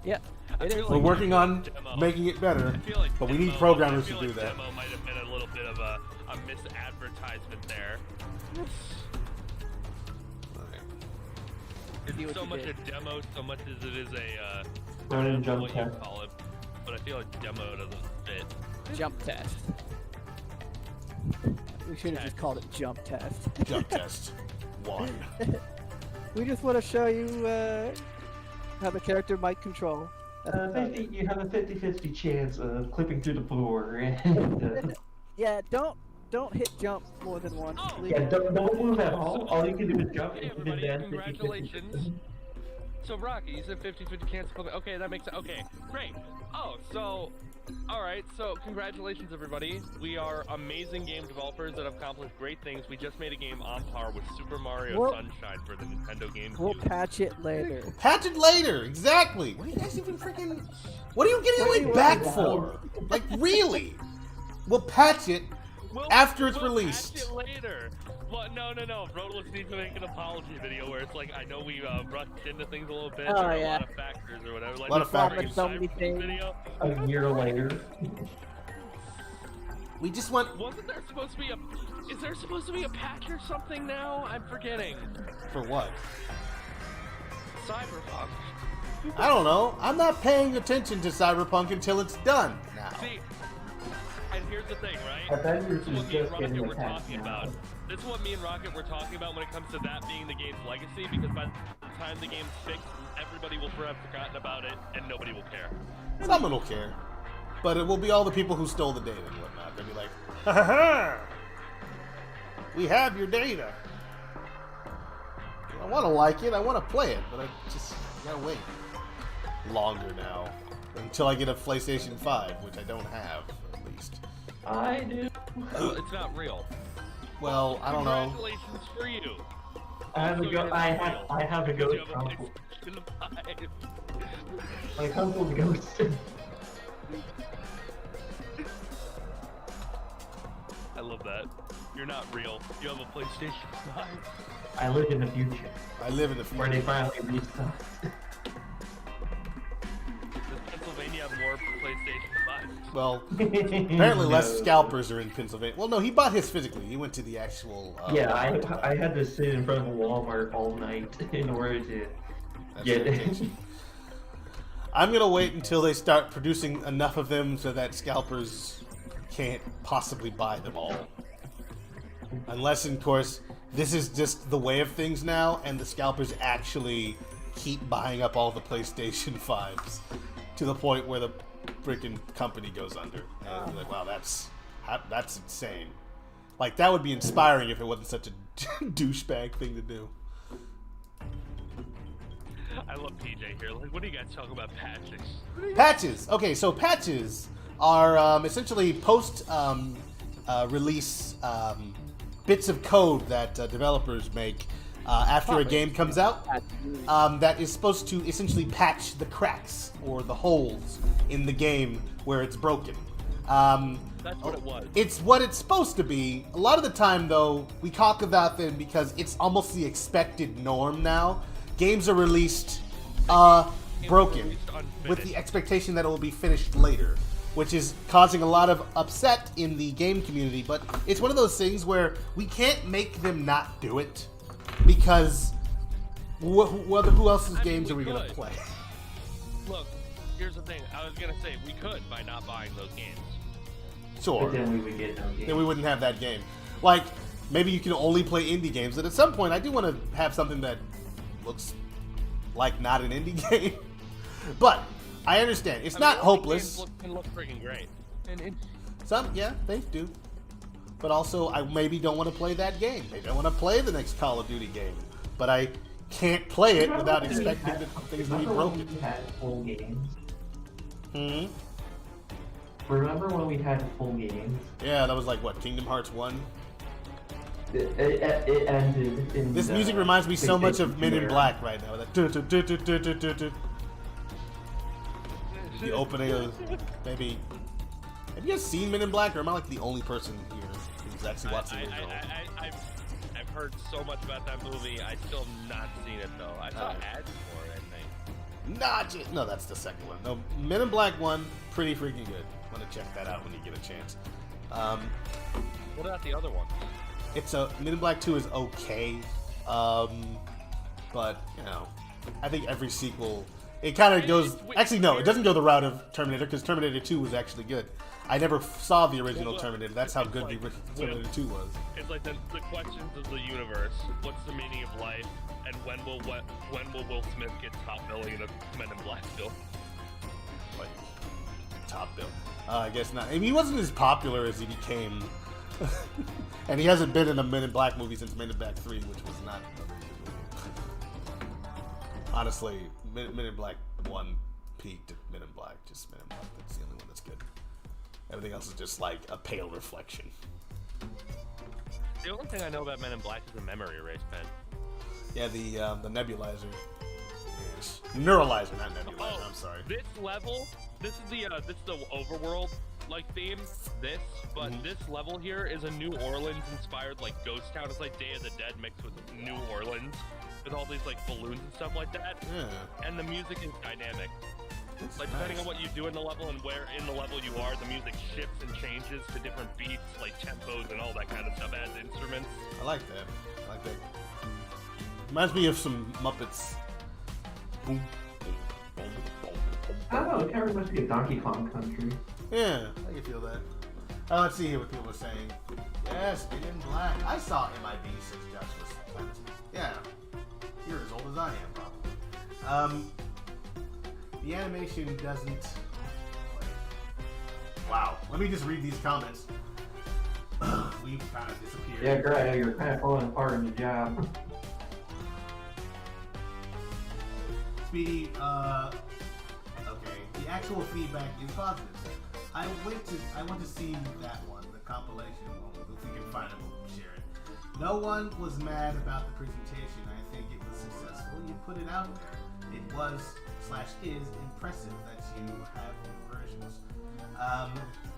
Yeah. I It feel is. We're like working on demo- making it better, I feel like but we need demo- programmers I feel to do like that. Demo might have been a little bit of a misadvertisement there. See what It's so you much did. a demo, so much as it is a I Run don't and know jump what you test. call it, but I feel like demo doesn't fit. Jump test. We should have just called it jump test. Jump test 1. We just want to show you how the character might control. That's about it. You have a 50-50 chance of clipping through the floor. And, Yeah, don't hit jump more than once. Oh! please. yeah, don't move at all. All you can do is jump Hey into everybody, then 50-50. congratulations. So Rocky, you said 50-50 chance to clip it. Okay, that makes sense. Okay, great. Oh, so, alright, so congratulations everybody. We are amazing game developers that have accomplished great things. We just made a game on par with Super Mario We'll- Sunshine for the Nintendo GameCube. We'll patch it later. Patch it later, exactly. What are you guys even freaking? What are you getting What are away you back worried for? Like really? We'll patch it after it's we'll released. Patch it later. Well, no. Rodolus needs to make an apology video where it's like, I know we rushed into things a little bit. Oh, there are a yeah. lot of factors or whatever. Like Lot of the freaking factors. So many Cyberpunk things. Video. A year later. We just want Wasn't there supposed to be a? Is there supposed to be a patch or something now? I'm forgetting. for what? Cyberpunk. I don't know. I'm not paying attention to Cyberpunk until it's done. Now. See, and here's the thing, right? Avengers This is is what me and just getting Rocket a were patch talking now. about. This is what me and Rocket were talking about when it comes to that being the game's legacy, because by the time the game's fixed, everybody will have forgotten about it, and nobody will care. Someone will care. But it will be all the people who stole the data and whatnot. They'll be like, ha ha ha! We have your data. I want to like it, I want to play it, but I gotta wait longer now. Until I get a PlayStation 5, which I don't have, at least. I do. It's not real. Well, I don't know. Congratulations for you. I have a Also, go. it is I real. have a Because ghost you have a console. PlayStation 5. My console's ghosted. I love that. You're not real. You have a PlayStation 5. I live in the future, I live in the where they finally restocked. Does Pennsylvania have more PlayStation 5s? Well, apparently less No. scalpers are in Pennsylvania. Well, no, he bought his physically. He went to the actual... Yeah, I had to sit in front of a Walmart all night in order to That's get it. irritating. I'm gonna wait until they start producing enough of them so that scalpers can't possibly buy them all. Unless, of course, this is just the way of things now, and the scalpers actually keep buying up all the PlayStation 5s to the point where the freaking company goes under. And you're like, wow, that's insane. Like, that would be inspiring if it wasn't such a douchebag thing to do. I love PJ here. Like, what are you guys talking about patches? Patches. Okay, so patches are essentially post-release bits of code that developers make after a game comes out that is supposed to essentially patch the cracks or the holes in the game where it's broken. That's what it was. It's what it's supposed to be. A lot of the time, though, we talk about them because it's almost the expected norm now. Games are released broken released with the unfinished. expectation that it will be finished later, which is causing a lot of upset in the game community. But it's one of those things where we can't make them not do it because who else's I mean, games we are we going to could. play? Look, here's the thing. I was gonna say we could by not buying those games. Sure. But then we would get no game. Then we wouldn't have that game. Like, maybe you can only play indie games, and at some point I do want to have something that looks like not an indie game. But I understand. It's I not mean, hopeless. Games can look freaking great. And Some, yeah, they do. But also, I maybe don't want to play that game. Maybe I want to play the next Call of Duty game. But I can't play it without expecting the things to be Remember when broken. we had full games? Hmm. Remember when we had full games? Yeah, that was like, what, Kingdom Hearts 1? It ended in This the music reminds me so much of PlayStation Men in era. Black right now. That the opening of maybe. Have you guys seen Men in Black, or am I like the only person here who's actually watched the original? I've heard so much about that movie. I still have not seen it though. I saw ads for it, I think. No, that's the second one. No, Men in Black 1, pretty freaking good. Want to check that out when you get a chance. What about the other one? It's Men in Black 2 is okay, but you know, I think every sequel it kind of goes. Actually, no, it doesn't go the route of Terminator because Terminator 2 was actually good. I never saw the original Terminator. That's how good the original Terminator 2 was. It's like the questions of the universe. What's the meaning of life? And when will Will Smith get top billing in a Men in Black film? Like top bill. I guess not. I mean, he wasn't as popular as he became, and he hasn't been in a Men in Black movie since Men in Black 3, which was not a very good movie. Honestly, Men in Black 1 peaked at Men in Black. Just Men in Black. That's the only one that's good. Everything else is just like a pale reflection. The only thing I know about Men in Black is the memory erase pen. Yeah, the nebulizer. Yes. Neuralizer, not nebulizer. I'm sorry. This level, this is the overworld like theme. But this level here is a New Orleans inspired like ghost town. It's like Day of the Dead mixed with New Orleans with all these like balloons and stuff like that. Yeah. And the music is dynamic. That's Like depending nice. on what you do in the level and where in the level you are, the music shifts and changes to different beats, like tempos and all that kind of stuff as instruments. I like that. Reminds me of some Muppets. Boom, boom, boom, boom, boom, I don't know, it kind of reminds me of Donkey Kong Country. Yeah, I can feel that. Let's see here what people are saying. Yes, Men in Black. I saw MIB since Josh was 20. Yeah, you're as old as I am, probably. The animation doesn't. Wow. Let me just read these comments. We've kind of disappeared. Yeah, great. You're kind of falling apart in your job. Speedy, okay. The actual feedback is positive. I want to see that one, the compilation one. If we can find it, we'll share it. No one was mad about the presentation. I think it was successful. You put it out there. It was / is impressive that you have new versions.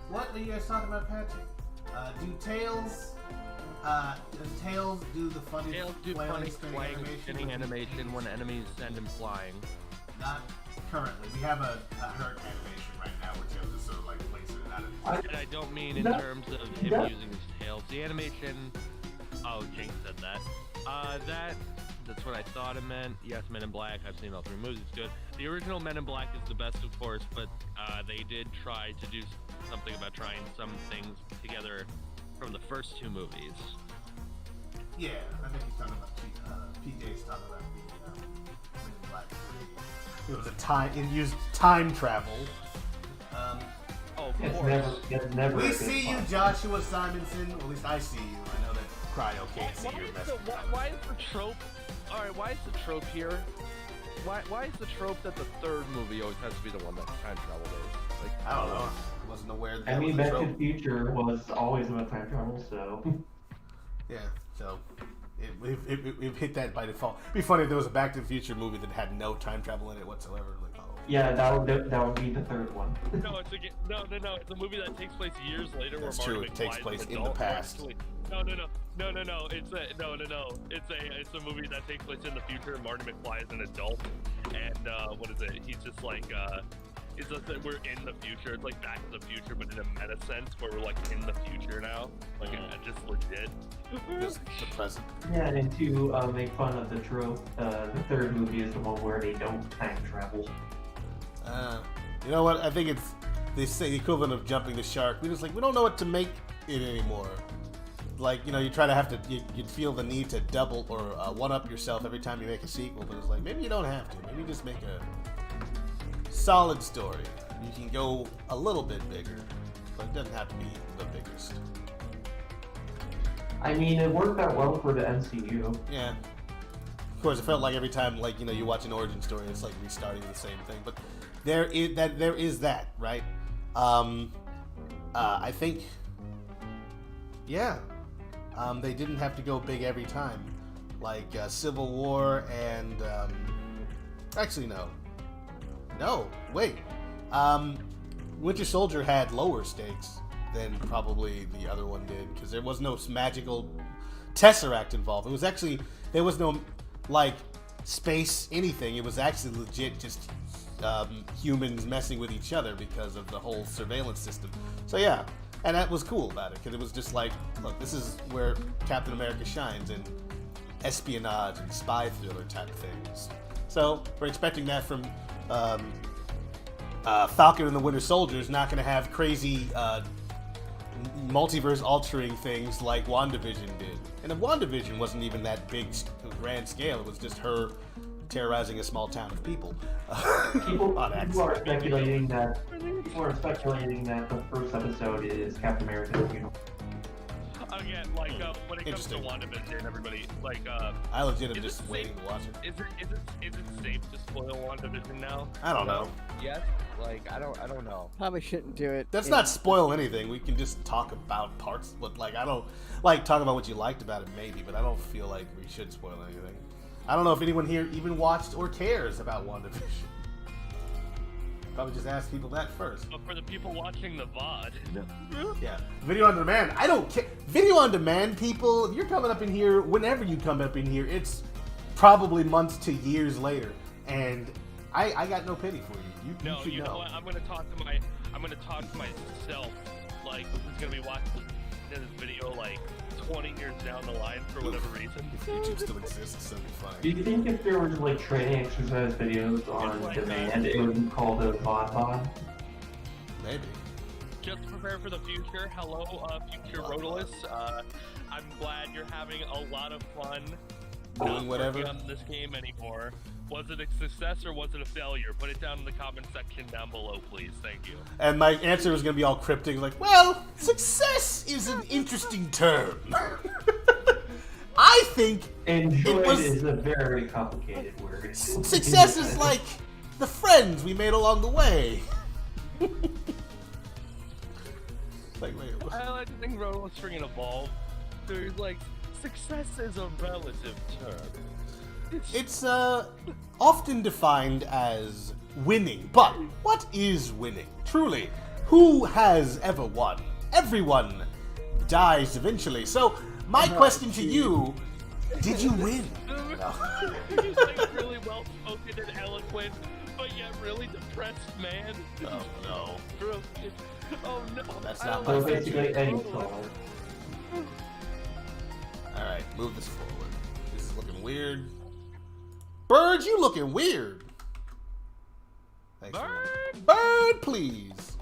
What are you guys talking about patching? Does Tails do the funny Tails do funny flying spinning animation when enemies send him flying. Not currently. We have a hurt animation right now where Tails is sort of like placing it out of And I don't mean in terms of him using his tails. The animation. Oh, Jinx said that. That's what I thought it meant. Yes, Men in Black. I've seen all 3 movies. It's good. The original Men in Black is the best, of course, but they did try to do something about trying some things together from the first 2 movies. Yeah, I think he's talking about PJ's talking about the Men in Black 3. It was a time. It used time travel. Oh, of It's course. never. We a good see you, plot. Joshua Simonson. Or at least I see you. I know that Cryo can't see your message. Why is the trope? All right, why is the trope here? Why is the trope that the 3rd movie always has to be the one that time travel is? Like, I don't know. I wasn't aware that I mean, was a Back to trope. the Future was always about time travel, so. Yeah, so it hit that by default. It'd be funny if there was a Back to the Future movie that had no time travel in it whatsoever. Like, oh. Yeah, that would be the 3rd one. no, it's It's a movie that takes place years later. That's where true, Marty it takes McFly is place an in the adult. past. Actually, no. It's a movie that takes place in the future. And Marty McFly is an adult, and what is it? He's just like it's just that we're in the future. It's like Back to the Future, but in a meta sense, where we're like in the future now, like just legit. Just the present. Yeah, and to make fun of the trope, the 3rd movie is the one where they don't time travel. You know what? I think it's the equivalent of jumping the shark. We just like we don't know what to make it anymore. Like you try to have to you feel the need to double or one up yourself every time you make a sequel, but it's like maybe you don't have to. Maybe just make a solid story. You can go a little bit bigger, but it doesn't have to be the biggest. I mean, it worked out well for the MCU. Yeah. Of course, it felt like every time, like you watch an origin story, it's like restarting the same thing. But there is that, right? I think, yeah, they didn't have to go big every time, like Civil War and actually no, wait, Winter Soldier had lower stakes than probably the other one did because there was no magical Tesseract involved. It was actually there was no like space anything. It was actually legit just humans messing with each other because of the whole surveillance system. So yeah, and that was cool about it because it was just like, look, this is where Captain America shines in espionage and spy thriller type things. So we're expecting that from Falcon and the Winter Soldier is not going to have crazy multiverse altering things like WandaVision did. And if WandaVision wasn't even that big, grand scale, it was just her terrorizing a small town of people. People are speculating that the first episode is Captain America's funeral. Again, like when it comes to WandaVision, everybody like I legit am is just it waiting safe- to watch it. Is it safe to spoil WandaVision now? I don't know. Yes, like I don't know. Probably shouldn't do it. That's in- not spoil anything. We can just talk about parts, but like I don't like talk about what you liked about it, maybe. But I don't feel like we should spoil anything. I don't know if anyone here even watched or cares about WandaVision. Probably just ask people that first. But for the people watching the VOD, Yeah, video on demand. I don't care. Video on demand, people. If you're coming up in here, whenever you come up in here, it's probably months to years later, and I got no pity for you. You no, should you know what? I'm gonna talk to myself. Like who's gonna be watching this video like 20 years down the line for whatever reason. If YouTube still exists, that'd be Do funny. you think if there was like training exercise videos on like demand, it would be called a VOD? Maybe. Just prepare for the future. Hello, future Rodolus. I'm glad you're having a lot of fun. Doing whatever. Not working on this game anymore. Was it a success or was it a failure? Put it down in the comment section down below, please. Thank you. And my answer was going to be all cryptic, like, well, success is an interesting term. I think Enjoyed it was is a very complicated word. success is like the friends we made along the way. Like, wait, what? I like to think Roto was freaking evolved. There's like, success is a relative term. It's often defined as winning, but what is winning? Truly, who has ever won? Everyone dies eventually. So, my question to you: did you win? He's like really well spoken and eloquent, but yet really depressed man. Oh no, Oh no. that's not So my basically, feature. any song. All right, move this forward. This is looking weird. Bird, you looking weird. Thanks for Bird! Bird, please.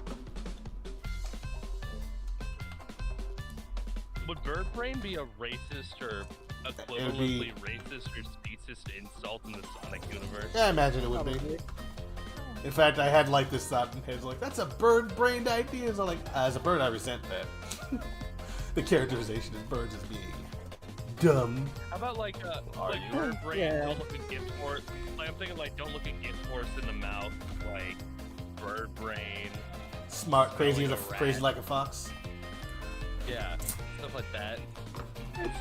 Would Bird Brain be a racist or equivalently racist or speciest insult in the Sonic universe? Yeah, I imagine it would be. In fact, I had like this thought in my head, like, that's a bird-brained idea. So, like, as a bird, I resent that. The characterization of birds as being dumb. How about like you? Bird Brain, Yeah. don't look at gift horse. Like I'm thinking like don't look at gift horse in the mouth, like Bird Brain. Smart, crazy, Like as a a crazy rat. like a fox. Yeah, stuff like that.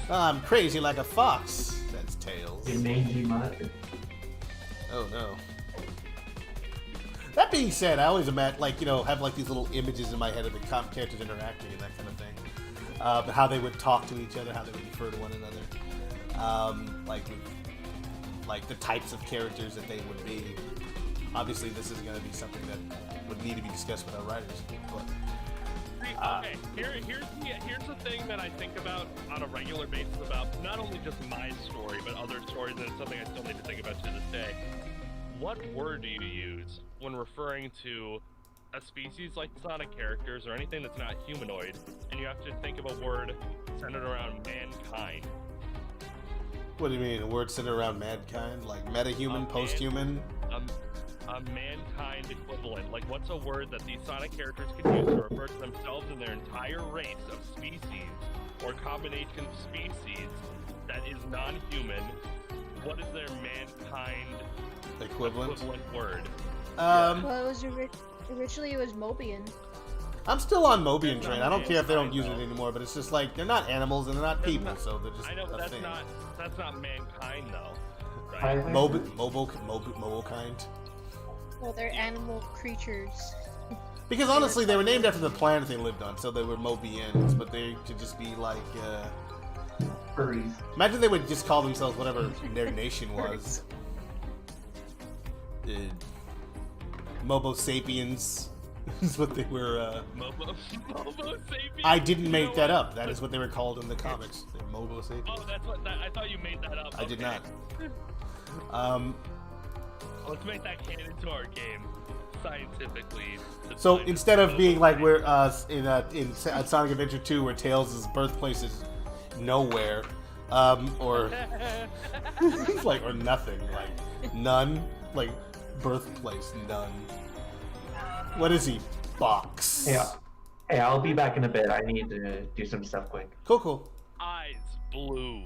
I'm crazy like a fox. That's Tails. The mangy mud. Oh no. That being said, I always imagine, like, you know, have like these little images in my head of the characters interacting and that kind of thing. But how they would talk to each other, how they would refer to one another. Like the types of characters that they would be. Obviously, this is going to be something that would need to be discussed with our writers. But Okay, here's the thing that I think about on a regular basis about not only just my story, but other stories, and it's something I still need to think about to this day. What word do you use when referring to a species like Sonic characters or anything that's not humanoid, and you have to think of a word centered around mankind? what do you mean? A word centered around mankind? Like metahuman, post-human? A mankind equivalent. Like, what's a word that these Sonic characters can use to refer to themselves and their entire race of species, or combination of species, that is non-human? What is their mankind Equivalent? word? Well, it was originally it was Mobian. I'm still on Mobian That's train. not I don't care if they don't use it mankind, anymore, but it's just like they're not animals and they're not That's people, not- so they're just I know, but a that's thing. not mankind though, right? Mobile kind. Well, they're animal creatures. Because honestly, they were named after the planet they lived on, so they were Mobians, but they could just be like. Furries. Imagine they would just call themselves whatever their nation was. Mobo sapiens is what they were. Mobo sapiens. I didn't You make know that what? up. That is what they were called in the comics. They're Mobo sapiens. Oh, that's what. I thought you made that up. I did Okay. not. Let's make that canon to our game, scientifically. So defined. instead of being like Mobo we're in Sonic Adventure 2, where Tails' birthplace is nowhere, or like or nothing, like none, like birthplace none. What is he? Box. Hey, I'll be back in a bit. I need to do some stuff quick. Cool. Eyes blue.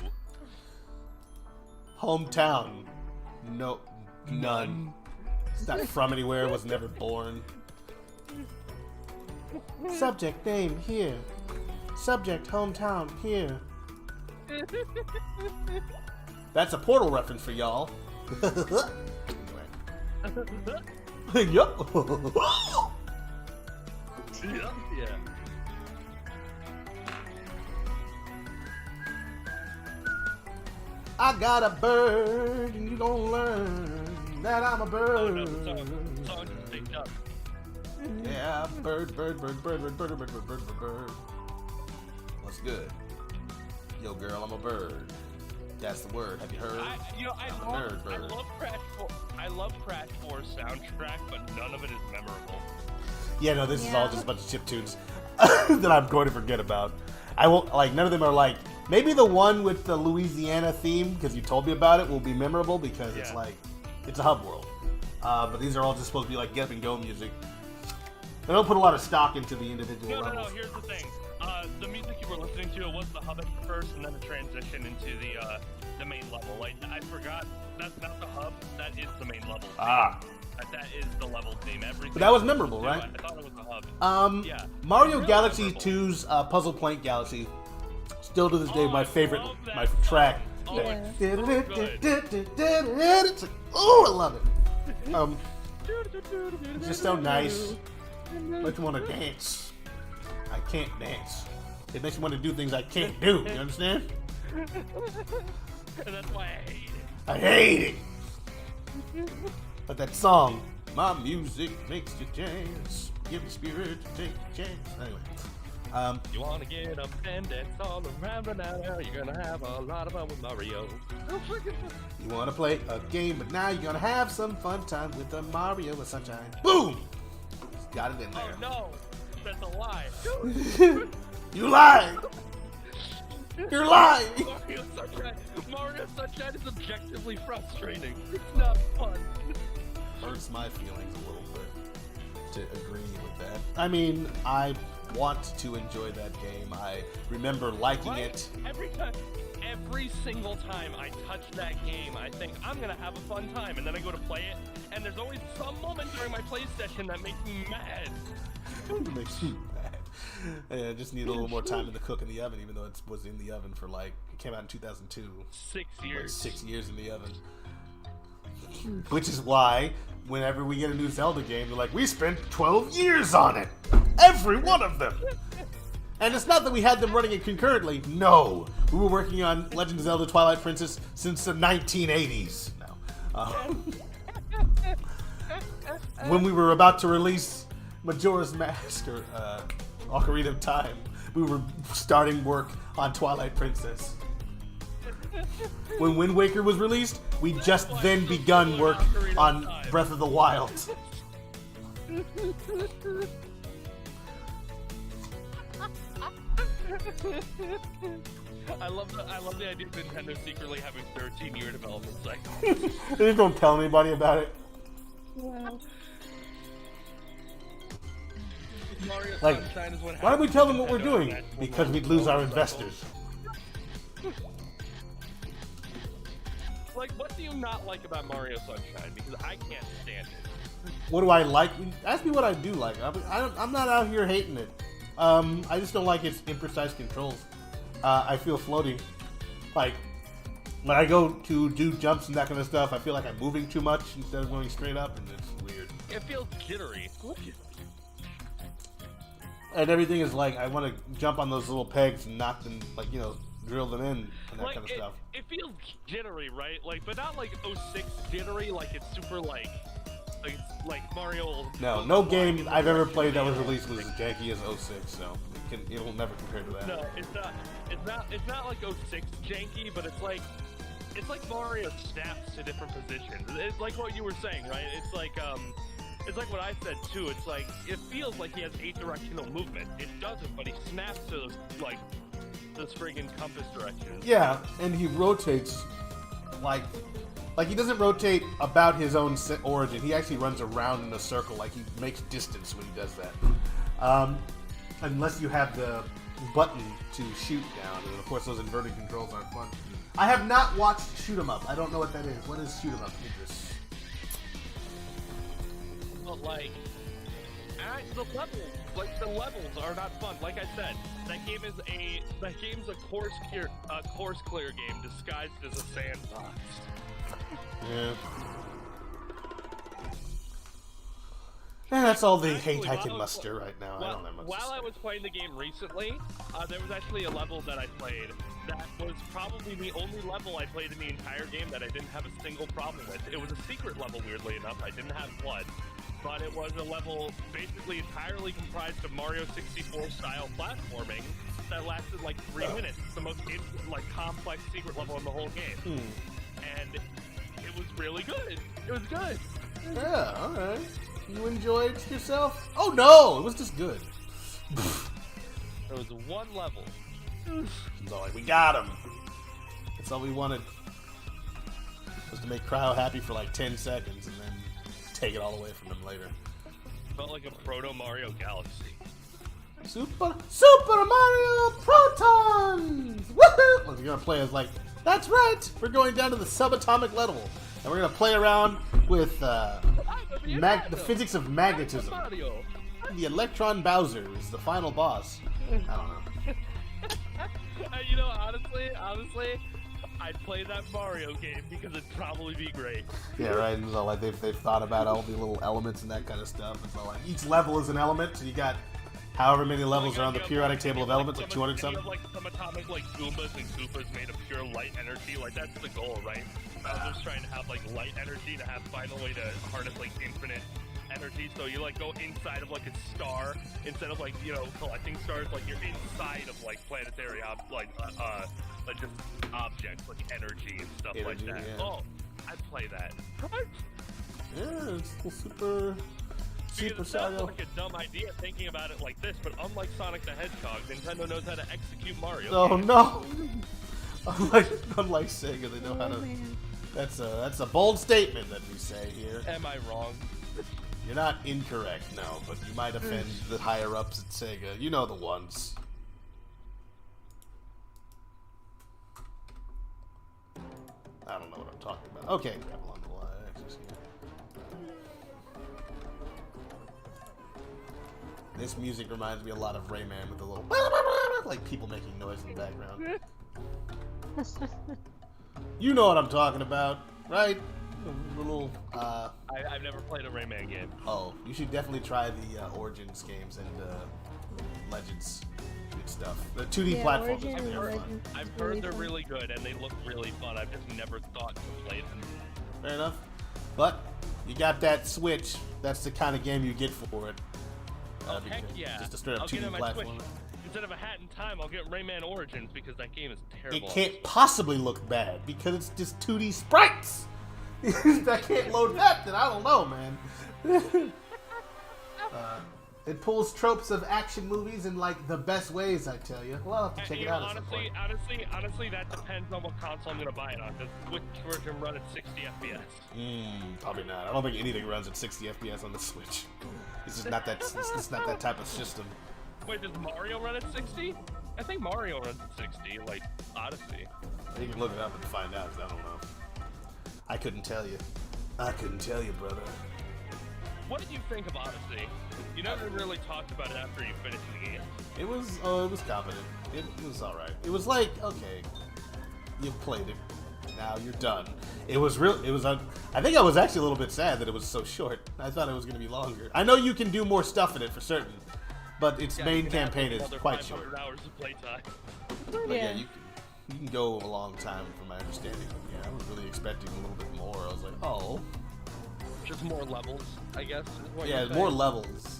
Hometown. No, none. It's not from anywhere. Was never born. Subject name here. Subject hometown here. That's a Portal reference for y'all. Anyway. Yup. Yeah. I got a bird, and you gonna learn that I'm a Oh bird. no, the song just picked up. Yeah, bird. What's good? Yo, girl, I'm a bird. That's the word. Have you heard? I love Crash Force soundtrack, but none of it is memorable. Yeah, no, this is Yeah. all just a bunch of chiptunes that I'm going to forget about. I won't, like, none of them are like, maybe the one with the Louisiana theme, because you told me about it, will be memorable because it's Yeah. like, It's a hub world. But these are all just supposed to be like get up and go music. They don't put a lot of stock into the individual No, levels. here's the thing. The music you were listening to was the hub at first, and then the transition into the main level. Like, I forgot, that's not the hub, that is the main level. Ah. That is the level theme. But that was memorable, right? I thought it was the hub. Yeah. Mario Really Galaxy memorable. 2's Puzzle Plank Galaxy, still to this day, my I favorite, love that my song. track. Oh, Yeah. It's like, oh, I love it. It's just so nice. Makes me want to dance. I can't dance. It makes me want to do things I can't do. You understand? And that's why I hate it. I hate it. But that song, my music makes you dance. Give me spirit to take a chance. Anyway, You want to get up and dance all around right now, you're gonna have a lot of fun with Mario. you want to play a game, but now you're gonna have some fun time with the Mario with Sunshine. Boom! Just got it in Oh there. no, that's a lie. You lied. You're lying. Mario Sunshine is objectively frustrating. It's not fun. Hurts my feelings a little bit to agree with that. I mean, I want to enjoy that game. I remember liking it. Every single time I touch that game, I think I'm gonna have a fun time, and then I go to play it, and there's always some moment during my play session that makes me mad. It makes you mad. I just need a little more time in the cook in the oven, even though it was in the oven for like, it came out in 2002. 6 Like years. 6 years in the oven. Which is why, whenever we get a new Zelda game, they're like, we spent 12 years on it! Every one of them! And it's not that we had them running it concurrently. No! We were working on Legend of Zelda Twilight Princess since the 1980s. No. When we were about to release Majora's Mask, or Ocarina of Time, we were starting work on Twilight Princess. When Wind Waker was released, we just then begun work on Breath of the Wild. I love the idea of Nintendo secretly having 13-year development cycle. They just don't tell anybody about it. Mario Like, Sunshine is what why don't we happens tell when them what we're Nintendo doing? has multiple Because we'd lose our development cycles. investors. Like, what do you not like about Mario Sunshine? Because I can't stand it. What do I like? Ask me what I do like. I'm not out here hating it. I just don't like its imprecise controls. I feel floating. Like, when I go to do jumps and that kind of stuff, I feel like I'm moving too much instead of going straight up, and it's weird. It feels jittery. And everything is like, I want to jump on those little pegs and knock them, like, you know, drill them in and that Like, kind of stuff. it feels jittery, right? Like, but not like 06 jittery, like it's super like Mario. No game I've ever played that was released was as janky as 06, so it'll never compare to that. No, it's not like 06 janky, but it's like Mario snaps to different positions. It's like what you were saying, right? It's like what I said too. It's like, it feels like he has 8 directional movement. It doesn't, but he snaps to those, like, those friggin' compass directions. Yeah, and he rotates like he doesn't rotate about his own origin. He actually runs around in a circle, like he makes distance when he does that. Unless you have the button to shoot down, and of course those inverted controls aren't fun. I have not watched Shoot 'em Up. I don't know what that is. What is Shoot 'em Up, Idris? But like, the levels are not fun. Like I said, that game's a course clear game disguised as a sandbox. Yeah. And that's all the hate I can Actually, muster right now. I don't have much to While say. I was playing the game recently, there was actually a level that I played that was probably the only level I played in the entire game that I didn't have a single problem with. It was a secret level, weirdly enough. I didn't have blood, but it was a level basically entirely comprised of Mario 64 style platforming that lasted like 3 minutes. It's the most complex secret level in the whole game, and it was really good. It was good. Yeah, alright. You enjoyed yourself? Oh no! It was just good. There was one level. It's all like, we got him. That's all we wanted. was to make Cryo happy for like 10 seconds and then take it all away from him later. Felt like a proto Mario Galaxy. Super Mario Protons! Woohoo! Well, you're gonna play as like, that's right! We're going down to the subatomic level. And we're gonna play around with the physics of magnetism. Mario. The Electron Bowser is the final boss. I don't know. You know, honestly, I'd play that Mario game because it'd probably be great. Yeah, right. And so, like they've thought about all the little elements and that kind of stuff. And so like each level is an element, so you got however many levels are on the periodic table of elements, like 200 something. You have like some atomic like Goombas and Koopas made of pure light energy. Like that's the goal, right? Bowser's trying to have like light energy to find a way to harness like infinite energy. So you like go inside of like a star instead of like, you know, collecting stars. Like you're inside of like planetary like just objects like energy and stuff like that. Yeah. Oh, I'd play that. Yeah, it's super Because it sounds Mario. like a dumb idea thinking about it like this, but unlike Sonic the Hedgehog, Nintendo knows how to execute Mario. Oh games. no! Unlike Sega, they know how to. Man. That's a bold statement that we say here. Am I wrong? You're not incorrect, no, but you might offend the higher ups at Sega. You know the ones. I don't know what I'm talking about. Okay, grab along the y-axis here. This music reminds me a lot of Rayman with a little like people making noise in the background. You know what I'm talking about, right? A little I've never played a Rayman game. oh, you should definitely try the Origins games and Legends. Good stuff. The 2D Yeah, platforms. Origin are and really fun. Legends I've is heard really they're fun. really good and they look really fun. I've just never thought to play them. Fair enough. But you got that Switch. That's the kind of game you get for it. Oh, Because heck yeah. Just a straight up I'll get 2D it on my platform. Switch. Instead of a Hat in Time, I'll get Rayman Origins because that game is terrible. It can't possibly look bad because it's just 2D sprites. If I can't load that, then I don't know, man. It pulls tropes of action movies in like the best ways, I tell you. Well, I'll have to check You it know, out at some point. honestly, that depends on what console I'm gonna buy it on. Does the Switch version run at 60 FPS? Probably not. I don't think anything runs at 60 FPS on the Switch. It's just not that. It's not that type of system. Wait, does Mario run at 60? I think Mario runs at 60, like Odyssey. You can look it up and find out. 'Cause I don't know. I couldn't tell you. I couldn't tell you, brother. What did you think of Odyssey? You never really talked about it after you finished the game. It was competent. It was all right. It was like, okay, you've played it. Now you're done. It was real. It was. I think I was actually a little bit sad that it was so short. I thought it was going to be longer. I know you can do more stuff in it for certain, but its Yeah, main you can add, campaign like, is another quite 500 short. hours of playtime. But Yeah. you can go a long time from my understanding. Yeah, I was really expecting a little bit more. I was like, oh, Just more levels, I guess. Is what yeah, you're more saying. levels.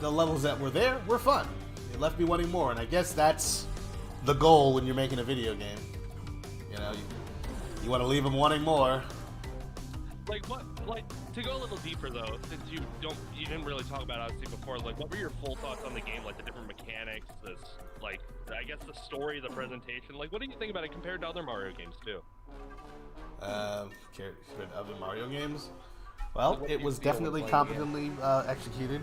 The levels that were there were fun. It left me wanting more, and I guess that's the goal when you're making a video game. You know, you want to leave them wanting more. Like what? Like to go a little deeper though, since you didn't really talk about Odyssey before. Like, what were your full thoughts on the game? Like the different mechanics, like I guess the story, the presentation. Like, what do you think about it compared to other Mario games too? Compared to other Mario games. Well, What do it you was feel definitely was like, competently executed.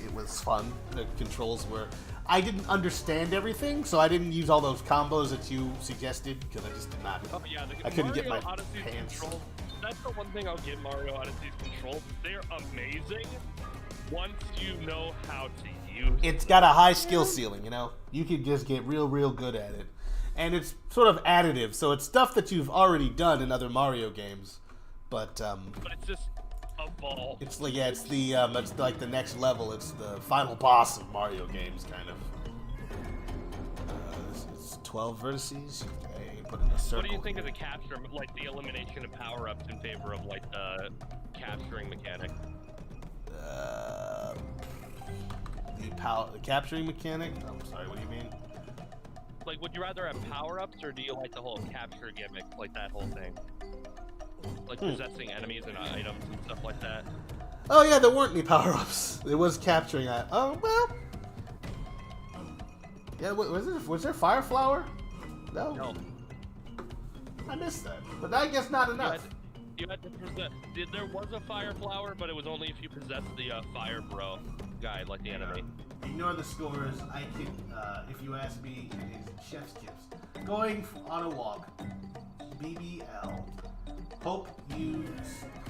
It was fun. The controls were. I didn't understand everything, so I didn't use all those combos that you suggested because I just did not. Oh yeah, I couldn't get Mario my Odyssey's pants. controls. That's the one thing I'll give Mario Odyssey's controls. They're amazing once you know how to use. It's got a high skill ceiling, you know? You could just get real good at it. And it's sort of additive, so it's stuff that you've already done in other Mario games. But But it's just a ball. it's like, yeah, it's like the next level. It's the final boss of Mario games, kind of. It's 12 vertices. You put in a circle. What do you think of the capture, like the elimination of power-ups in favor of like the capturing mechanic? The capturing mechanic? I'm sorry, what do you mean? Like, would you rather have power-ups, or do you like the whole capture gimmick, like that whole thing? Like possessing enemies and items and stuff like that? Oh yeah, there weren't any power-ups. It was capturing that. Oh, well. Yeah, was there Fire Flower? No. No. I missed that. But I guess not enough. You had to possess. There was a fire flower, but it was only if you possessed the fire bro guy, like the enemy. Ignore the scores. I think, if you ask me, it is Chef's Kiss. Going on a walk. BBL. Hope,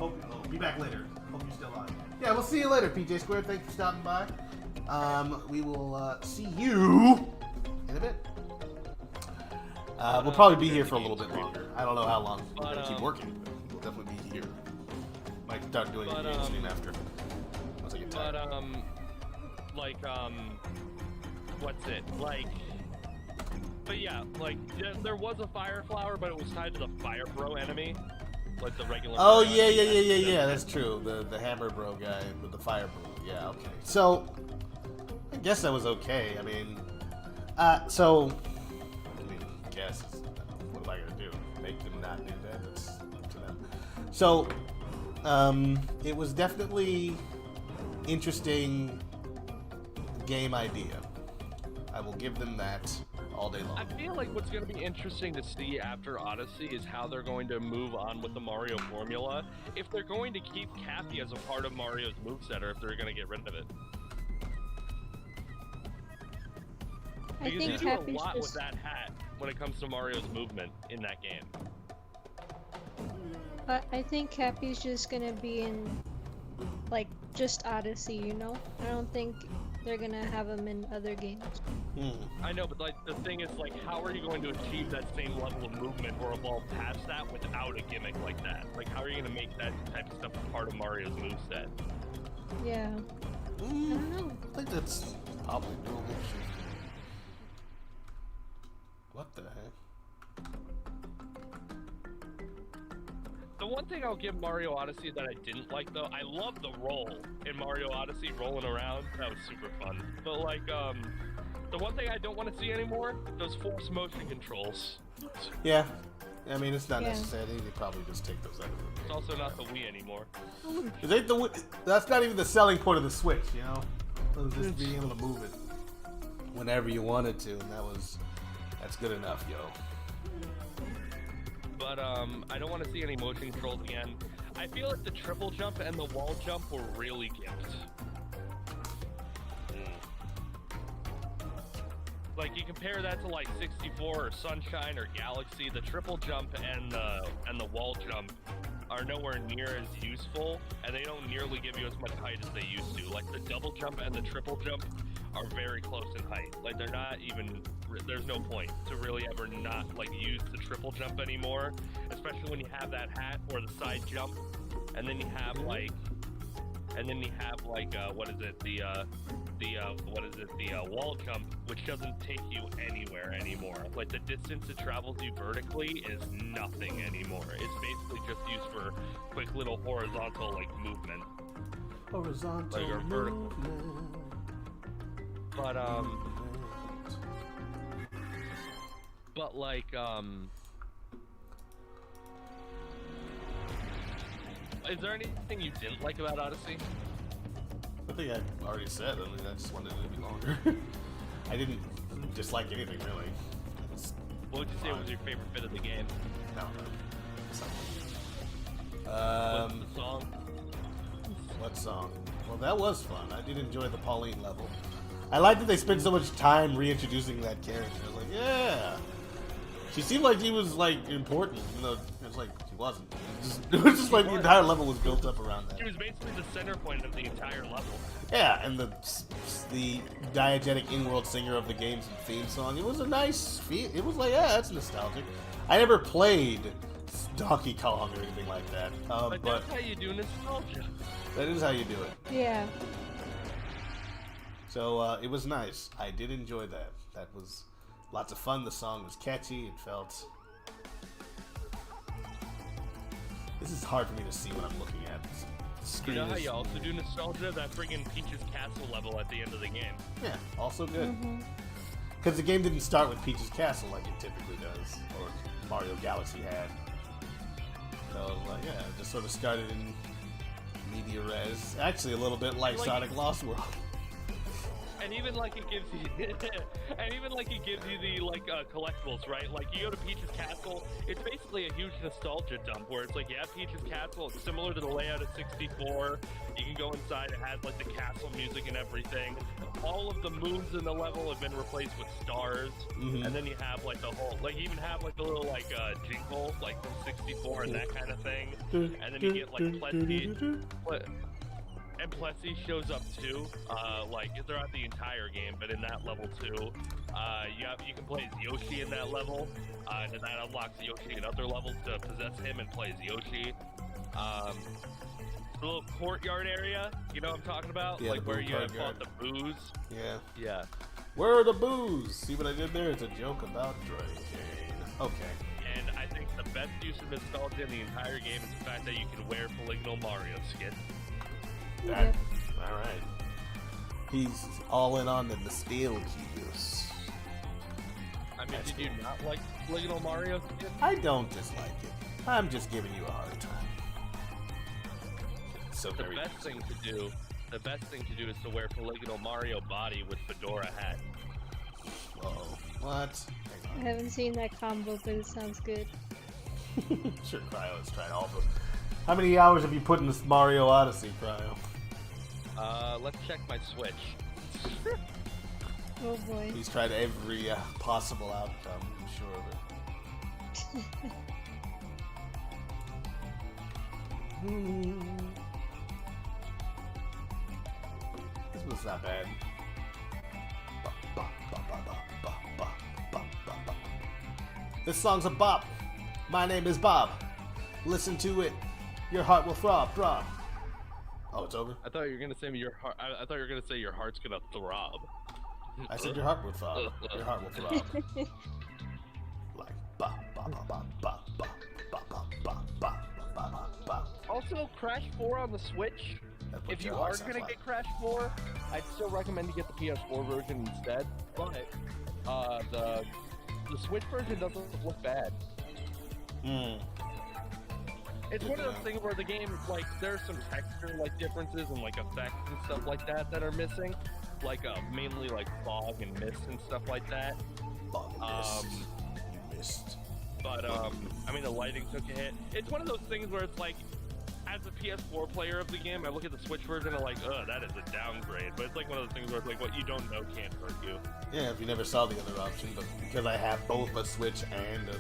oh, be back later. Hope you're still on. Yeah, we'll see you later, PJ Squared. Thanks for stopping by. We will see you in a bit. We'll probably be here for a little bit longer. I don't know how long. We're going to keep working. We'll definitely be here. Might start doing a game stream after. Once I get tired. What's it? But yeah, there was a fire flower, but it was tied to the fire bro enemy. Like the regular. Oh, yeah. That's true. The hammer bro guy with the fire bro. Yeah, okay. So, I guess that was okay. I mean, guess. What am I gonna do? Make them not do that? That's up to them. So, it was definitely interesting game idea. I will give them that all day long. I feel like what's going to be interesting to see after Odyssey is how they're going to move on with the Mario formula. If they're going to keep Cappy as a part of Mario's moveset, or if they're going to get rid of it. I Because think you do a lot Cappy's with that hat when it comes to Mario's movement in that game. I think Cappy's just gonna be in, just Odyssey, you know? I don't think they're gonna have him in other games. I know, but the thing is, how are you going to achieve that same level of movement or evolve past that without a gimmick like that? How are you going to make that type of stuff part of Mario's moveset? Yeah. I don't know. I think that's probably doable. What the heck? The one thing I'll give Mario Odyssey that I didn't like, though, I love the roll in Mario Odyssey, rolling around. That was super fun. But, the one thing I don't want to see anymore, those force motion controls. Yeah. I mean, it's not necessary. They probably just take those out of the game. It's also not the Wii anymore. That's not even the selling point of the Switch, you know? It was just being able to move it whenever you wanted to, and that's good enough, yo. But I don't want to see any motion controls again. I feel like the triple jump and the wall jump were really gimped. You compare that to 64 or Sunshine or Galaxy, the triple jump and the wall jump are nowhere near as useful, and they don't nearly give you as much height as they used to. The double jump and the triple jump are very close in height. They're not even. There's no point to really ever not use the triple jump anymore, especially when you have that hat or the side jump, and then you have the wall jump, which doesn't take you anywhere anymore. The distance it travels you vertically is nothing anymore. It's basically just used for quick little horizontal movement. Horizontal or vertical. movement. But is there anything you didn't like about Odyssey? I think I already said. I mean, I just wanted it to be longer. I didn't dislike anything, really. What would you say was your favorite bit of the game? No. What's the song? What song? Well, that was fun. I did enjoy the Pauline level. I like that they spent so much time reintroducing that character. I was like, yeah. She seemed like she was important, even though it was she wasn't. It was just the entire level was built up around that. She was basically the center point of the entire level. Yeah, and the diegetic in-world singer of the game's theme song. It was a nice feel. It was that's nostalgic. I never played Donkey Kong or anything like that. But that's how you do nostalgia. That is how you do it. Yeah. So it was nice. I did enjoy that. That was lots of fun. The song was catchy. It felt. This is hard for me to see what I'm looking at. You know how you also do nostalgia? That friggin' Peach's Castle level at the end of the game. Yeah, also good. Because the game didn't start with Peach's Castle like it typically does, or Mario Galaxy had. So, it just sort of started in media res. Actually, a little bit like Sonic Lost World. And even like it gives you, the like collectibles, right? Like you go to Peach's Castle, it's basically a huge nostalgia dump where it's like, yeah, Peach's Castle, it's similar to the layout of 64. You can go inside, it has like the castle music and everything. All of the moons in the level have been replaced with stars, and then you have like the whole, like you even have like the little like jingle like from 64 and that kind of thing. And then you get like and Plessy shows up too, like throughout the entire game, but in that level too. You can play as Yoshi in that level, and that unlocks Yoshi in other levels to possess him and play as Yoshi. The little courtyard area, you know what I'm talking about? Yeah, like where you fought the boos. Yeah. Yeah. Where are the boos? See what I did there? It's a joke about drinking. Okay. And I think the best use of nostalgia in the entire game is the fact that you can wear polygonal Mario skin. That, all right. He's all in on the nostalgia use. I mean, did you not like polygonal Mario skin? I don't dislike it. I'm just giving you a hard time. So The best thing to do is to wear polygonal Mario body with fedora hat. Oh, what? I haven't seen that combo, but it sounds good. Sure, Cryo has tried all of them. How many hours have you put in this Mario Odyssey, Cryo? Let's check my Switch. Oh boy. He's tried every possible outcome, I'm sure of it. This was not bad. This song's a bop. My name is Bob. Listen to it. Your heart will throb. Oh, it's over? I thought you were gonna say your heart. I thought you were gonna say your heart's gonna throb. I said your heart will throb. Your heart will throb. Like ba ba ba ba ba ba ba ba ba ba ba ba. Also, Crash 4 on the Switch. If you are gonna get Crash 4, I'd still recommend to get the PS4 version instead. But the Switch version doesn't look bad. It's one of those things where the game, like, there's some texture, like, differences and, like, effects and stuff like that that are missing. Like, mainly, like, fog and mist and stuff like that. Mist. But, I mean, the lighting took a hit. It's one of those things where it's like, as a PS4 player of the game, I look at the Switch version and I'm like, that is a downgrade. But it's like one of those things where it's like, what you don't know can't hurt you. Yeah, if you never saw the other option, but because I have both a Switch and a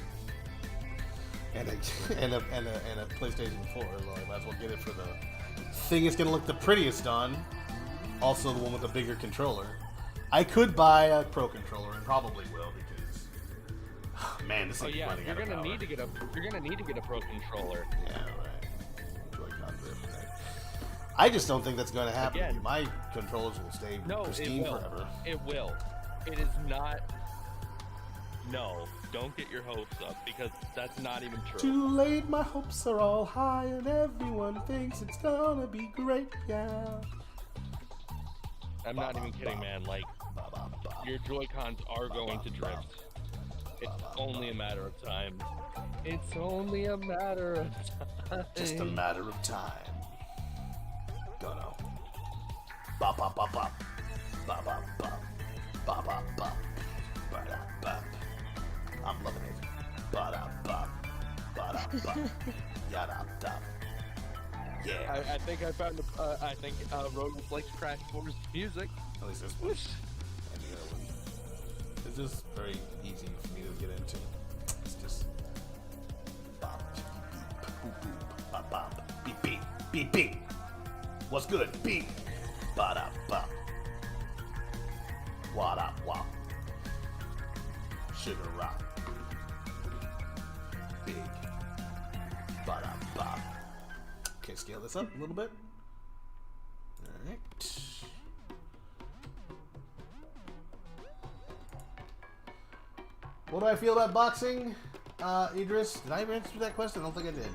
PlayStation 4, well, I might as well get it for the thing it's gonna look the prettiest on. Also, the one with the bigger controller. I could buy a Pro controller and probably will because, man, this thing's running out of power. You're gonna need to get a Pro controller. Yeah, right. Joy-Cons and everything. I just don't think that's going to happen. Again, my controllers will stay pristine forever. It will. It is not. No, don't get your hopes up because that's not even true. Too late, my hopes are all high and everyone thinks it's gonna be great, yeah. I'm not even kidding, man. Like, your Joy-Cons are going to drift. It's only a matter of time. It's only a matter of time. Just a matter of time. Gonna. Bop, bop, bop, bop. Bop, bop, bop. Bop, bop, bop. Ba-da, bop. I'm loving it. Ba-da, bop. Ba-da, bop. Yada, bop. Yeah. I think I found. I think Rogue likes Crash 4's music. At least this one. And the other one. It's just very easy for me to get into. It's just bop, boop, boop, bop, bop, beep, beep, beep, beep. What's good? Beep. Ba da bop. Wad up, wop. Sugar rock. Big. Ba da bop. Okay, scale this up a little bit. Alright. What do I feel about boxing, Idris? Did I answer that question? I don't think I did.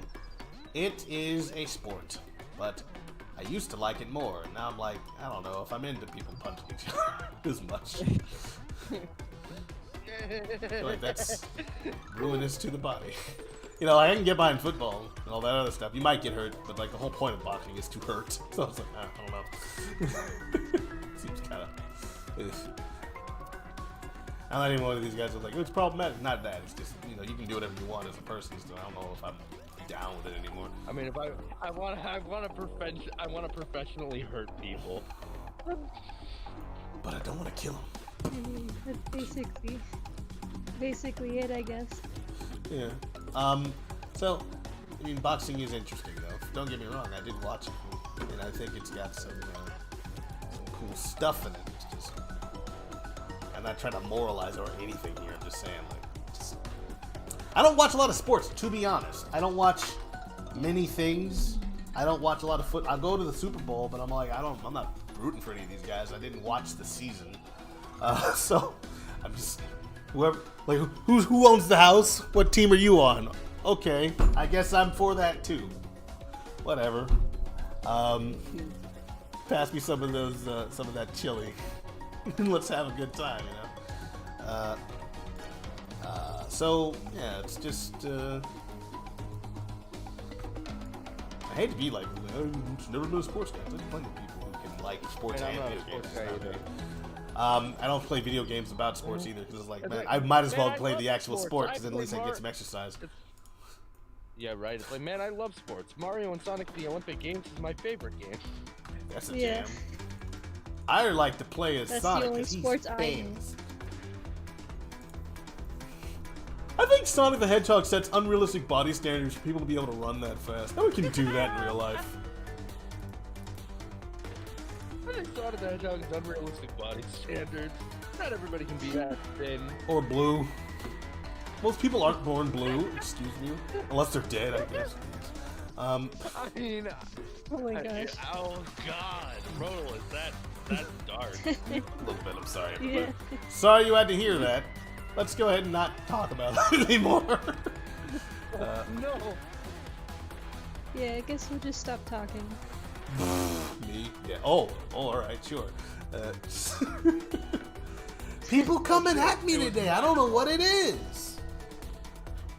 It is a sport, but I used to like it more. And now I'm like, I don't know if I'm into people punching each other as much. I feel like that's ruinous to the body. You know, I can get behind football and all that other stuff. You might get hurt, but like the whole point of boxing is to hurt. So I was like, I don't know. Seems kind of I'm not even one of these guys who's like, it's problematic. Not that. It's just, you know, you can do whatever you want as a person. So I don't know if I'm down with it anymore. I mean, if I want to professionally hurt people. But I don't want to kill them. I mean, that's basically it, I guess. Yeah. So, I mean, boxing is interesting, though. Don't get me wrong. I did watch it, and I think it's got some cool stuff in it. It's just, I'm not trying to moralize or anything here. I'm just saying, I don't watch a lot of sports, to be honest. I don't watch many things. I don't watch a lot of foot. I'll go to the Super Bowl, but I'm like, I'm not rooting for any of these guys. I didn't watch the season, so I'm just whoever. Like, who owns the house? What team are you on? Okay, I guess I'm for that too. Whatever. Pass me some of that chili. Let's have a good time, you know. So yeah, it's just. I hate to be like, I've never been a sports guy. There's plenty of people who can like sports I'm and not a video games. sports guy either. I don't play video games about sports either because it's like, man, I might as well play the actual sport because then at least I can get some exercise. Yeah, right. It's like, man, I love sports. Mario and Sonic the Olympic Games is my favorite game. That's a Yeah. jam. I like to play as That's the Sonic only because he's sports I know. famous. I think Sonic the Hedgehog sets unrealistic body standards for people to be able to run that fast. No one can do that in real life. I think Sonic the Hedgehog is unrealistic body standards. Not everybody can be that thin. Or blue. Most people aren't born blue, excuse me. Unless they're dead, I guess. I mean, Oh my gosh. oh god, bro, is that's dark. A little bit, I'm sorry. Yeah. Sorry you had to hear that. Let's go ahead and not talk about it anymore. No. Yeah, I guess we'll just stop talking. Me? Yeah. Oh, alright, sure. People coming at me today. I don't know what it is.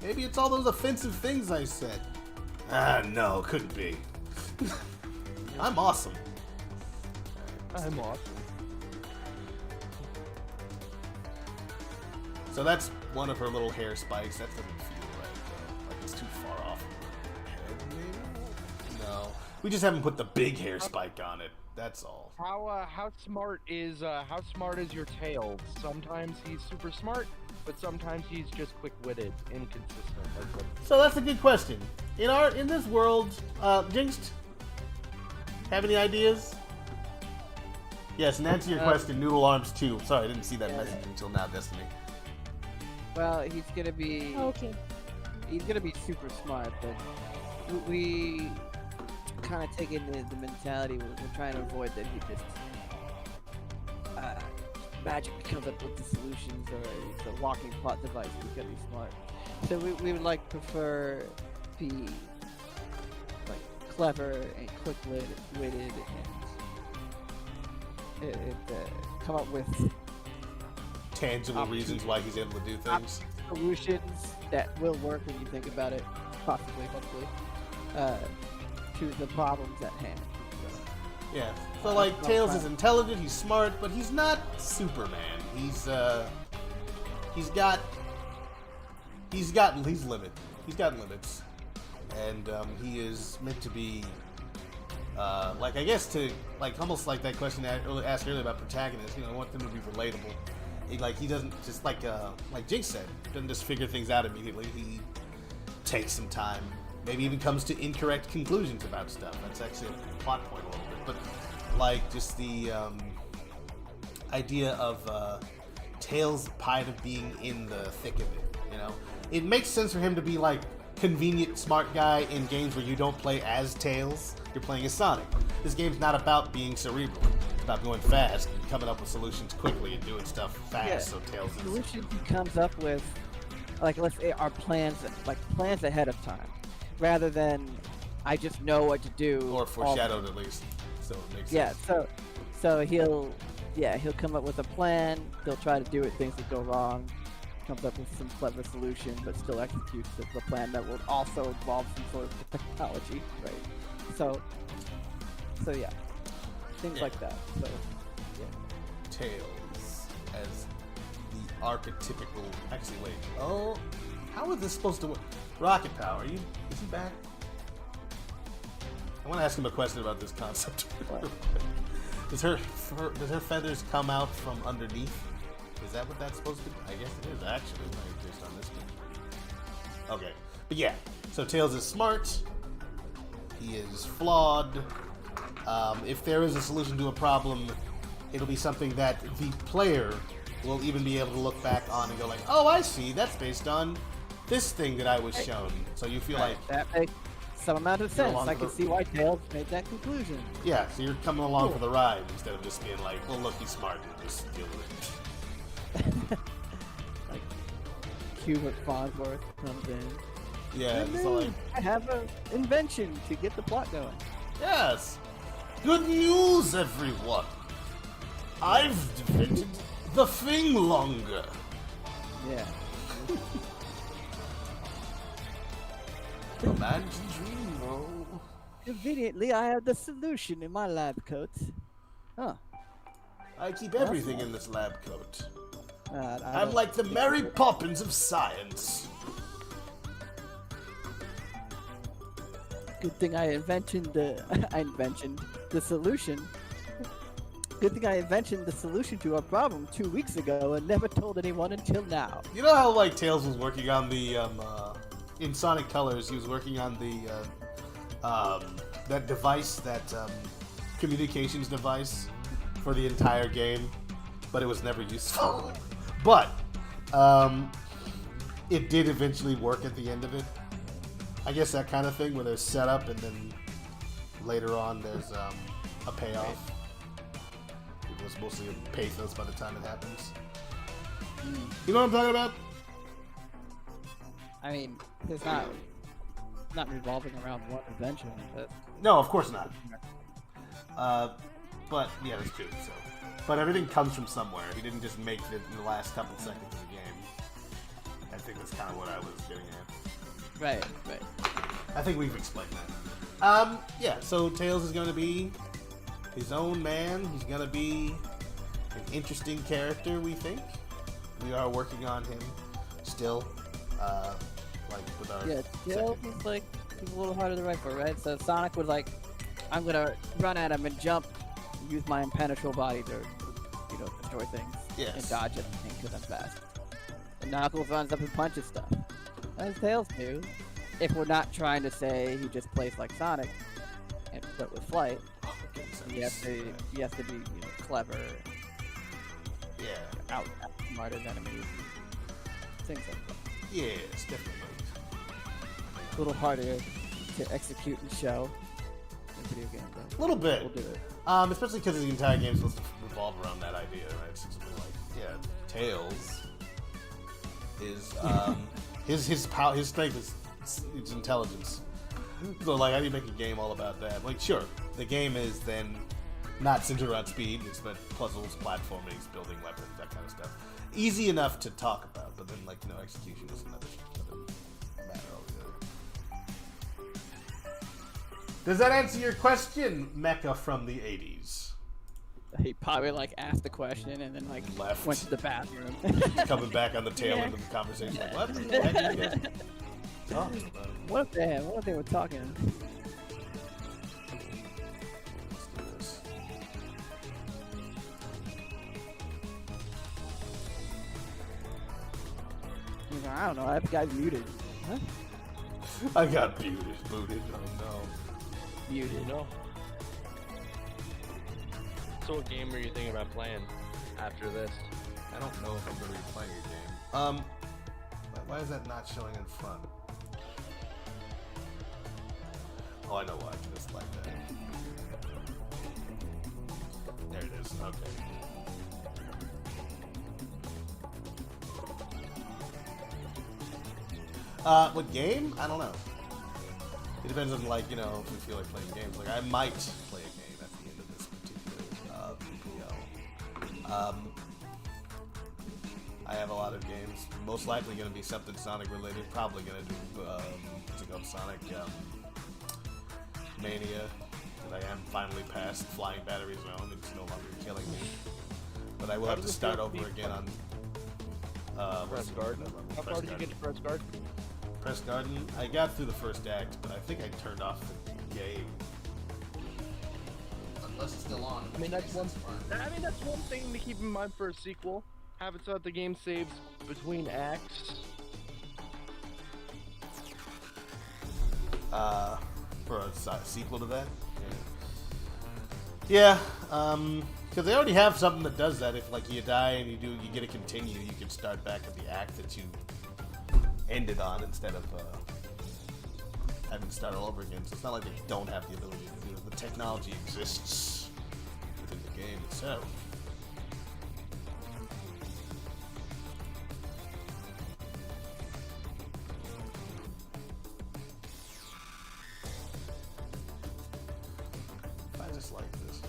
Maybe it's all those offensive things I said. No, couldn't be. I'm awesome. I'm awesome. So that's one of her little hair spikes. That doesn't feel right, though. Like it's too far off of her head, maybe? No. We just haven't put the big hair spike on it. That's all. How smart is your Tails? Sometimes he's super smart, but sometimes he's just quick-witted, inconsistent. Like what? So that's a good question. In this world, Jinxed, have any ideas? Yes, and answer your question, Noodle Arms 2. Sorry, I didn't see that message until now, Destiny. Well, he's gonna be Okay. super smart, but we kind of taking the mentality we're trying to avoid that he just magic comes up with the solutions or it's a walking plot device. He's gonna be smart. So we would like prefer be like clever and quick-witted and come up with Tangible reasons why he's able to do things. solutions that will work when you think about it, possibly, hopefully, to the problems at hand. Yeah. So like Tails is intelligent, he's smart, but he's not Superman. He's got limits. He's got limits, and he is meant to be like I guess to like almost like that question I asked earlier about protagonists. You know, I want them to be relatable. He doesn't just like Jinx said, doesn't just figure things out immediately. He takes some time. Maybe even comes to incorrect conclusions about stuff. That's actually a plot point a little bit. But like just the idea of Tails kind of being in the thick of it. You know, it makes sense for him to be like convenient, smart guy in games where you don't play as Tails. You're playing as Sonic. This game's not about being cerebral. It's about going fast and coming up with solutions quickly and doing stuff fast. Yeah. So Tails is Solutions he comes up with, like let's say our plans ahead of time, rather than I just know what to do. or foreshadowed at least. So it makes Yeah, sense. so he'll come up with a plan. He'll try to do it. Things that go wrong. Comes up with some clever solution, but still executes the plan that will also involve some sort of technology, right? So yeah, things Yeah. like that. So Tails. as the archetypical. Actually, wait. Oh, how is this supposed to work? Rocket Power, is he back? I want to ask him a question about this concept. Does her feathers come out from underneath? Is that what that's supposed to be? I guess it is actually, right, based on this one. Okay, but yeah. So Tails is smart. He is flawed. If there is a solution to a problem, it'll be something that the player will even be able to look back on and go like, "Oh, I see. That's based on this thing that I was shown." So you feel like that makes some amount of You're sense. along I for can the- see why Tails made that conclusion. yeah. So you're coming along for the ride instead of just being like, "Well, look, he's smart. And just deal with it." Like Hubert Farnsworth comes in. Yeah. It's all like, I have an invention to get the plot going. yes. Good news, everyone. I've invented the thing longer. Yeah. A man's dream, though. Conveniently, I have the solution in my lab coat. Huh. I keep everything in this lab coat. I I'm don't like the think Mary it- Poppins of science. Good thing I invented the the solution. Good thing I invented the solution to our problem 2 weeks ago and never told anyone until now. You know how like Tails was working on the in Sonic Colors, he was working on the that device, that communications device for the entire game, but it was never useful. But it did eventually work at the end of it. I guess that kind of thing where there's setup and then later on there's a payoff. It was mostly a pathos by the time it happens. You know what I'm talking about? I mean, it's not revolving around one invention, but No, of course not. But yeah, that's true. So, but everything comes from somewhere. He didn't just make it in the last couple seconds of the game. I think that's kind of what I was getting at. right. I think we've explained that. Yeah. So Tails is going to be his own man. He's going to be an interesting character. We think we are working on him still. Like with our Yeah, Tails is like he's a little harder to write for, right? So Sonic was like, I'm gonna run at him and jump, use my impenetrable body to, destroy things Yes. and dodge everything because I'm fast. And Knuckles runs up and punches stuff. As Tails do. If we're not trying to say he just plays like Sonic, and but with flight, Oh, my goodness, he has to be clever, Yeah. outsmart his enemies, things like that. Yes, definitely. A little harder to execute and show in video games. But A little bit. we'll do it. Especially because the entire game is supposed to revolve around that idea, right? It's something like, yeah, Tails is his strength is its intelligence. So like, how do you make a game all about that? Like, sure, the game is then not centered around speed. It's about puzzles, platforming, building weapons, that kind of stuff. Easy enough to talk about, but then like execution is another matter altogether. Does that answer your question, Mecha from the 80s? He probably asked the question and then Left. went to the bathroom. Coming back on the tail end of the conversation, like, what the heck are you guys talking about? What if they were talking? Let's do this. He's like, I don't know. That guy's muted. Huh? I got booted. Oh no. Muted. No. So what game are you thinking about playing after this? I don't know if I'm going to be playing a game. Why is that not showing in front? Oh, I know why. Just like that. There it is. Okay. What game? I don't know. It depends on, if we feel like playing games. Like, I might play a game at the end of this particular video. I have a lot of games. Most likely going to be something Sonic related. Probably going to do Sonic Mania. That I am finally past Flying Battery Zone. It's no longer killing me. but I will How have to does it start feel over to be again on Press Garden. How far did you get to Press Garden? Press Garden. I got through the first act, but I think I turned off the game. Unless it's still on. I mean, that's one thing to keep in mind for a sequel. Have it so that the game saves between acts. For a sequel to that. Yeah. Because they already have something that does that. If like you die and you get to continue, you can start back at the act that you ended on instead of having to start all over again. So it's not like they don't have the ability to do it. The technology exists within the game itself. I just like this.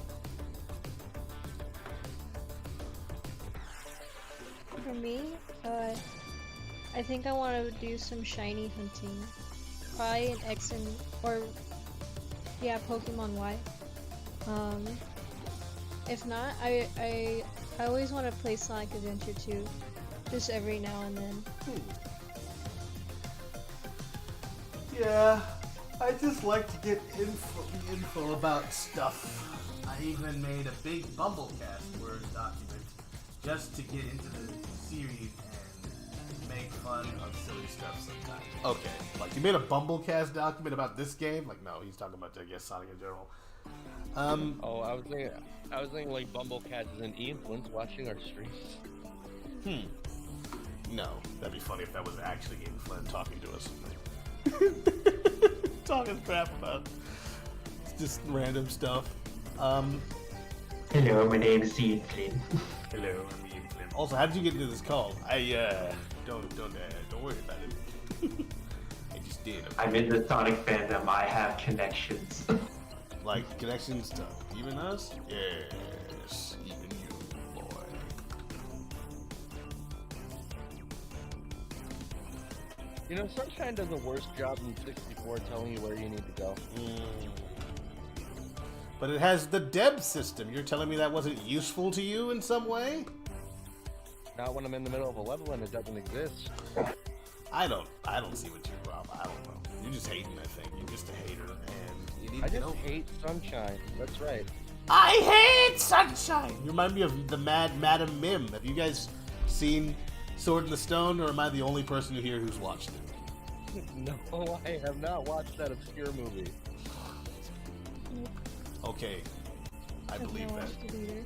For me, I think I want to do some shiny hunting. Probably an X and Pokemon Y. If not, I always want to play Sonic Adventure 2, just every now and then. Yeah, I just like to get info about stuff. I even made a big Bumblecast Word document just to get into the series and make fun of silly stuff sometimes. Okay, like you made a Bumblecast document about this game? Like, no, he's talking about, I guess, Sonic in general. Oh, I was thinking like Bumblecat is an influence watching our streams. No, that'd be funny if that was actually Ian Flynn talking to us. Talking crap about just random stuff. Hello, my name is Ian Flynn. Hello, I'm Ian Flynn. Also, how did you get into this call? Don't worry about it. I just did. I'm in the Sonic fandom. I have connections. Like connections to even us? Yes, even you, boy. You know, Sunshine does a worse job than 64 telling you where you need to go. But it has the Deb system. You're telling me that wasn't useful to you in some way? Not when I'm in the middle of a level and it doesn't exist. I don't see what your problem. I don't know. You're just hating. I think you're just a hater, and you need I to get just over it. hate Sunshine. That's right. I hate Sunshine. You remind me of the Madam Mim. Have you guys seen Sword in the Stone, or am I the only person here who's watched it? No, I have not watched that obscure movie. Okay, I I've believe not that. watched it either.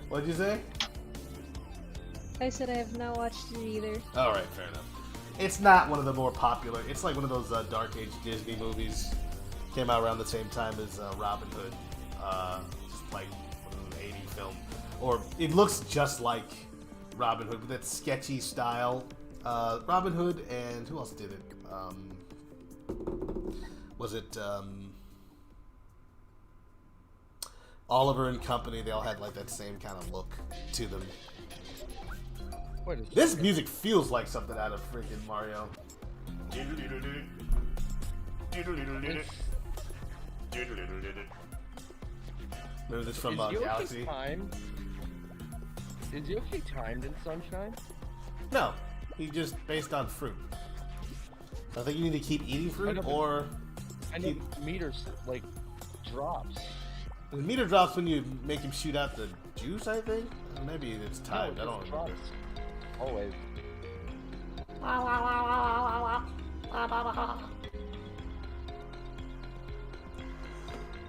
What'd you say? I said I have not watched it either. All right, fair enough. It's not one of the more popular. It's like one of those Dark Age Disney movies. Came out around the same time as Robin Hood. Just like an 80s film. Or it looks just like Robin Hood with that sketchy style. Robin Hood and who else did it? Was it Oliver and Company? They all had like that same kind of look to them. Wait a This second. music feels like something out of freaking Mario. Remember this from Is Yoshi Galaxy? timed? Is Yoshi timed in Sunshine? No, he just based on fruit. So I think you need to keep eating I fruit, know, but- or I know meters like drops. the meter drops when you make him shoot out the juice. I think, or maybe it's timed. I No, it don't just remember. drops. Always.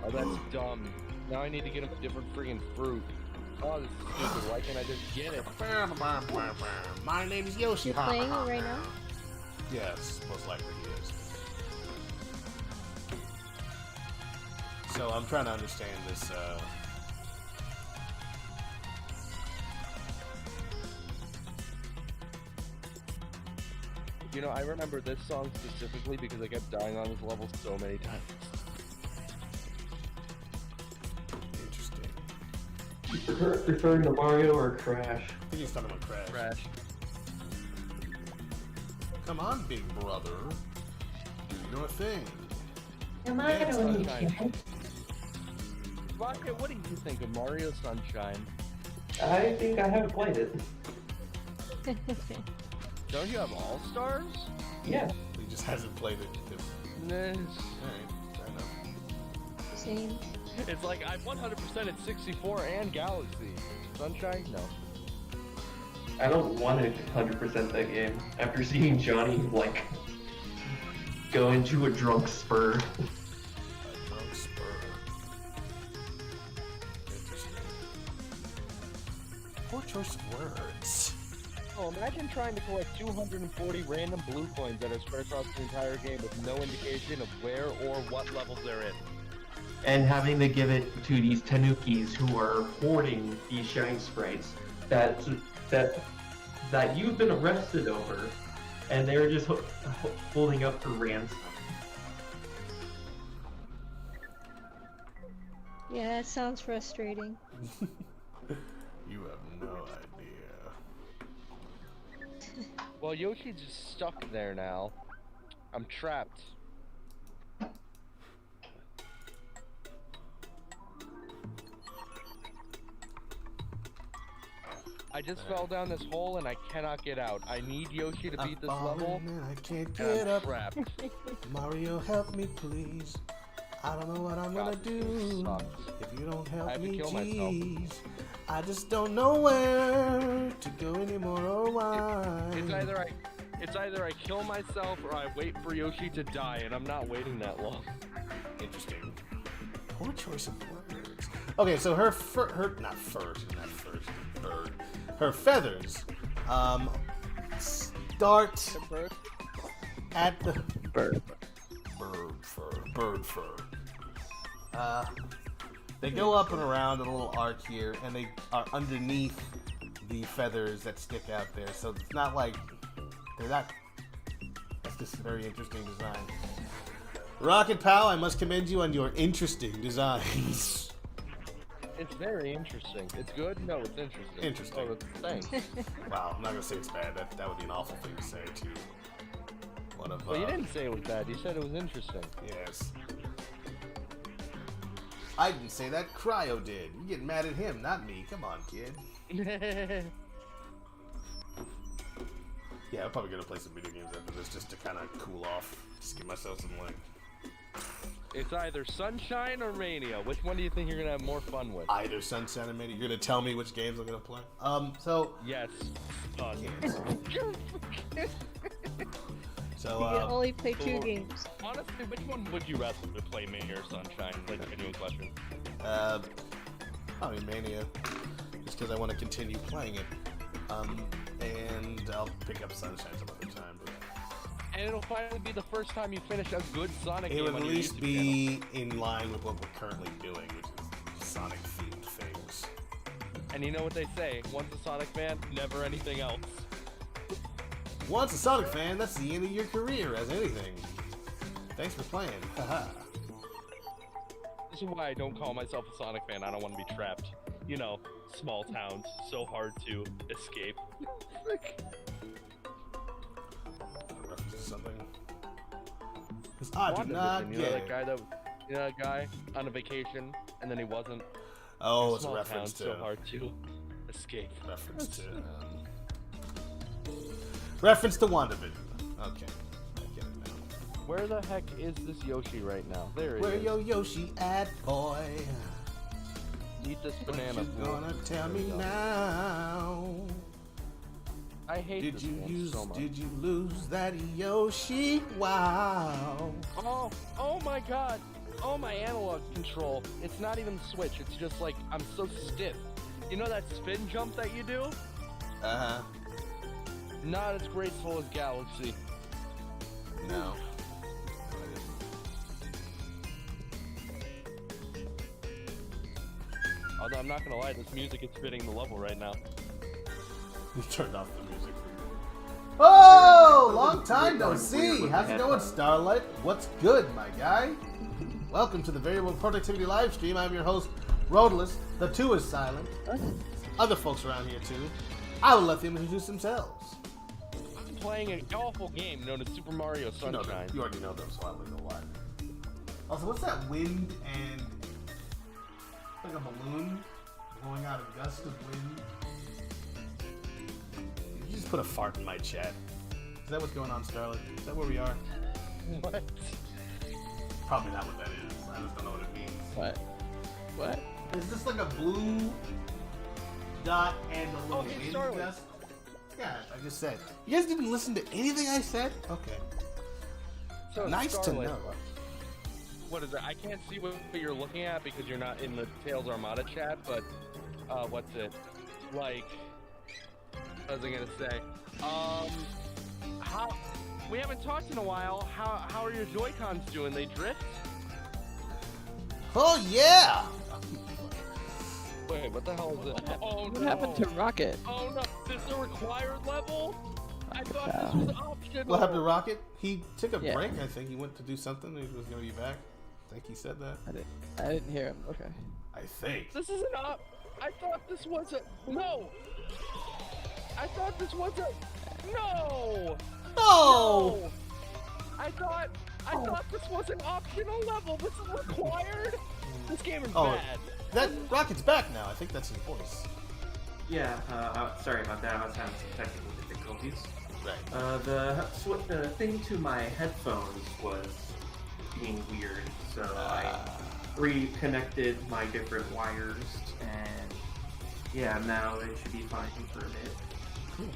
Oh, that's dumb. Now I need to get him a different freaking fruit. Oh, this is stupid. Why can't I just get it? My name is Yoshi. You're playing it right now? Yes, most likely he is. So I'm trying to understand this. You know, I remember this song specifically because I kept dying on this level so many times. Interesting. Referring to Mario or Crash? I think he's talking about Crash. Crash. Come on, big brother. Do your thing. Am I Yeah, gonna Sunshine. Vodka, what do you think of Mario Sunshine? I think I haven't played it. Don't you have All Stars? Yeah. He just hasn't played it. Nah. Alright, fair enough. Same. It's like I've 100% at 64 and Galaxy. Sunshine? No. I don't want to 100% that game. After seeing Johnny, like, go into a drunk spur. A drunk spur. Interesting. Poor choice of words. Oh, imagine trying to collect 240 random blue coins that are spread across the entire game with no indication of where or what levels they're in. And having to give it to these Tanukis who are hoarding these shine sprites that you've been arrested over, and they're just holding up for ransom. Yeah, that sounds frustrating. You have no idea. Well, Yoshi's just stuck there now. I'm trapped. I just fell down this hole and I cannot get out. I need Yoshi to beat this level. And I can't and get I'm up. trapped. Mario, help me, please. I don't know what I'm gonna God, this game do sucks. if you don't I help have to me, kill myself. jeez. I just don't know where to go anymore or why. It's either I kill myself or I wait for Yoshi to die, and I'm not waiting that long. Interesting. Poor choice of words. Okay, so her not fur, she's not fur, she's a bird. Her feathers, start at the Bird. bird fur. They go up and around in a little arc here, and they are underneath the feathers that stick out there. So it's not like they're not. That's just a very interesting design. Rocket Pal, I must commend you on your interesting designs. It's very interesting. It's good? No, it's interesting. Interesting. Oh, thanks. Wow, I'm not gonna say it's bad. That would be an awful thing to say to one of. Well, you didn't say it was bad. You said it was interesting. Yes. I didn't say that. Cryo did. You getting mad at him, not me. Come on, kid. Yeah, I'm probably gonna play some video games after this just to kind of cool off. Just give myself some like. It's either Sunshine or Mania. Which one do you think you're gonna have more fun with? Either Sunset and Mania. You're gonna tell me which games I'm gonna play. So. Yes. Yes. So. You can only play 2 games. Honestly, which one would you rather play, Mania or Sunshine? Like a genuine question. Probably Mania. Just because I want to continue playing it. And I'll pick up Sunshine some other time. But And it'll finally be the first time you finish a good Sonic it game would on at your least YouTube be in line with what we're currently doing, which is Sonic-themed things. channel. And you know what they say, once a Sonic fan, never anything else. Once a Sonic fan, that's the end of your career as anything. Thanks for playing. Haha. This is why I don't call myself a Sonic fan. I don't want to be trapped. You know, small towns, so hard to escape. Reference to something. Because I do not WandaVision, you know get that it. that guy on a vacation, and then he wasn't. Oh, it's a Small reference town, to. so hard to escape. Reference to. Reference to WandaVision. Okay. I get it now. Where the heck is this Yoshi right now? There he Where is. your Yoshi at, boy? Eat this What banana. you fool. gonna tell There me we go. now? I hate Did this you game so much. Did you lose that Yoshi? Wow. Oh my god! Oh, my analog control. It's not even Switch, it's just like, I'm so stiff. You know that spin jump that you do? Uh huh. Not as graceful as Galaxy. No. Although I'm not gonna lie, this music is fitting the level right now. You turned off the music. Oh, long time no see. How's it going, Starlight? What's good, my guy? Welcome to the Variable Productivity live stream. I'm your host, Rodalus. The 2 is silent. Other folks around here too. I will let them introduce themselves. I'm playing an awful game known as Super Mario You know Sunshine. them. You already know them, so I don't know why. Also, what's that wind and like a balloon? blowing out a gust of wind. Did you just put a fart in my chat? Is that what's going on, Starlet? Is that where we are? What? Probably not what that is. I just don't know what it means. What? What? Is this like a blue dot and a little hey, wind Starlet. gust? Yeah, I just said. You guys didn't listen to anything I said? Okay. So Nice to Starlight, know. What is it? I can't see what you're looking at because you're not in the Tails Armada chat, but what's it? Like, what was I gonna say? How we haven't talked in a while. How are your Joy-Cons doing? They drift? Oh yeah! Wait, what the hell is it? Oh What no! happened to Rocket? Oh no! This is a required level? I thought this was optional. What happened to Rocket? He took a Yeah. break, I think. He went to do something. He was going to be back. I think he said that. I didn't hear him. Okay. I think. This is an op. I thought this was a no. I thought this was a no. No! No! I thought this was an optional level. This is required. This game is Oh. bad. That Rocket's back now. I think that's his voice. Yeah, sorry about that. I was having some technical difficulties. Right. The thing to my headphones was being weird, so I reconnected my different wires, and yeah, now it should be fine for a bit.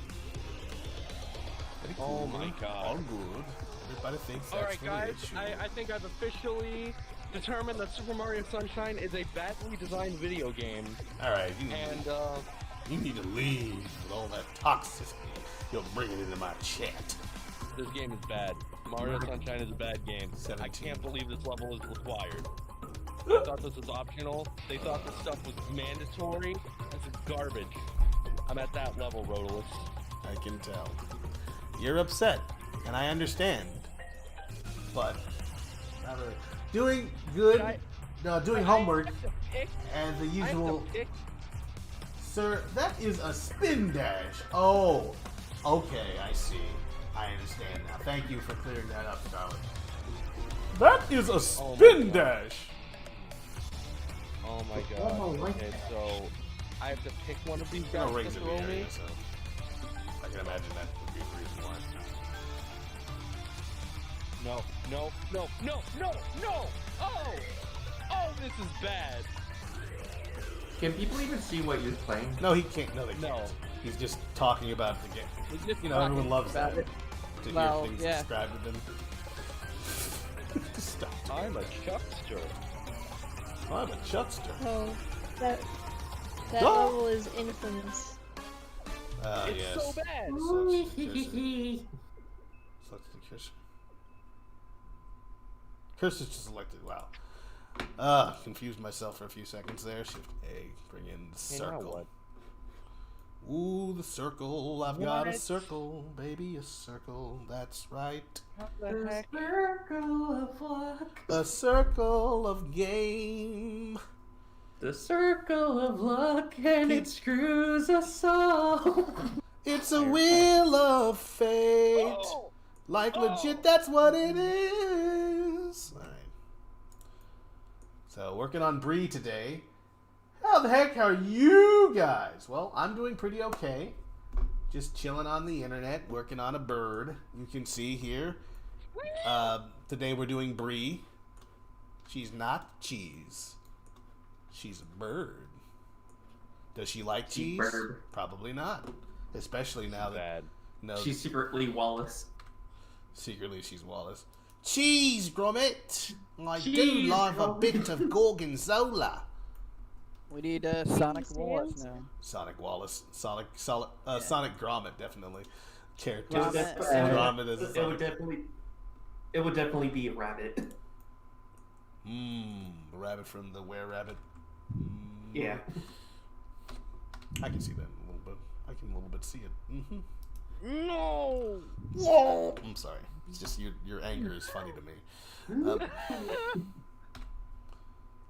Oh my All god. good. Everybody thinks All that's right, the guys. issue. I think I've officially determined that Super Mario Sunshine is a badly designed video game, All right. and You need to leave with all that toxicity you're bringing into my chat. this game is bad. Mario Sunshine is a bad game. I 17. can't believe this level is required. I thought this was optional. They thought this stuff was mandatory. This is garbage. I'm at that level, Rodolus. I can tell. You're upset, and I understand. But not really. Doing good, doing homework, and the usual. Sir, that is a spin dash. Oh, okay, I see. I understand now. Thank you for clearing that up, Starlet. That is a Oh my spin God. dash. Oh my god. Okay, so I have to pick one of these No guys rings to in the throw me. area, so I can imagine that would be the reason why. No, no, no, no, no, no! Oh! Oh, this is bad. Can people even see what you're playing? No, he can't. No, they can't. No. He's just talking about the game. He's just You know, everyone talking loves about that. it. To Well, hear things yeah. described to them. Stop. I'm a chuckster. I'm a chuckster. Oh, that Oh! level is infamous. It's Yes. so bad. Such the curse. Curse is just selected. Wow. Confused myself for a few seconds there. Shift A. Bring in the Hey, now circle. what? Ooh, the circle. I've got a What? circle, baby, a circle. That's right. The heck? Circle of luck. A circle of game. The circle of luck, and it screws us all. It's a wheel of fate. Oh! Like Oh! legit, that's what it is. Alright. So, working on Bree today. How the heck are you guys? Well, I'm doing pretty okay. Just chilling on the internet, working on a bird. You can see here. Today we're doing Bree. She's not cheese. She's a bird. Does she like cheese? Bird. Probably not. Especially now that Bad. no, She's secretly Wallace. secretly she's Wallace. Cheese, Gromit! I do Cheese, love a Gromit. bit of Gorgonzola. We need Sonic Please Wallace dance. now. Sonic Wallace. Sonic Gromit, definitely. Character. Gromit. Gromit is a It Sonic. would definitely be a rabbit. The rabbit from the Were-Rabbit. Yeah. I can see that a little bit. I can a little bit see it. No! Whoa! I'm sorry. It's just your anger is funny to me.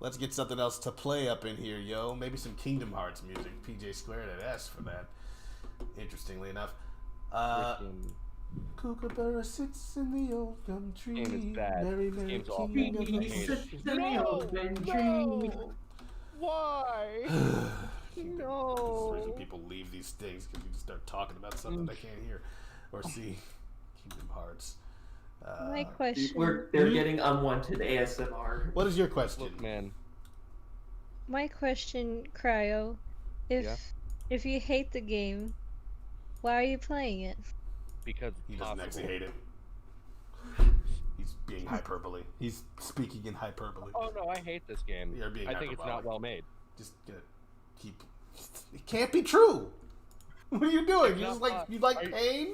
Let's get something else to play up in here, yo. Maybe some Kingdom Hearts music. PJ Squared had asked for that. Interestingly enough. Freaking- Kookaburra sits in the old gum tree. Game is bad. Merry, This merry game's awful. king of I the hate it. No! No! Why? There's the reason people leave these things, because you just start talking about something they can't hear or see. Kingdom Hearts. My question. They're getting unwanted ASMR. What is your question? Look, man. My question, Cryo. If you hate the game, why are you playing it? Because He it's doesn't possible. actually hate it. He's being hyperbole. He's speaking in hyperbole. Oh no, I hate this game. You're being I think it's not hyperbolic. well made. Just gonna keep. It can't be true. What are you doing? It's You just not like fun. you like Are you- pain?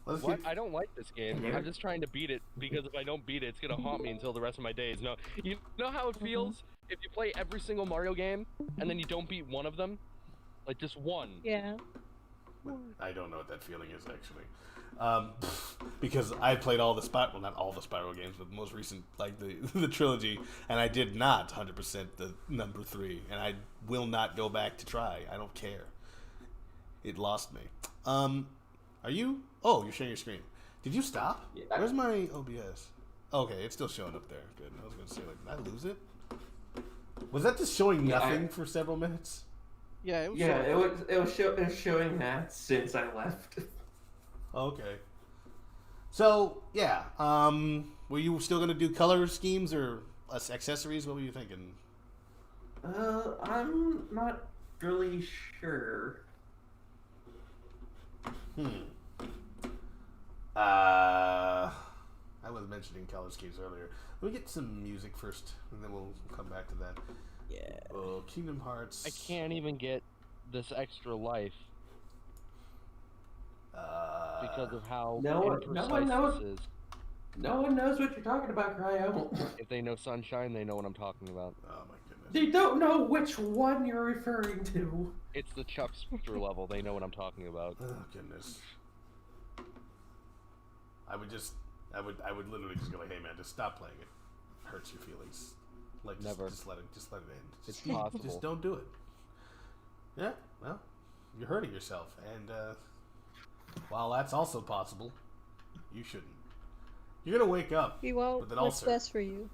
Let's What? get- I don't like this game. Yeah. I'm just trying to beat it because if I don't beat it, it's gonna haunt me until the rest of my days. No, you know how it feels if you play every single Mario game and then you don't beat one of them, like just one. Yeah. I don't know what that feeling is actually, because I played all the well, not all the Spyro games, but the most recent, like the trilogy, and I did not 100% the number 3, and I will not go back to try. I don't care. It lost me. Are you? Oh, you're sharing your screen. Did you stop? Yeah. Where's my OBS? Okay, it's still showing up there. Good. I was gonna say, like, did I lose it? Was that just showing Yeah, nothing for several minutes? Yeah, it was. Yeah, it was showing that since I left. Okay. So yeah, were you still gonna do color schemes or accessories? What were you thinking? I'm not really sure. I was mentioning color schemes earlier. Let me get some music first, and then we'll come back to that. Yeah. Oh, Kingdom Hearts. I can't even get this extra life because of how No one imprecise knows. this is. No one knows what you're talking about, Cryo. If they know Sunshine, they know what I'm talking about. Oh my goodness. They don't know which one you're referring to. It's the Chuckster level. They know what I'm talking about. Oh goodness. I would literally just go like, hey man, just stop playing it. Hurts your feelings. Like just, Never. just let it end. It's Just, possible. just don't do it. Yeah, well, you're hurting yourself, and while that's also possible, you shouldn't. You're gonna wake up You won't. with an What's ulcer. best for you?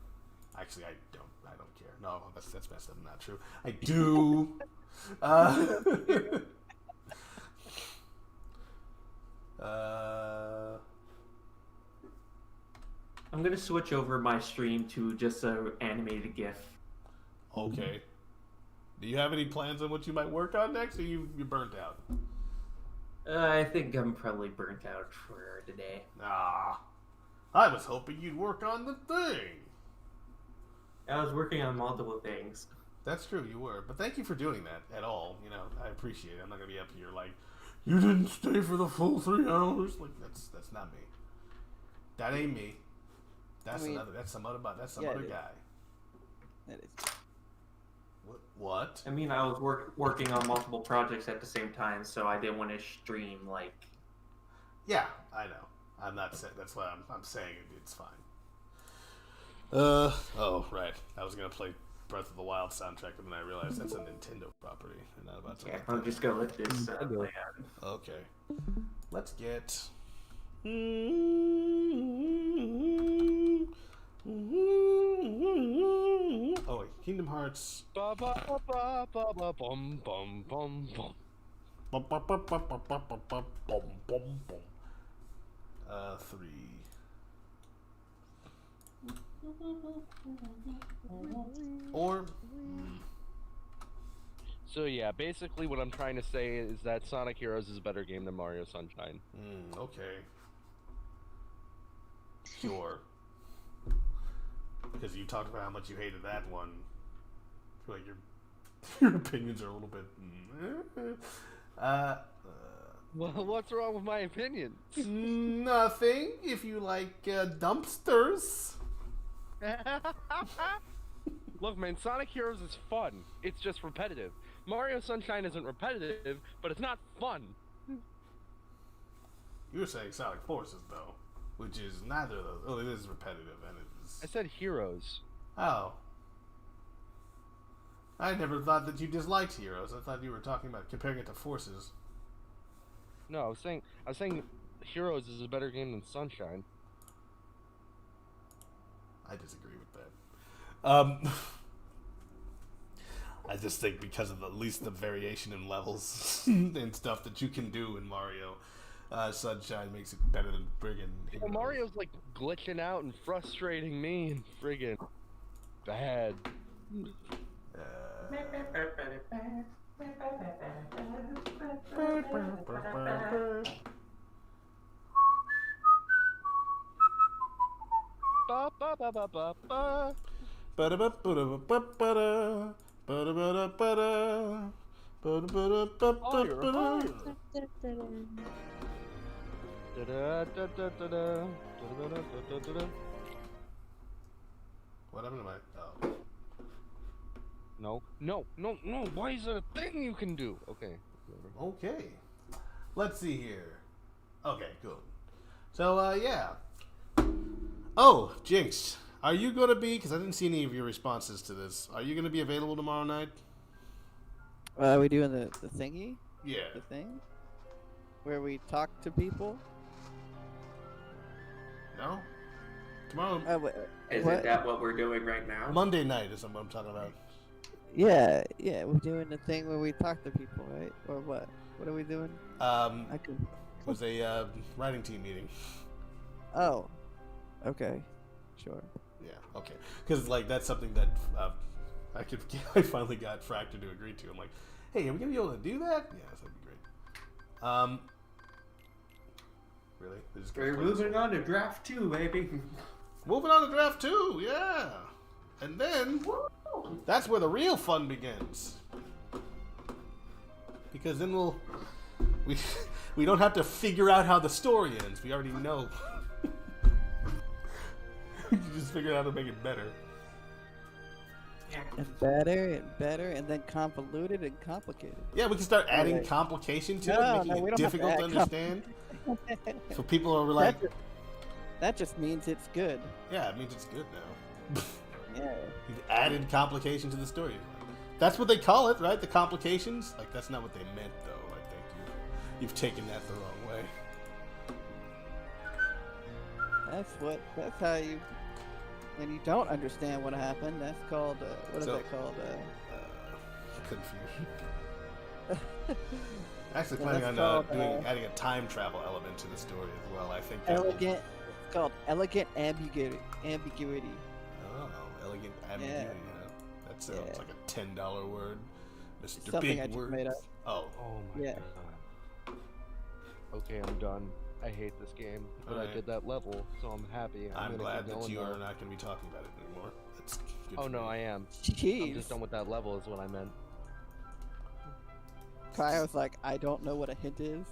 Actually, I don't care. No, that's messed up. Not true. I do. I'm gonna switch over my stream to just a animated GIF. Okay. Do you have any plans on what you might work on next, or you burnt out? I think I'm probably burnt out for today. Ah, I was hoping you'd work on the thing. I was working on multiple things. That's true, you were. But thank you for doing that at all. You know, I appreciate it. I'm not gonna be up here like, you didn't stay for the full 3 hours. Like that's not me. That ain't me. That's I mean, another. That's some other. That's some yeah, other it is. guy. That is. What? I mean, I was working on multiple projects at the same time, so I didn't want to stream like. Yeah, I know. I'm not saying. That's why I'm saying it's fine. Oh right. I was gonna play Breath of the Wild soundtrack, and then I realized that's a Nintendo property, and not about to. Yeah, I'll just go with this. Nintendo. Okay. Let's get. Oh wait, Kingdom Hearts. Ba ba ba ba ba bum bum bum bum. Bum, bum, bum, bum, bum, bum, bum, bum, bum, bum, bum. 3. Or So yeah, basically what I'm trying to say is that Sonic Heroes is a better game than Mario Sunshine. okay. Sure. Because you talked about how much you hated that one. I feel like your opinions are a little bit. Well, what's wrong with my opinion? Nothing. If you like dumpsters. Look, man, Sonic Heroes is fun. It's just repetitive. Mario Sunshine isn't repetitive, but it's not fun. You were saying Sonic Forces though, which is neither of those. Oh, it is repetitive and it I is. said Heroes. Oh. I never thought that you disliked Heroes. I thought you were talking about comparing it to Forces. No, I was saying Heroes is a better game than Sunshine. I disagree with that. I just think because of at least the variation in levels and stuff that you can do in Mario, Sunshine makes it better than friggin'. Well, Mario's like glitching out and frustrating me and friggin' bad. Ba ba ba ba ba ba. What happened to my? Oh. No. Why is that a thing you can do? Okay. Okay. Let's see here. Okay, cool. So, yeah. Oh, Jinx, are you going to be, because I didn't see any of your responses to this, are you going to be available tomorrow night? Are we doing the thingy? Yeah. The thing? Where we talk to people? No? Tomorrow, Is What? it that what we're doing right now? Monday night is what I'm talking about. Yeah, we're doing the thing where we talk to people, right? Or what? What are we doing? I could. It was a writing team meeting. Oh. Okay. Sure. Yeah, okay. Because, like, that's something that I finally got Fractor to agree to. I'm like, hey, are we going to be able to do that? Yeah, that'd be great. Really? They're just gonna We're play this moving one? on to draft 2, baby. Moving on to draft 2, yeah. And then, that's where the real fun begins. Because then we don't have to figure out how the story ends. We already know. You just figure out how to make it better. And better, and then convoluted and complicated. Yeah, we can start adding Right. complication to No, it, making we it don't have to difficult to add understand. So people are like, That just means it's good. yeah, it means it's good now. Yeah. You've added complication to the story. That's what they call it, right? The complications? Like, that's not what they meant, though. I think you've taken that the wrong way. That's how you, when you don't understand what happened, that's called, what is So- that called? Confusion. Actually Yeah, planning that's on called, adding a time travel element to the story as well. I think that will- Elegant, it's called elegant ambiguity. Oh, elegant ambiguity. Yeah. That sounds Yeah. like a $10 word. Mr. Something Big I just Words. made up. Oh, Oh my Yeah. god. Okay, I'm done. I hate this game, but Alright. I did that level, so I'm happy. I'm gonna glad keep that going you now. are not going to be talking about it anymore. That's good. Oh for no, me. I am. I'm Jeez. just done with that level, is what I meant. Kai was like, I don't know what a hint is.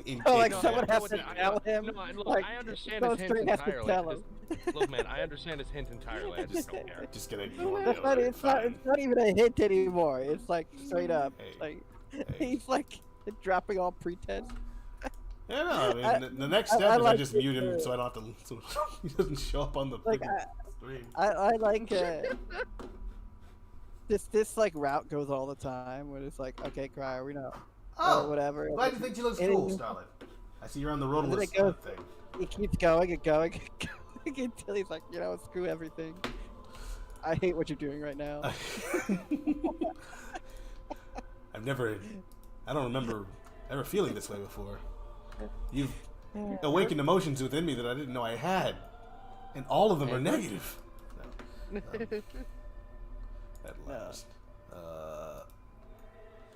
In Oh, like case- someone I has know to what- tell him. No, look, like, I understand go his hint straight has to entirely. tell I him. Look, man, I understand his hint entirely. I just don't care. Just gonna No, ignore it's the not, other. it's, not, Fine. it's not even a hint anymore. It's like straight up. Hey. Like Hey. he's like dropping all pretense. Yeah, no, I mean, I- the next I step is I like just it, mute him so I don't have to, so he doesn't show up on the Like, freaking stream. I like this like route goes all the time where it's like, okay, Cryer, we know. Oh, Or whatever. glad you think she looks And cool, it- Starlet. I see you're on the road And then list it goes- thing. He keeps going and going and going until he's like, you know, screw everything. I hate what you're doing right now. I don't remember ever feeling this way before. You've awakened emotions within me that I didn't know I had. And all of them are negative. No. At last.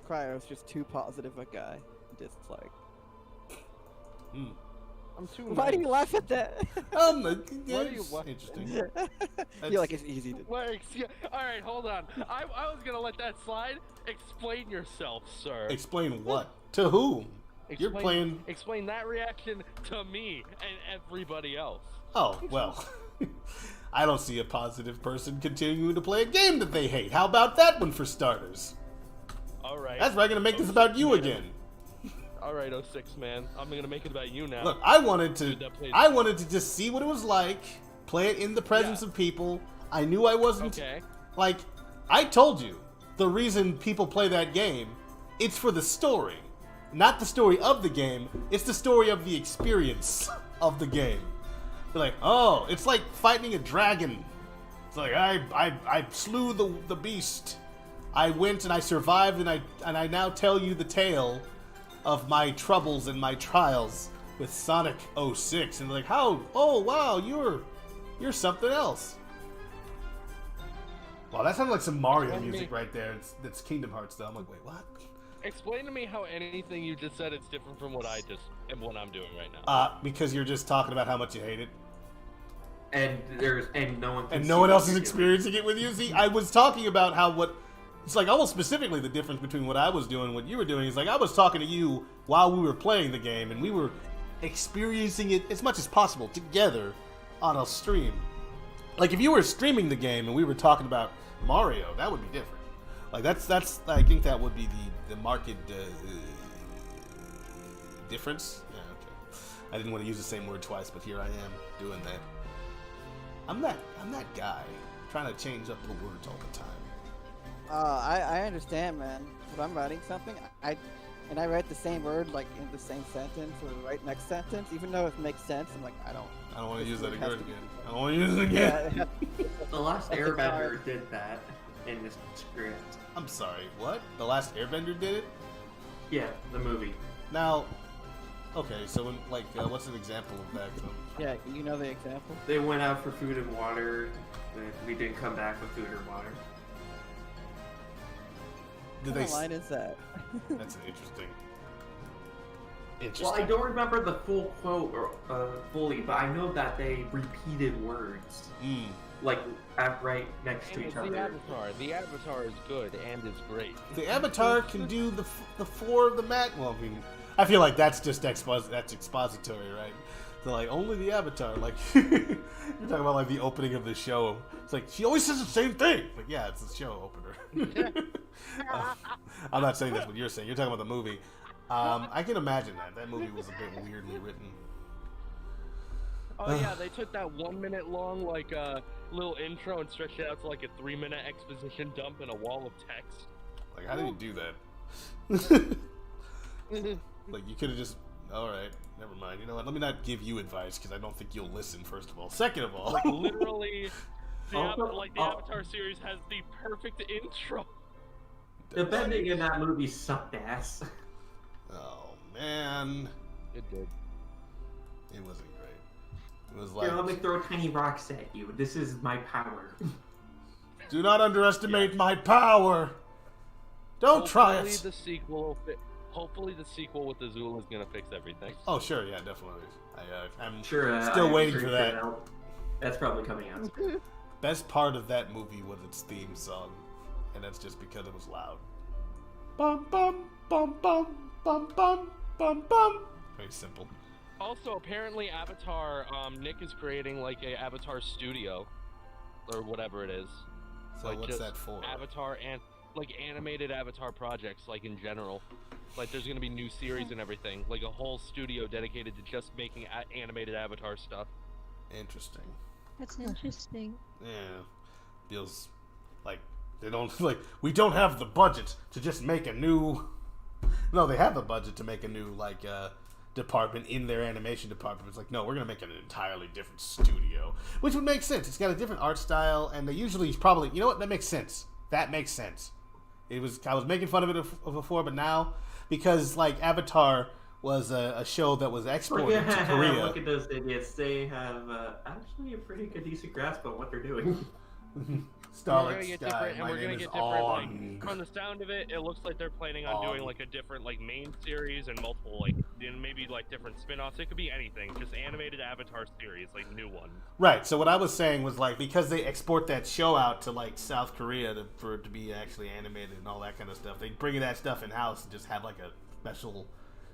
Cryo's just too positive a guy. Just like, I'm too why do nice. you laugh at that? Why do you it's what? interesting. Feel like it's easy to. Well, alright, hold on. I was gonna let that slide. Explain yourself, sir. Explain what? To whom? You're Explain- playing... Explain that reaction to me and everybody else. Oh, well. I don't see a positive person continuing to play a game that they hate. How about that one for starters? Alright. That's why I'm going to make this about you again. Alright, 06 man. I'm gonna make it about you now. Look, I wanted Dude, that plays- to just see what it was like, play it in the presence Yeah. of people. I knew I wasn't Okay. like I told you, the reason people play that game, it's for the story. Not the story of the game, it's the story of the experience of the game. They're like, "Oh, it's like fighting a dragon." It's like I slew the beast I went and I survived, and I now tell you the tale of my troubles and my trials with Sonic 06. And they're like, how? Oh wow, you're something else. Wow, that sounded like some Mario music right there. It's Kingdom Hearts though. I'm like, wait, what? Explain to me how anything you just said is different from what I'm doing right now. Because you're just talking about how much you hate it. And no one. And no one else is experiencing it with you. See, I was talking about it's like almost specifically the difference between what I was doing and what you were doing is like I was talking to you while we were playing the game and we were experiencing it as much as possible together on a stream. Like if you were streaming the game and we were talking about Mario, that would be different. Like that's I think that would be the market difference. Yeah, okay. I didn't want to use the same word twice, but here I am doing that. I'm that guy trying to change up the words all the time. I understand, man. If I'm writing something, I write the same word like in the same sentence or the right next sentence, even though it makes sense. I'm like, I don't want to use that word again. I don't want to use it again. Yeah, The Last Airbender did that in this script. I'm sorry, what? The Last Airbender did it? Yeah, the movie. Now, okay, so when, what's an example of that? yeah, you know the example. They went out for food and water. We didn't come back with food or water. Did What line is that? That's interesting. Well, I don't remember the full quote fully, but I know that they repeated words. Like right next to each other. The Avatar is good and is great. The Avatar can do the floor of the mat. Well, I mean, I feel like that's just that's expository, right? So like only the Avatar, like you're talking about like the opening of the show. It's like she always says the same thing. Like yeah, it's the show opener. I'm not saying that's what you're saying. You're talking about the movie. I can imagine that movie was a bit weirdly written. Oh yeah, they took that 1 minute long little intro and stretched it out to like a 3-minute exposition dump in a wall of text. Like how did you do that? Like you could have just. All right, never mind. You know what? Let me not give you advice because I don't think you'll listen. First of all, second of all, like literally, the Avatar series has the perfect intro. The bending in that movie sucked ass. Oh man, it did. It wasn't great. It was like. Here, let me throw tiny rocks at you. This is my power. Do not underestimate my power. Don't try it. Hopefully the sequel with Azula is gonna fix everything. Oh sure, yeah, definitely. I'm sure. Still waiting for that. That's probably coming out soon. Best part of that movie was its theme song, and that's just because it was loud. Bum bum bum bum bum bum bum bum. Very simple. Also, apparently Avatar, Nick is creating like a Avatar studio, or whatever it is. So like what's that for? Avatar and like animated Avatar projects, like in general. Like there's gonna be new series and everything, like a whole studio dedicated to just making animated Avatar stuff. Interesting. That's interesting. Yeah, feels like they don't like we don't have the budget to just make a new. No, they have the budget to make a new department in their animation department. It's like no, we're gonna make an entirely different studio, which would make sense. It's got a different art style, and they usually probably that makes sense. That makes sense. I was making fun of it before, but now because like Avatar was a show that was exported to Korea. Look at those idiots. They have actually a pretty good decent grasp on what they're doing. Starlight Sky, Sky, my name is On. From the sound of it, it looks like they're planning on doing like a different like main series and multiple and maybe like different spin-offs. It could be anything, just animated Avatar series, like new one. Right. So what I was saying was like because they export that show out to like South Korea for it to be actually animated and all that kind of stuff, they bring that stuff in house and just have like a special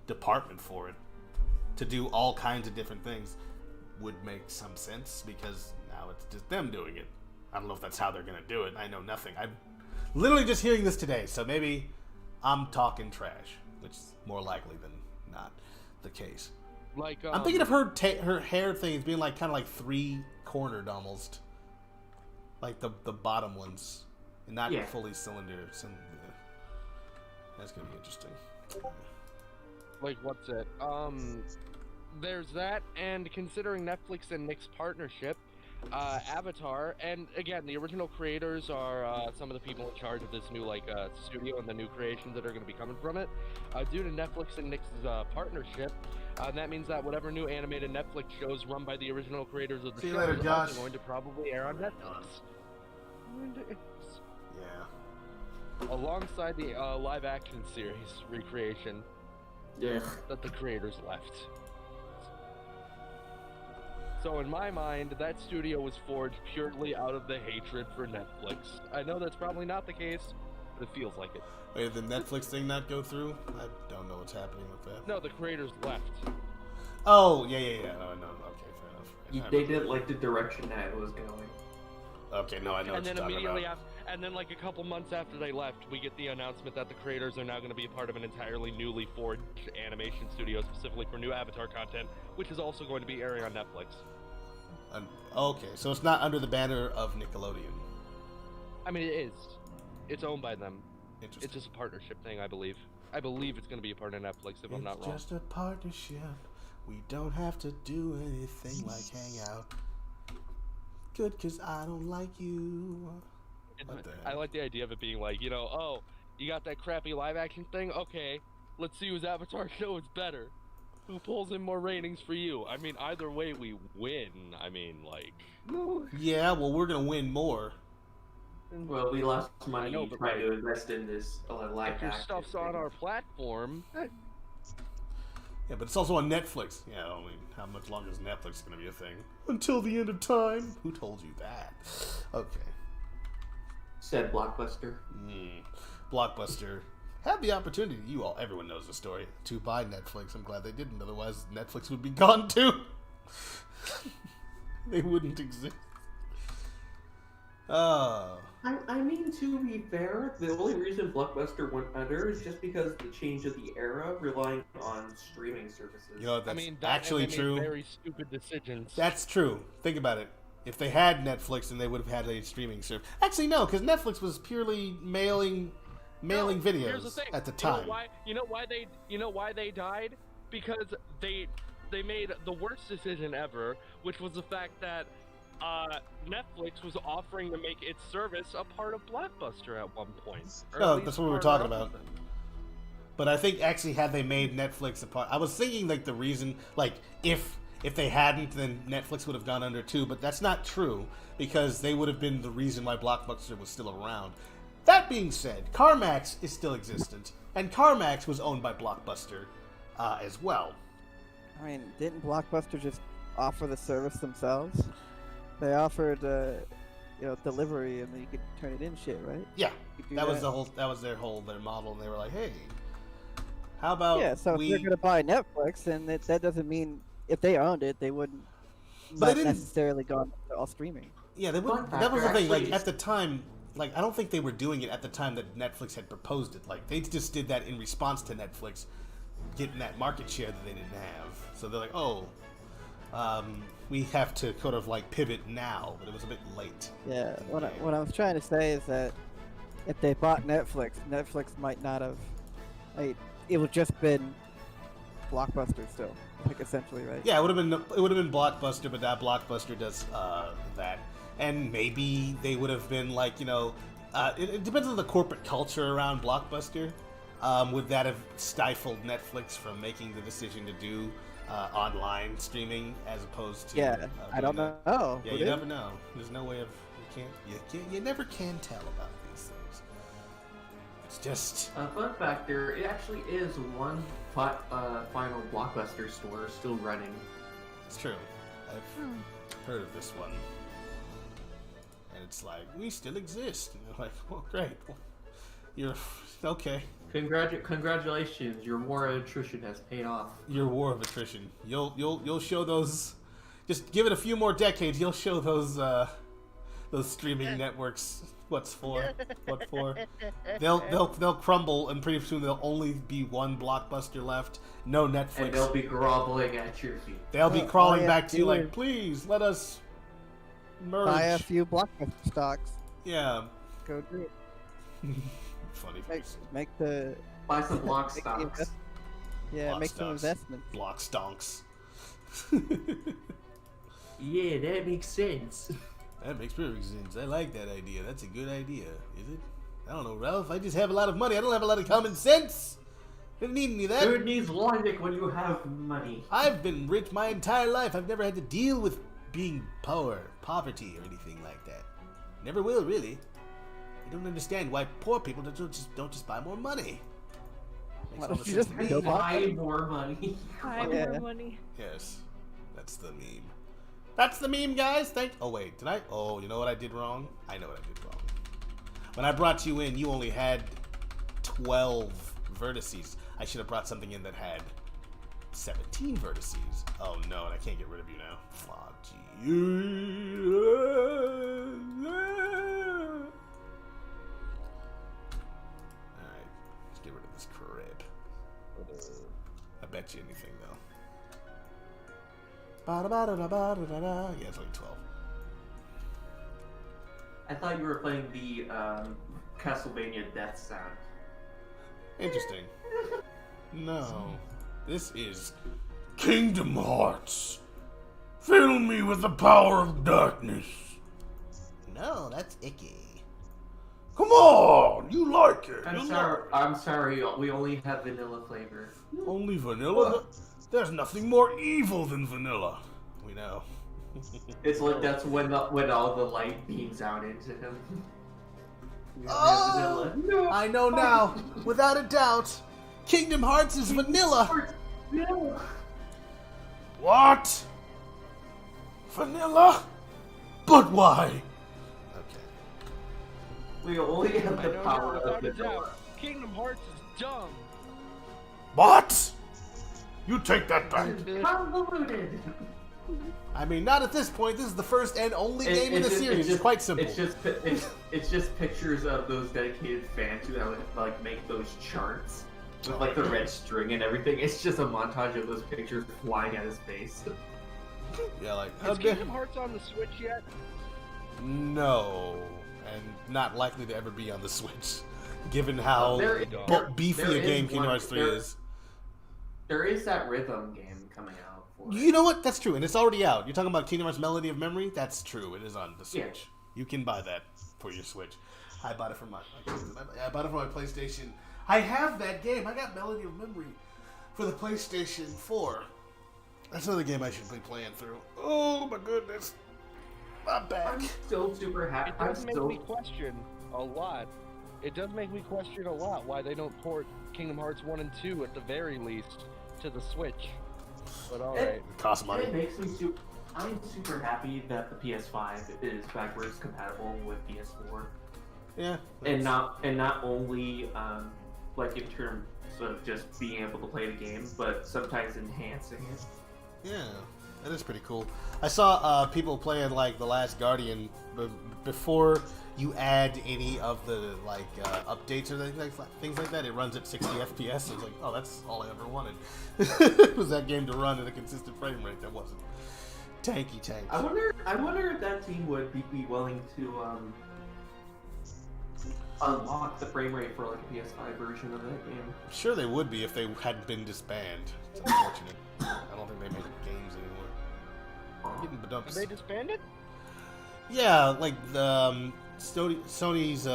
department for it to do all kinds of different things. Would make some sense because now it's just them doing it. I don't know if that's how they're gonna do it. I know nothing. I'm literally just hearing this today, so maybe I'm talking trash, which is more likely than not the case. Like I'm thinking of her hair things being like kind of like 3-cornered almost, like the bottom ones, and not fully cylinder. That's gonna be interesting. Like what's it? There's that, and considering Netflix and Nick's partnership, Avatar, and again, the original creators are some of the people in charge of this new studio and the new creations that are going to be coming from it. Due to Netflix and Nix's partnership, that means that whatever new animated Netflix shows run by the original creators of the See you show later, is Josh. also going to probably air on Netflix. Yeah. Alongside the live-action series recreation Yeah. that the creators left. So in my mind, that studio was forged purely out of the hatred for Netflix. I know that's probably not the case, but it feels like it. Wait, did the Netflix thing not go through? I don't know what's happening with that. No, the creators left. Oh, yeah. No, okay, fair enough. They didn't like the direction that it was going. Okay, no, I know And what then you're talking immediately about. and then like a couple months after they left, we get the announcement that the creators are now going to be a part of an entirely newly forged animation studio specifically for new Avatar content, which is also going to be airing on Netflix. Okay, so it's not under the banner of Nickelodeon. I mean, it is. It's owned by them. Interesting. It's just a partnership thing, I believe. I believe it's going to be a part of Netflix, if I'm not wrong. It's just a partnership. We don't have to do anything like hang out. Good, cause I don't like you. What the I heck? like the idea of it being like, oh, you got that crappy live action thing? Okay, let's see whose Avatar show is better. Who pulls in more ratings for you? I mean, either way we win. I mean, like... Yeah, well, we're gonna win more. Well, we lost money I know, but trying to invest in this live If your action stuff's on thing. our platform... Yeah, but it's also on Netflix. Yeah, I mean, how much longer is Netflix gonna be a thing? Until the end of time. Who told you that? Okay. Said Blockbuster. Blockbuster had the opportunity. Everyone knows the story, to buy Netflix. I'm glad they didn't. Otherwise, Netflix would be gone too. They wouldn't exist. I mean, to be fair, the only reason Blockbuster went under is just because the change of the era, relying on streaming services. You know what, I that's mean, that, actually and they made true. very stupid decisions. That's true. Think about it. If they had Netflix, then they would have had a streaming service. Actually, no, because Netflix was purely mailing Here's the videos thing. at the time. You know why they died? Because they made the worst decision ever, which was the fact that Netflix was offering to make its service a part of Blockbuster at one point. Or No, at least that's what we were part talking of about. it. But I think actually, had they made Netflix a part, I was thinking like the reason, like if they hadn't, then Netflix would have gone under too. But that's not true because they would have been the reason why Blockbuster was still around. That being said, CarMax is still existent, and CarMax was owned by Blockbuster as well. I mean, didn't Blockbuster just offer the service themselves? They offered, delivery, and then you could turn it in, shit, right? Yeah, You could do that was their model, and they were like, hey, how about Yeah, so if we? they're gonna buy Netflix, then that doesn't mean if they owned it, they wouldn't But they not didn't- necessarily go all streaming. Yeah, they would. Fun That was the factor, thing. Like actually- at the time, like I don't think they were doing it at the time that Netflix had proposed it. Like they just did that in response to Netflix getting that market share that they didn't have. So they're like, oh, we have to kind of like pivot now, but it was a bit late. Yeah, what I was trying to say is that if they bought Netflix, Netflix might not have. It would just been Blockbuster still, like essentially, right? Yeah, it would have been Blockbuster, but now Blockbuster does that, and maybe they would have been like it depends on the corporate culture around Blockbuster. Would that have stifled Netflix from making the decision to do online streaming as opposed to? Yeah, I don't doing know. that? Yeah, Would you it? never know. There's no way of you never can tell about these things. It's just Fun factor, it actually is one final Blockbuster store still running. it's true. I've heard of this one, and it's like we still exist. And they're like, well, great. Well, you're okay. Congratulations, your war of attrition has paid off. Your war of attrition. You'll show those. Just give it a few more decades. You'll show those streaming networks what's for. What for? They'll crumble, and pretty soon there'll only be one Blockbuster left. No Netflix. And they'll be groveling at your feet. They'll be All crawling you back have to to you do like, is please let us merge. Buy a few Blockbuster stocks. Yeah. Go do it. Funny Make, face. make the Buy some block make the stocks. invest- yeah, Block make some stocks. investments. Block stonks. Yeah, that makes sense. That makes perfect sense. I like that idea. That's a good idea. Is it? I don't know, Ralph. I just have a lot of money. I don't have a lot of common sense. I don't need any of that. Who needs logic when you have money? I've been rich my entire life. I've never had to deal with being poverty, or anything like that. Never will, really. I don't understand why poor people don't just buy more money. Makes Why all don't the you sense just to me. go Buy more money. Buy Yeah. more money. Yes, that's the meme. That's the meme, guys. Oh wait, did I? Oh, you know what I did wrong? I know what I did wrong. When I brought you in, you only had 12 vertices. I should have brought something in that had 17 vertices. Oh no, and I can't get rid of you now. Aw, gee. Alright, let's get rid of this crib. I bet you anything though. Ba-da-ba-da-da-ba-da-da-da. Yeah, it's only 12. I thought you were playing the Castlevania death sound. Interesting. No. This is Kingdom Hearts. Fill me with the power of darkness. No, that's icky. Come on, you like it. I'm sorry, we only have vanilla flavor. Only vanilla? There's nothing more evil than vanilla. We know. It's like that's when all the light beams out into him. Oh, No. I know now, without a doubt, Kingdom Hearts is vanilla. No. What? Vanilla? But why? Okay. We only have I the know power now, of without a vanilla. doubt, Kingdom Hearts is dumb. What? You take that back. Convoluted. I mean, not at this point. This is the first and only game in the just- series. It's quite simple. It's just pictures of those dedicated fans who like make those charts with like the red string and everything. It's just a montage of those pictures flying at his face. Yeah, like Is Kingdom Hearts on the Switch yet? No, and not likely to ever be on the Switch, given how beefy there a game is Kingdom one- Hearts 3 there- is. There is that rhythm game coming out for it. You know what? That's true, and it's already out. You're talking about Kingdom Hearts Melody of Memory? That's true. It is on the Switch. Yeah. You can buy that for your Switch. I bought it for my PlayStation. I have that game. I got Melody of Memory for the PlayStation 4. That's another game I should be playing through. Oh my goodness. I'm back. I'm still super happy. It does make me question a lot. It does make me question a lot why they don't port Kingdom Hearts 1 and 2 at the very least to the Switch. But alright. It costs money. It makes me I'm super happy that the PS5 is backwards compatible with PS4, Yeah. and not only like in terms of just being able to play the game, but sometimes enhancing it. Yeah, that is pretty cool. I saw people playing like The Last Guardian before you add any of the like updates or things like that. It runs at 60 FPS. So it's like, oh, that's all I ever wanted. Was that game to run at a consistent frame rate that wasn't tanky. I wonder if that team would be willing to unlock the frame rate for like a PS5 version of that game. Sure, they would be if they hadn't been disbanded. It's unfortunate. I don't think they make games anymore. I'm getting Did bedumps. they disband it? Yeah, like the Sony's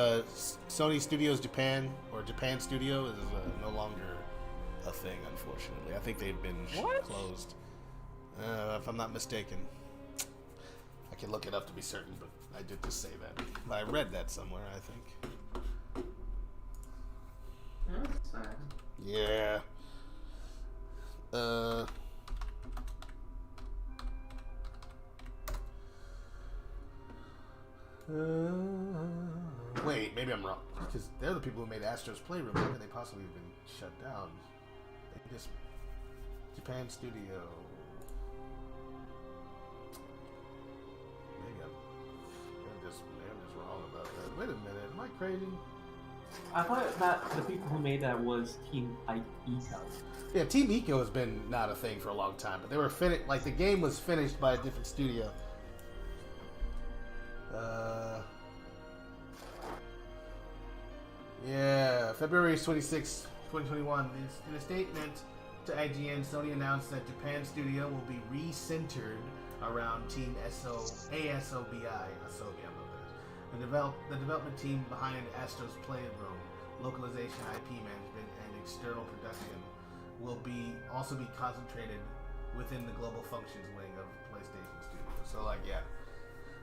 Sony Studios Japan or Japan Studio is no longer a thing, unfortunately. I think they've been closed. If I'm not mistaken, I can look it up to be certain, but I did just say that. But I read that somewhere, I think. That's sad. Yeah. Wait, maybe I'm wrong. Because they're the people who made Astro's Playroom. How could they possibly have been shut down? They just Japan Studio. Maybe I'm just wrong about that. Wait a minute, am I crazy? I thought that the people who made that was Team Ico. Yeah, Team Eco has been not a thing for a long time, but they were finished. Like the game was finished by a different studio. Yeah, February 26, 2021. In a statement to IGN, Sony announced that Japan Studio will be re-centered around Team ASOBI, Asobi, I don't know what that is. The development team behind Astro's Playroom, localization, IP management, and external production will also be concentrated within the global functions wing of PlayStation Studios. So, like, yeah,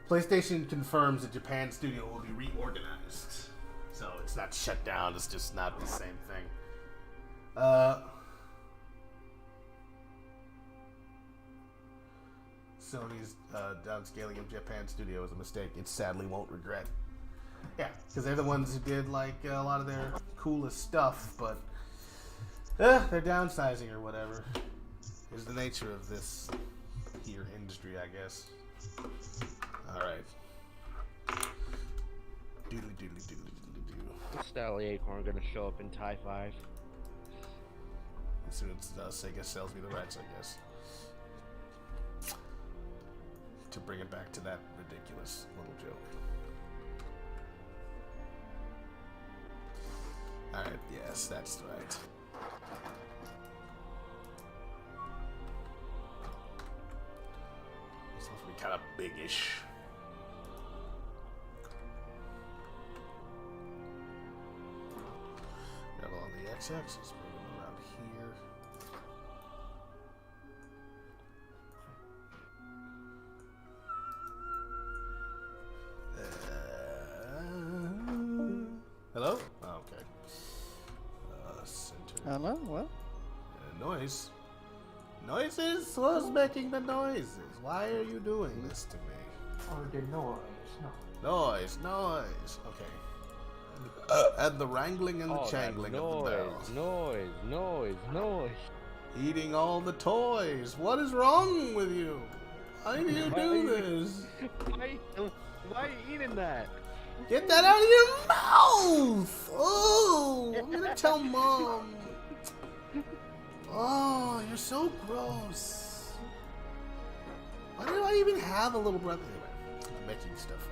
PlayStation confirms that Japan Studio will be reorganized. So it's not shut down. It's just not the same thing. Sony's downscaling of Japan Studio is a mistake it sadly won't regret. Yeah, because they're the ones who did like a lot of their coolest stuff, but they're downsizing or whatever. Is the nature of this here industry, I guess. Alright. Doodly doodly doodly doodly doo. Stally Acorn gonna show up in TIE 5. As soon as Sega sells me the rights, I guess. To bring it back to that ridiculous little joke. Alright, yes, that's right. It's supposed to be kind of big-ish. Grab on the x-axis, bring them around here. Hello? Oh, okay. Center. Hello? What? Noise. Noises? Who's making the noises? Why are you doing this to me? Or the noise. Noise. Okay. And the wrangling and the changling of the bells. Noise. Eating all the toys. What is wrong with you? Why do you do this? Why are you eating that? Get that out of your mouth! Oh, I'm gonna tell Mom. Oh, you're so gross. Why do I even have a little brother? Anyway, I'm making stuff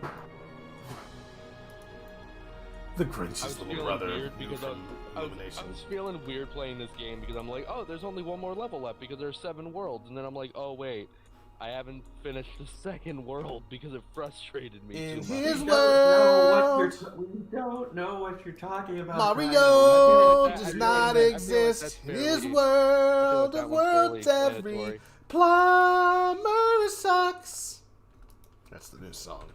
up. The Grinch's little brother. Because I was feeling weird playing this game because I'm like, oh, there's only one more level left because there's 7 worlds, and then I'm like, oh wait, I haven't finished the second world because it frustrated me In too much. his world, We don't know what you're talking about. Mario I does feel like not that's exist in fairly- his I world feel like of that one's worlds. fairly Every explanatory. plumber sucks. That's the new song.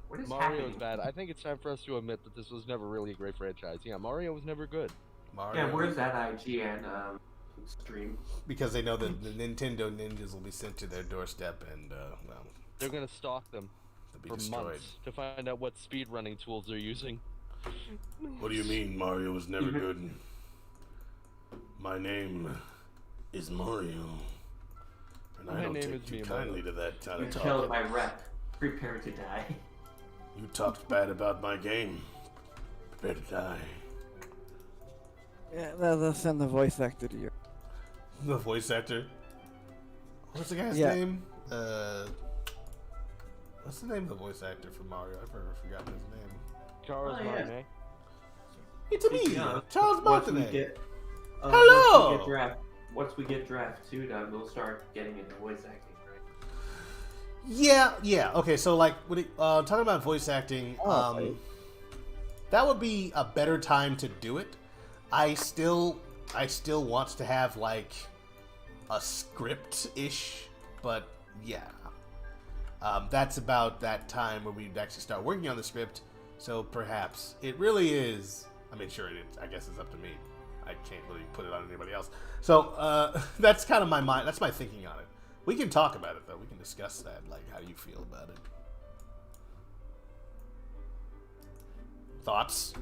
What is Mario's happening? bad. I think it's time for us to admit that this was never really a great franchise. Yeah, Mario was never good. Mario. Yeah, where's that IGN stream? Because they know that the Nintendo ninjas will be sent to their doorstep and, well, They're gonna stalk them they'll be for destroyed. months to find out what speedrunning tools they're using. What do you mean Mario was never good? My name is Mario. And My I don't name take is too Miyamoto. kindly to that kind You of killed talk. my rep. Prepare to die. You talked bad about my game. Prepare to die. Yeah, they'll send the voice actor to you. The voice actor? What's the guy's Yeah. name? What's the name of the voice actor for Mario? I've forgotten his name. Charles Oh, yeah. Martinet. It's me, Yeah. Charles Once we Martinet. get, Hello! Once we get draft 2 done, we'll start getting into voice acting, right? Yeah. Okay, so like, talking about voice acting, Oh, that would be a better time to do it. I still want to have like a script-ish, but yeah, that's about that time where we'd actually start working on the script. So perhaps it really is. I mean, sure, I guess it's up to me. I can't really put it on anybody else. So that's kind of my mind. That's my thinking on it. We can talk about it though. We can discuss that. Like, how do you feel about it? Thoughts?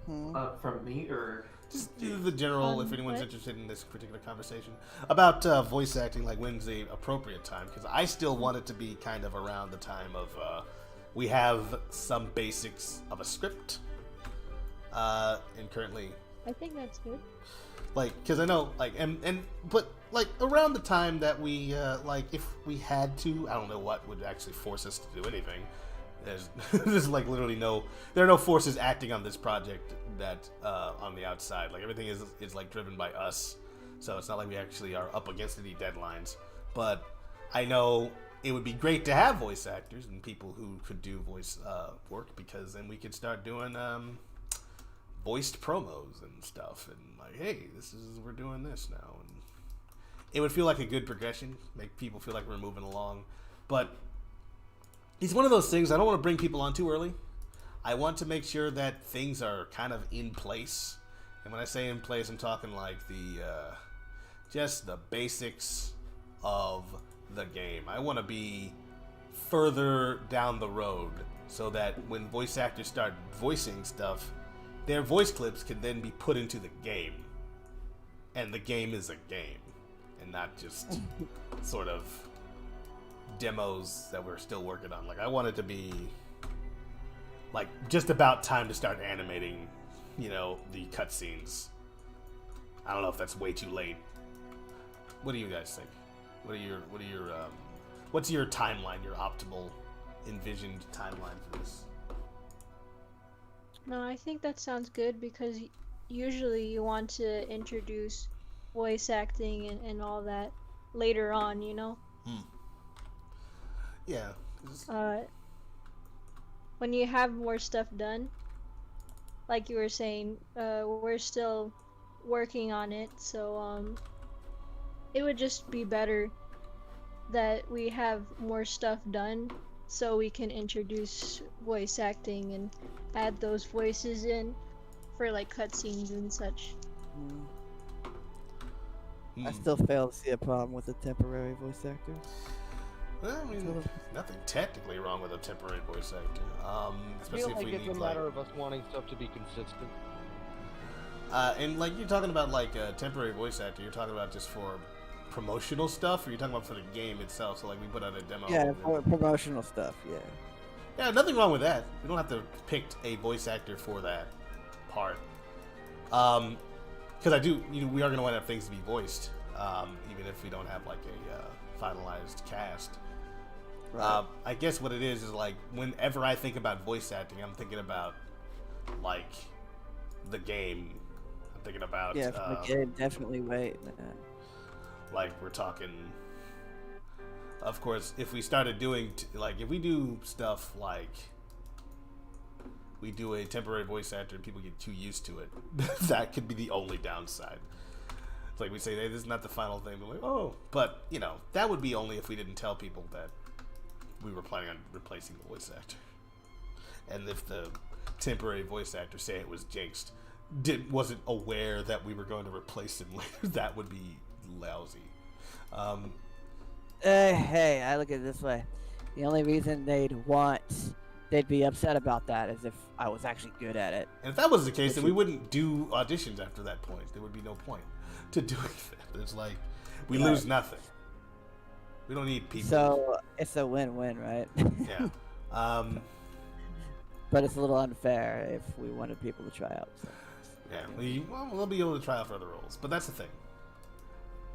From me or Just the general, if anyone's interested in this particular conversation about voice acting, like when's the appropriate time? Because I still want it to be kind of around the time of we have some basics of a script, and currently, I think that's good. like, because I know, like, but like around the time that we like, if we had to, I don't know what would actually force us to do anything. There's like literally there are no forces acting on this project that on the outside. Like everything is like driven by us. so it's not like we actually are up against any deadlines. But I know it would be great to have voice actors and people who could do voice work, because then we could start doing voiced promos and stuff, and like, hey, we're doing this now, and it would feel like a good progression, make people feel like we're moving along. But it's one of those things, I don't want to bring people on too early. I want to make sure that things are kind of in place. And when I say in place, I'm talking like just the basics of the game. I want to be further down the road so that when voice actors start voicing stuff, their voice clips can then be put into the game. And the game is a game, and not just sort of demos that we're still working on. Like, I want it to be like just about time to start animating, the cutscenes. I don't know if that's way too late. What do you guys think? What's your timeline, your optimal envisioned timeline for this? No, I think that sounds good, because usually you want to introduce voice acting and all that later on, Yeah. When you have more stuff done, like you were saying, we're still working on it, so it would just be better that we have more stuff done so we can introduce voice acting and add those voices in for like cutscenes and such. I still fail to see a problem with the temporary voice actors. Well, I mean, nothing technically wrong with a temporary voice actor. I Especially feel if like we it's need a matter of us wanting stuff to be consistent. And like you're talking about like a temporary voice actor, you're talking about just for promotional stuff, or you're talking about for the game itself? So like we put out a demo. Yeah, for promotional stuff. Yeah. Yeah, nothing wrong with that. We don't have to pick a voice actor for that part. Because we are going to want to have things to be voiced, even if we don't have like a finalized cast. Right. I guess what it is like whenever I think about voice acting, I'm thinking about like the game. I'm thinking about Yeah, for the game, definitely wait, man. Like we're talking. Of course, if we started doing if we do stuff like we do a temporary voice actor and people get too used to it, that could be the only downside. It's like we say, hey, this is not the final thing. We're like, oh, but that would be only if we didn't tell people that we were planning on replacing the voice actor. And if the temporary voice actor, say it was Jinxed, wasn't aware that we were going to replace him later, that would be lousy. Hey, I look at it this way. The only reason they'd be upset about that is if I was actually good at it. And if that was the case, then we wouldn't do auditions after that point. There would be no point to doing that. It's like, we lose nothing. We don't need people. So, it's a win-win, right? Yeah. But it's a little unfair if we wanted people to try out. So. Yeah, we'll be able to try out for other roles. But that's the thing.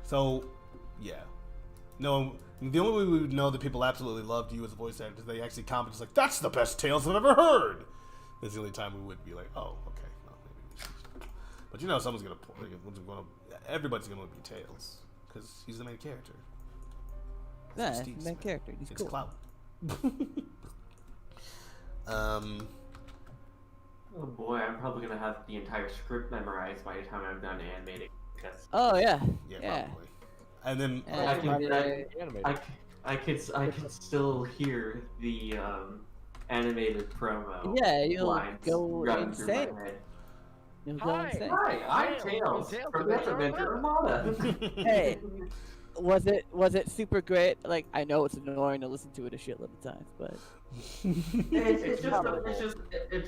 So, yeah. No, the only way we would know that people absolutely loved you as a voice actor is they actually comment like, that's the best Tails I've ever heard. That's the only time we would be like, oh, okay. Well, maybe we should. But someone's going to, everybody's going to be Tails. Because he's the main character. Yeah, he's the main character. He's it's cool. clout. Oh boy, I'm probably gonna have the entire script memorized by the time I'm done animating. Oh yeah. Yeah, probably. And then I could still hear the animated promo. Yeah, you'll lines go running through insane. my head. You'll go insane. Hi, I'm Tails from Adventure Armada. Hey, was it super great? Like, I know it's annoying to listen to it a shitload of times, but it's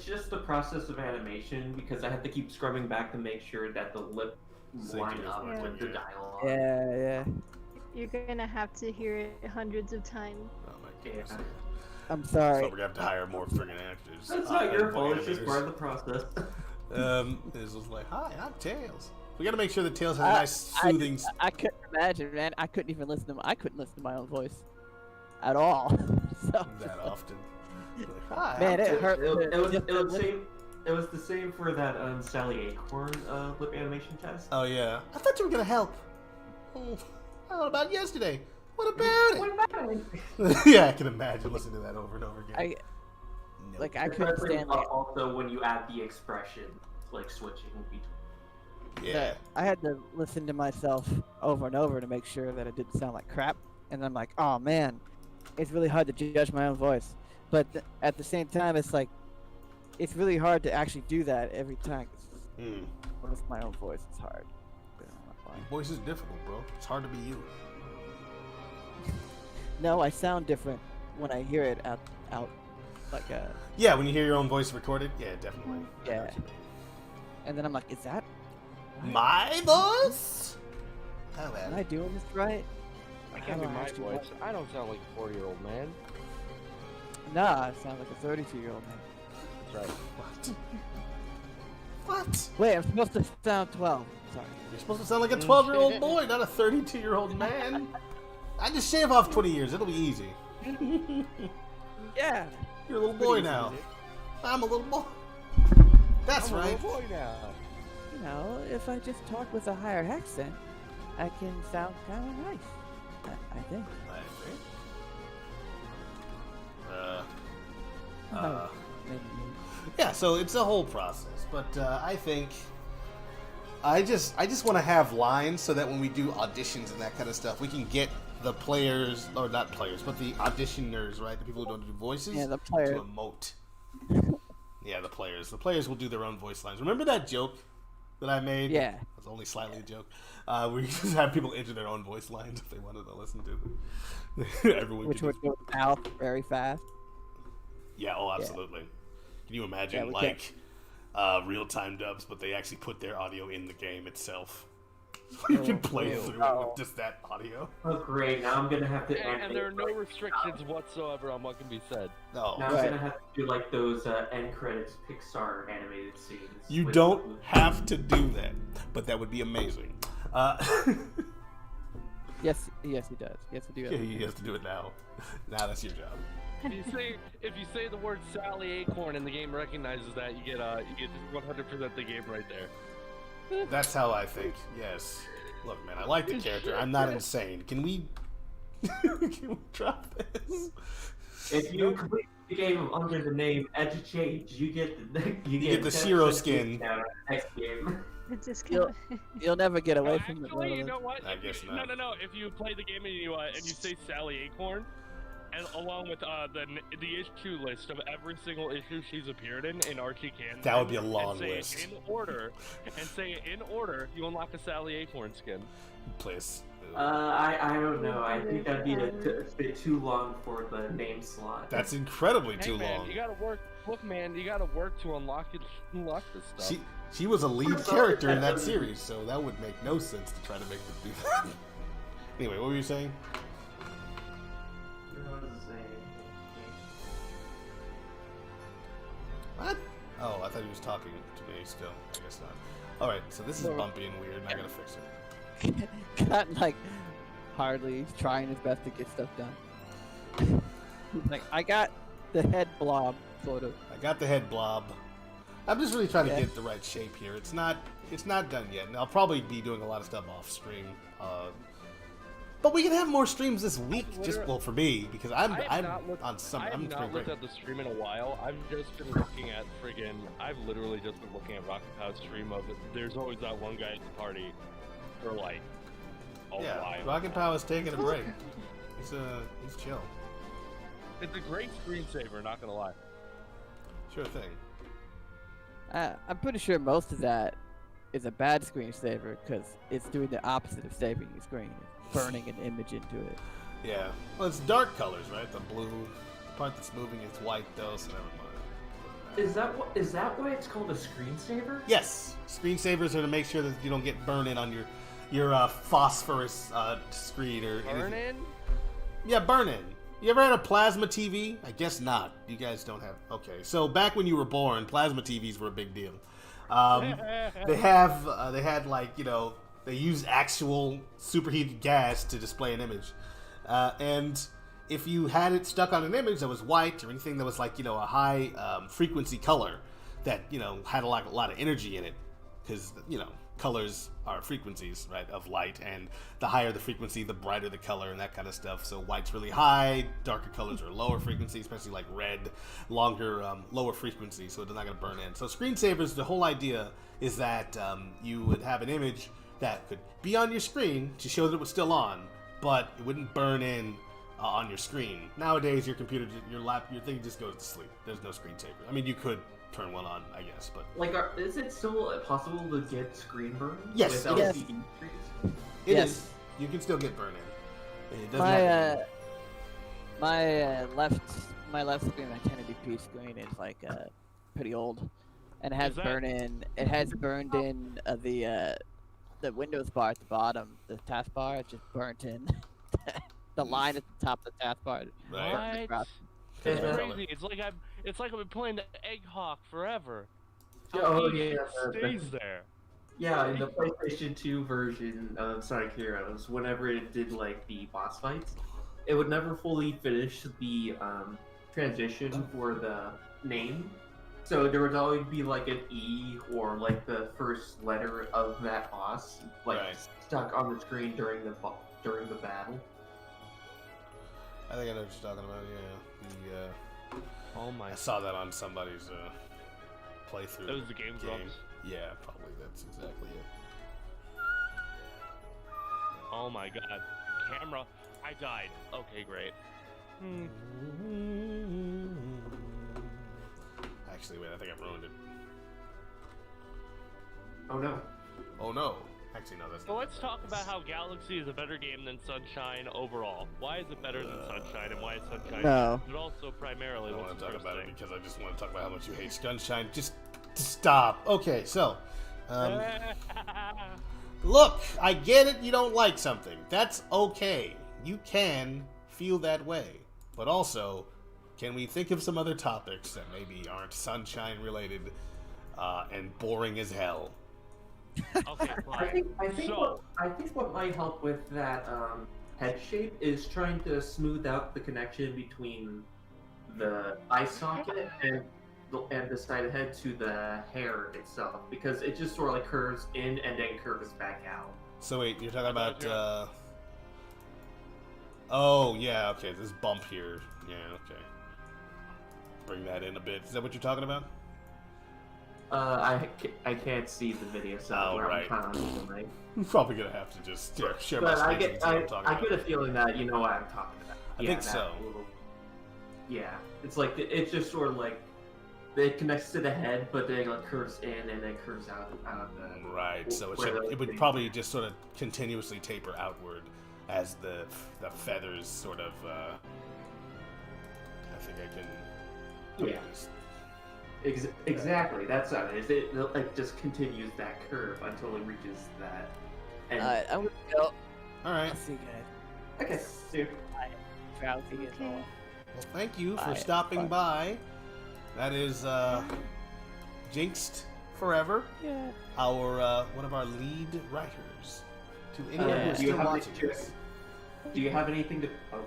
just the process of animation because I have to keep scrubbing back to make sure that the lip line up with the dialogue. Yeah. You're gonna have to hear it hundreds of times. Oh my goodness. Yeah. I'm sorry. So we're gonna have to hire more friggin' actors. That's not your fault. It's just part of the process. It's just like, hi, I'm Tails. We gotta make sure that Tails has a nice soothing. I couldn't imagine, man. I couldn't listen to my own voice at all. So that often. Like, hi, man, it hurt. It was the same for that Sally Acorn lip animation test. Oh yeah, I thought you were gonna help. Oh, how about yesterday? What about it? What about it? Yeah, I can imagine listening to that over and over again. No. I can Especially, understand that. also when you add the expression, like switching between. Yeah. I had to listen to myself over and over to make sure that it didn't sound like crap. And I'm like, oh man, it's really hard to judge my own voice. But at the same time, it's like, it's really hard to actually do that every time. Mm. With my own voice, it's hard. Voice is difficult, bro. It's hard to be you. No, I sound different when I hear it out like Yeah, when you hear your own voice recorded, yeah, definitely. I know Yeah. what you mean. and then I'm like, is that? My voice? How Am bad? I doing this right? I How can't do be my actually voice. I don't sound like a 4-year-old man. Nah, I sound like a 32-year-old man. That's right. What? What? Wait, I'm supposed to sound 12. Sorry. You're supposed to sound like a 12-year-old boy, not a 32-year-old man. I just shave off 20 years. It'll be easy. Yeah. You're a little boy now. I'm a little boy. That's I'm a right. little boy now. You know, if I just talk with a higher accent, I can sound kind of nice. I think. I agree. Maybe. Yeah, so it's a whole process, but I think I just want to have lines so that when we do auditions and that kind of stuff, we can get the players, or not players, but the auditioners, right? The people who don't do voices, Yeah, the player. to emote. Yeah, the players. The players will do their own voice lines. Remember that joke that I made? Yeah. It was only slightly a joke. Where you just have people enter their own voice lines if they wanted to listen to them. Everyone Which could would just- go out very fast. Yeah, oh, absolutely. Can you imagine, we like, real-time dubs, but they actually put their audio in the game itself? You can play through it with just that audio. Oh great! Now I'm gonna have to. And there are no restrictions whatsoever on what can be said. No. Now I'm gonna have to do like those end credits Pixar animated scenes. You with- don't have to do that, but that would be amazing. Yes, he does. He has to do Yeah, it. he has to do it now. Now that's your job. If you say the word Sally Acorn and the game recognizes that, you get 100% the game right there. That's how I think. Yes. Look, man, I like the character. I'm not insane. Can we drop this? If you complete the game under the name Edge of Change, you get You get the Shiro skin. Next game. It's just You'll, kind of. you'll never get away No, from the actually, you know what? I If guess you- not. No. If you play the game and you say Sally Acorn, and along with the issue list of every single issue she's appeared in Archie Can. That would be a and long say it list. in order, you unlock a Sally Acorn skin. Please. I don't know. I think that'd be a bit too long for the name slot. That's incredibly Hey too man, long. you gotta work. Look, man, you gotta work to unlock this stuff. She was a lead character in that series, so that would make no sense to try to make them do that. Anyway, what were you saying? What? Oh, I thought he was talking to me still. I guess not. Alright, so this is bumpy and weird, and I gotta fix it. Got like hardly trying his best to get stuff done. Like I got the head blob sort of. I got the head blob. I'm just really trying to Yeah. get the right shape here. It's not done yet, and I'll probably be doing a lot of stuff off stream. But we can have more streams this week, for me, because I'm on some. I have I'm not spring break. looked at the stream in a while. I've just been looking at I've literally just been looking at Rocket Pow's stream of it. There's always that one guy at the party for like a Yeah, while. Rocket Power is taking a break. He's chill. It's a great screensaver, not gonna lie. Sure thing. I'm pretty sure most of that is a bad screensaver because it's doing the opposite of saving your screen. It's burning an image into it. Yeah. Well, it's dark colors, right? The blue part that's moving is white, though, so never mind. Is that why it's called a screensaver? Yes. Screensavers are to make sure that you don't get burned in on your phosphorus screen or anything. Burn in? Yeah, burn in. You ever had a plasma TV? I guess not. You guys don't have. Okay, so back when you were born, plasma TVs were a big deal. They had like, they used actual superheated gas to display an image, and if you had it stuck on an image that was white or anything that was like a high frequency color that had a lot of energy in it, because colors are frequencies, right, of light, and the higher the frequency, the brighter the color and that kind of stuff. So white's really high, darker colors are lower frequency, especially like red, longer, lower frequency, so it's not going to burn in. So screensavers, the whole idea is that you would have an image that could be on your screen to show that it was still on, but it wouldn't burn in on your screen. Nowadays, your computer, your thing just goes to sleep. There's no screensaver. I mean, you could turn one on, I guess, but Like, is it still possible to get screen burn? Yes, with it is. LCD screens? it Yes. is. You can still get burn in. It doesn't have to My left screen, my 1080p screen, is like pretty old, and it has Is that- burn in. It has burned in the Windows bar at the bottom, the taskbar. It just burnt in the line at the top of the taskbar. Right. What? Yeah. It's crazy. It's like I've been playing the Egg Hawk forever. Oh, It yeah, stays there. Yeah, in the PlayStation 2 version of Sonic Heroes, whenever it did like the boss fights, it would never fully finish the transition for the name. So there would always be like an E or like the first letter of that boss like Right. stuck on the screen during the battle. I think I know what you're talking about. Yeah, Oh my. I saw that on somebody's playthrough. That was the Game Grumps. Yeah, probably that's exactly it. Oh my god. Camera. I died. Okay, great. Actually, wait, I think I ruined it. Oh no. Oh no. Actually, no, that's So not let's talk about how Galaxy is a better game than Sunshine overall. Why is it better than Sunshine, and why is Sunshine? No. But also primarily, I don't what's want to talk about it interesting? because I just want to talk about how much you hate Sunshine. Just stop. Okay, so, look, I get it. You don't like something. That's okay. You can feel that way, but also, can we think of some other topics that maybe aren't Sunshine related and boring as hell? Okay, I think So- what might help with that head shape is trying to smooth out the connection between the eye socket and the side of the head to the hair itself, because it just sort of like curves in and then curves back out. So wait, you're talking about? Yeah. Oh yeah, okay. This bump here. Yeah, okay. Bring that in a bit. Is that what you're talking about? I can't see the video, so Oh, I'm right. kind of like. I'm probably gonna have to just share my But I screen get and see what I'm talking I about. get a feeling that you know what I'm talking about. I Yeah, think that so. little- yeah, it's like it's just sort of like it connects to the head, but then like curves in and then curves out of the. Right. So where the it would thing- probably just sort of continuously taper outward as the feathers sort of. I think I can. Yeah. Just, Exactly. That's how it is. It like just continues that curve until it reaches that. And Alright, I'm gonna go. all right. I'll see you guys. I guess dude, Drowsy as Okay. well. Well, thank you for Bye. stopping by. That is Jinxed Forever, Yeah. our one of our lead writers. To anyone Yeah. who's Do you still have watching any- this. do you have anything to? Oh,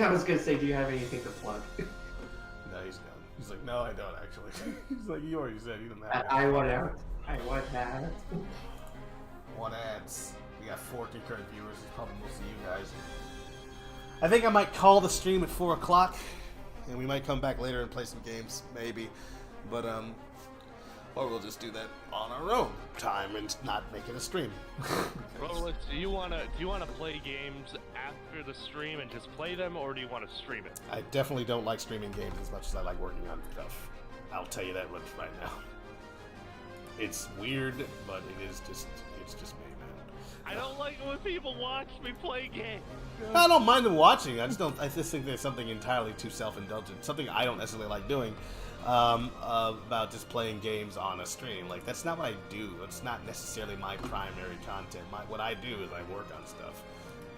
I was gonna say, do you have anything to plug? No, he's done. He's like, no, I don't actually. He's like, you already said you don't have. I want out. I want that. One ads. We got 4 concurrent viewers. It's probably mostly you guys. I think I might call the stream at 4 o'clock, and we might come back later and play some games, maybe. But or we'll just do that on our own time and not make it a stream. Roland, do you wanna play games after the stream and just play them, or do you wanna stream it? I definitely don't like streaming games as much as I like working on stuff. I'll tell you that much right now. It's weird, but it's just me, man. I don't like it when people watch me play games. I don't mind them watching. I just think there's something entirely too self-indulgent. Something I don't necessarily like doing about just playing games on a stream. Like, that's not what I do. It's not necessarily my primary content. What I do is I work on stuff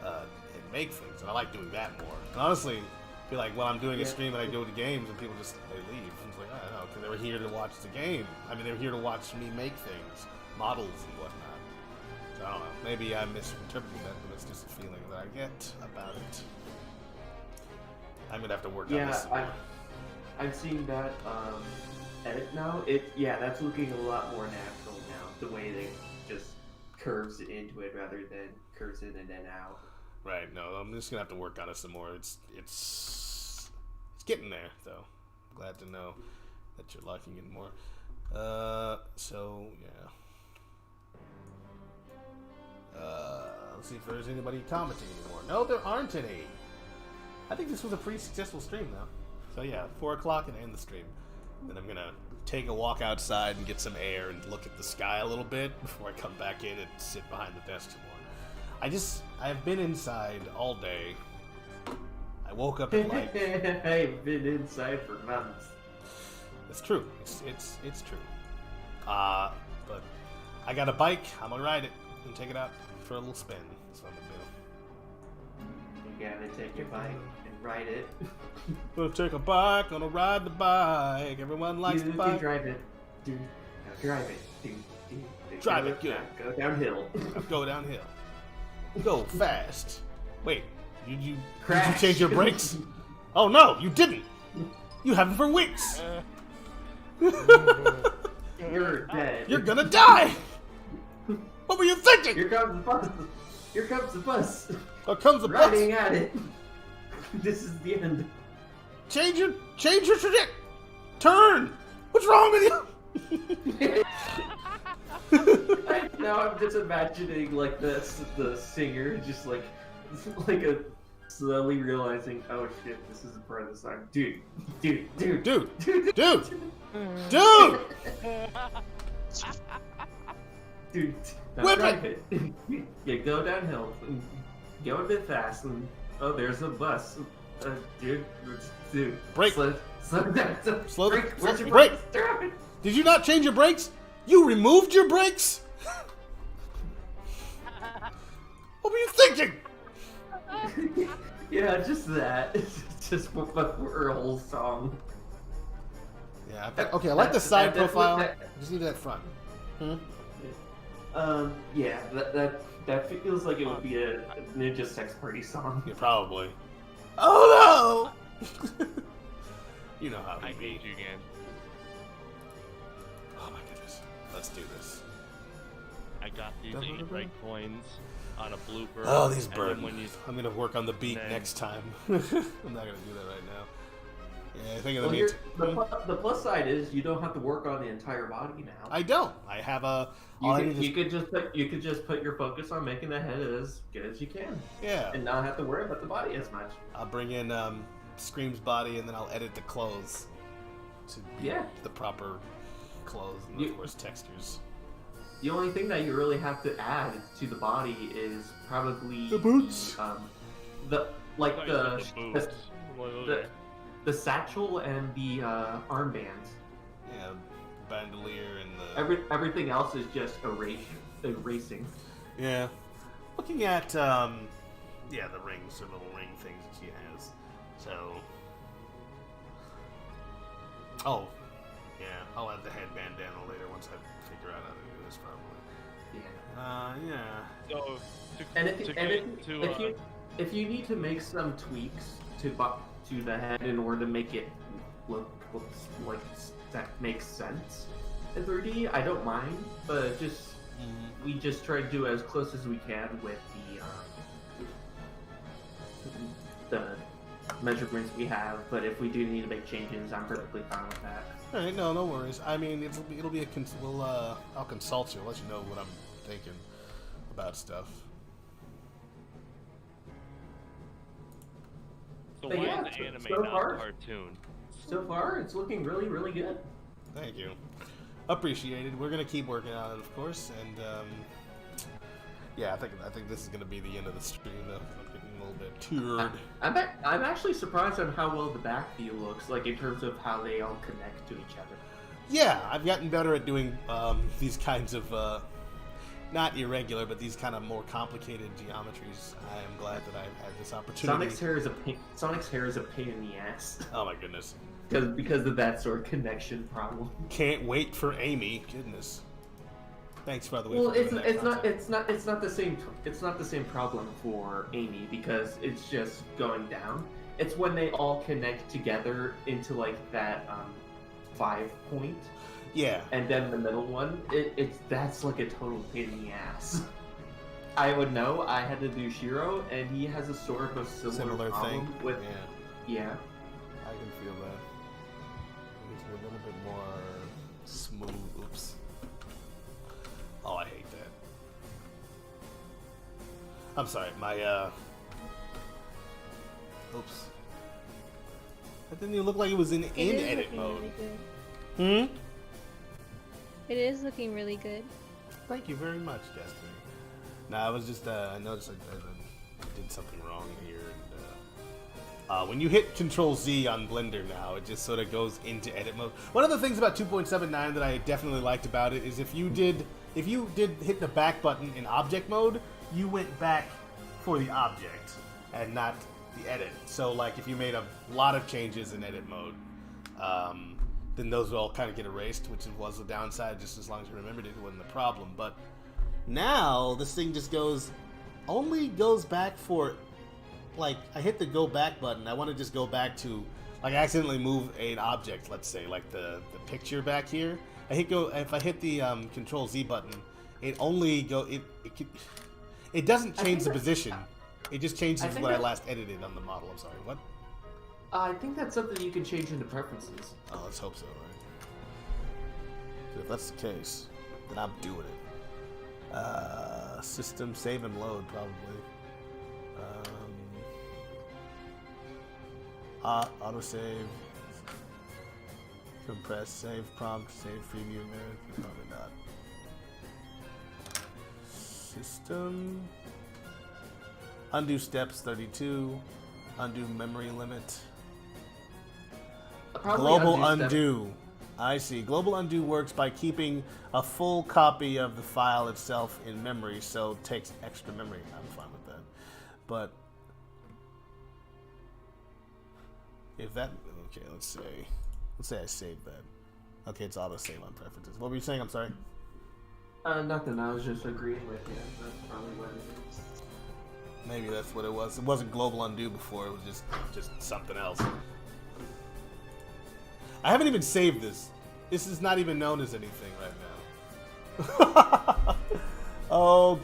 and make things, and I like doing that more. And honestly, I feel like when I'm doing a stream and I go to games and people they leave. It's like, I don't know, because they were here to watch the game. I mean, they were here to watch me make things, models and whatnot. So I don't know. Maybe I misinterpreted that, but it's just a feeling that I get about it. I'm gonna have to work on Yeah, this. I'm seeing that edit now. That's looking a lot more natural now. The way they just curves into it rather than curves in and then out. Right. No, I'm just gonna have to work on it some more. It's getting there, though. Glad to know that you're liking it more. So yeah. Let's see if there's anybody commenting anymore. No, there aren't any. I think this was a pretty successful stream, though. So yeah, 4 o'clock and end the stream. Then I'm gonna take a walk outside and get some air and look at the sky a little bit before I come back in and sit behind the desk some more. I've been inside all day. I woke up at like... I've been inside for months. It's true. It's true. But I got a bike. I'm gonna ride it and take it out for a little spin. That's what I'm gonna do. You gotta take your bike and ride it. Gonna take a bike, gonna ride the bike. Everyone likes the bike. Drive it. Dude. Now drive it. Dude. Drive it good. Go downhill. Go downhill. Go fast. Wait, did you Crash. change your brakes? Oh no, you didn't. You haven't for weeks. You're dead. You're gonna die. What were you thinking? Here comes the bus. Here comes the bus. Here comes the Riding bus. at it. This is the end. Change your trajectory. Turn. What's wrong with you? Now I'm just imagining like the singer just like a slowly realizing, oh shit, this is a part of the song. Dude. Dude, now Whip drive it. You go downhill, go a bit fast, and oh, there's a bus. Dude, Brake. slow down. Slow Brake. down. Where's your Brake. bus? Drive it. Did you not change your brakes? You removed your brakes? What were you thinking? Yeah, just that. It's just for a whole song. Yeah. Okay. I like the side profile. Just need that front. Yeah, that feels like it would be a Ninja Sex Party song. Yeah, probably. Oh no! You know how I it be. hate you again. Oh my goodness. Let's do this. I got these 8 red coins on a blooper. Oh, these and burn. then when you I'm gonna work on the beat Then- next time. I'm not gonna do that right now. Yeah, I think in the Well, meantime. the plus side is you don't have to work on the entire body now. I don't. I have a. all I need is- You could just put your focus on making the head as good as you can, Yeah. and not have to worry about the body as much. I'll bring in Scream's body and then I'll edit the clothes to be Yeah. the proper clothes and of course textures. The only thing that you really have to add to the body is probably The boots. the like I thought the you said the boots. the satchel and the armband. Yeah, bandolier and the. Everything else is just erasing. Yeah. Looking at the rings or little ring things that she has. So. Oh. Yeah, I'll add the head bandana later once I figure out how to do this probably. Yeah. Yeah. So, And if if you need to make some tweaks to the head in order to make it look like that makes sense in 3D, I don't mind. But we just try to do as close as we can with the measurements we have. But if we do need to make changes, I'm perfectly fine with that. All right, no worries. I mean, it'll be I'll consult you, let you know what I'm thinking about stuff. So But why yeah, is the anime so not far- a cartoon? So far, it's looking really, really good. Thank you. Appreciated. We're gonna keep working on it, of course, and yeah, I think this is gonna be the end of the stream. Though I'm getting a little bit teared. I'm actually surprised on how well the back view looks, like in terms of how they all connect to each other. Yeah, I've gotten better at doing these kinds of not irregular, but these kind of more complicated geometries. I am glad that I've had this opportunity. Sonic's hair is a pain in the ass Oh my goodness! because of that sort of connection problem. Can't wait for Amy. Goodness. Thanks, by the way. Well, for doing that it's content. not the same problem for Amy because it's just going down. It's when they all connect together into like that 5 point, Yeah. and then the middle one. That's like a total pain in the ass. I would know. I had to do Shiro, and he has a sort of a similar thing. problem with. Yeah. I can feel that. It needs to be a little bit more smooth. Oops. Oh, I hate that. I'm sorry, my oops. That didn't even look like it was in edit mode. Really good. It is looking really good. Thank you very much, Destiny. Nah, I was just I noticed I did something wrong here. And, when you hit Control Z on Blender now, it just sort of goes into edit mode. One of the things about 2.79 that I definitely liked about it is if you did hit the back button in object mode, you went back for the object and not the edit. So like if you made a lot of changes in edit mode, then those will all kind of get erased, which was the downside. Just as long as you remembered it, it wasn't a problem. But now this thing just only goes back for, like, I hit the go back button. I want to just go back to, like, I accidentally move an object, let's say, like the picture back here. If I hit the Control Z button, it only it doesn't change the position. It just changes what I last edited on the model. I'm sorry, what? I think that's something you can change into preferences. Oh, let's hope so, right? So if that's the case, then I'm doing it. System save and load, probably. Autosave. Compress, save prompt, save preview mode. Probably not. System. Undo steps 32. Undo memory limit. Global undo. I see. Global undo works by keeping a full copy of the file itself in memory, so it takes extra memory. I'm fine with that. But if that, okay, let's say I saved that. Okay, it's auto save on preferences. What were you saying? I'm sorry. Nothing. I was just agreeing with you. That's probably what it is. Maybe that's what it was. It wasn't global undo before. It was just something else. I haven't even saved this. This is not even known as anything right now. oh,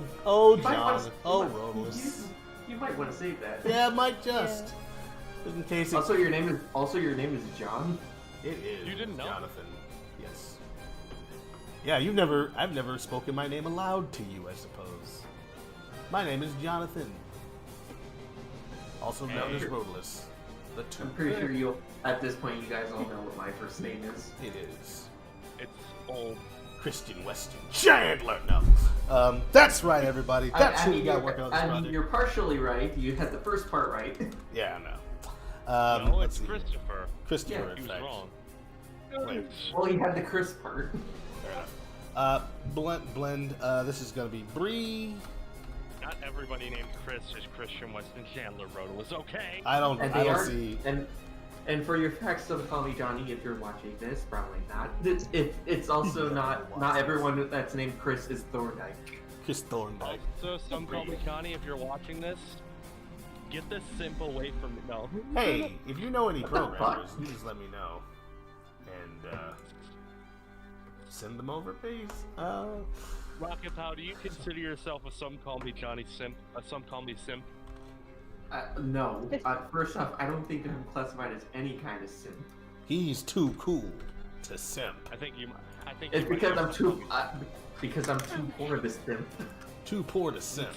John. Rodolus. You might want to save that. Yeah, I might just. Just in case. Also, your name is John. It is. You didn't know? Jonathan. Yes. Yeah, I've never spoken my name aloud to you, I suppose. My name is Jonathan. Also known as Rodolus. I'm pretty sure at this point, you guys all know what my first name is. It is. It's old. Christian Weston Chandler. No. That's right, everybody. That's who you got working on this project. You're partially right. You had the first part right. Yeah, I know. No, it's Christopher. Christopher, Yeah, in He was fact. wrong. Wait, Well, you had the Chris part. fair enough. Blend. This is gonna be Bree. Not everybody named Chris is Christian Weston Chandler Rodolus, okay? I don't see. And for your facts, don't call me Johnny if you're watching this. Probably not. It's also not everyone that's named Chris is Thorndike. Chris Thorndike. Also, some call me Johnny if you're watching this. Get this simp away from me. No. Hey, if you know any programmers, you just let me know, and send them over, please. Rocket Pow, do you consider yourself a some call me Johnny simp? A some call me simp? No. First off, I don't think I'm classified as any kind of simp. He's too cool to simp. I think It's because I'm too poor to simp. Too poor to simp.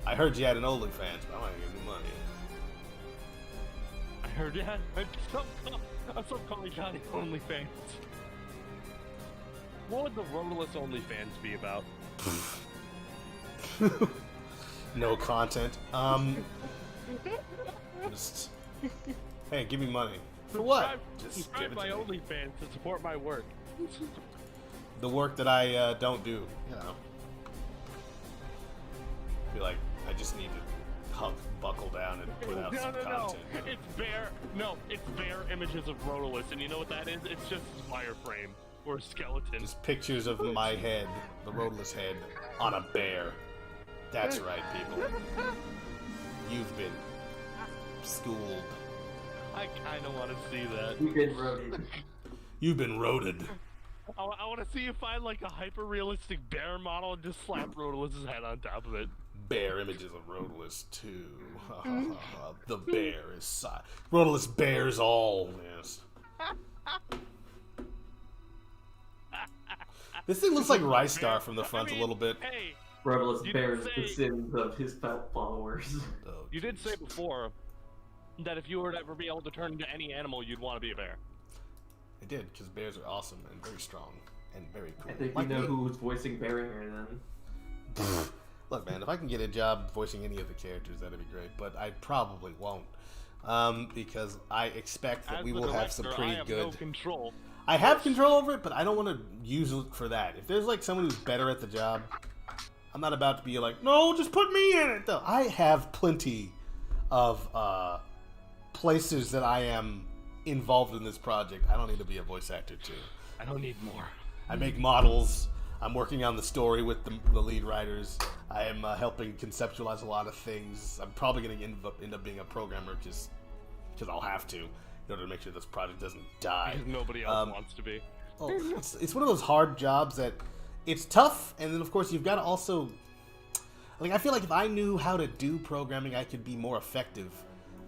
I heard you had an OnlyFans, but I'm not gonna give you money. I heard that. Some call me Johnny OnlyFans. What would the Rodolus OnlyFans be about? No content. Just, hey, give me money. For what? Just Subscribe give it my to me. OnlyFans to support my work. The work that I don't do, you know. Be like, I just need to buckle down and put out some content. It's bare images of Rodolus, and you know what that is? It's just wireframe or a skeleton. Just pictures of my head, the Rodolus head, on a bear. That's right, people. You've been schooled. I kind of want to see that. You've been roded. You've been roded. I want to see you find like a hyper realistic bear model and just slap Rodalus's head on top of it. Bear images of Rodalus too. The bear is Rodalus bears all. Yes. This thing looks like Rystar from the front a little bit. Hey, Rodalus You bears didn't the say- sins of his followers. Oh, you did say before that if you were to ever be able to turn into any animal, you'd want to be a bear. I did, because bears are awesome and very strong and very cool. I think Like we know me. who's voicing Barringer then. Look, man, if I can get a job voicing any of the characters, that'd be great. But I probably won't, because I expect that As we the will have some director, pretty I have good. no control. I have control over it, but I don't want to use it for that. If there's like someone who's better at the job, I'm not about to be like, no, just put me in it. Though I have plenty of places that I am involved in this project. I don't need to be a voice actor too. I don't need more. I make models. I'm working on the story with the lead writers. I am helping conceptualize a lot of things. I'm probably going to end up being a programmer just because I'll have to in order to make sure this project doesn't die. Because nobody else wants to be. Oh, it's one of those hard jobs that it's tough, and then of course you've got to also like I feel like if I knew how to do programming, I could be more effective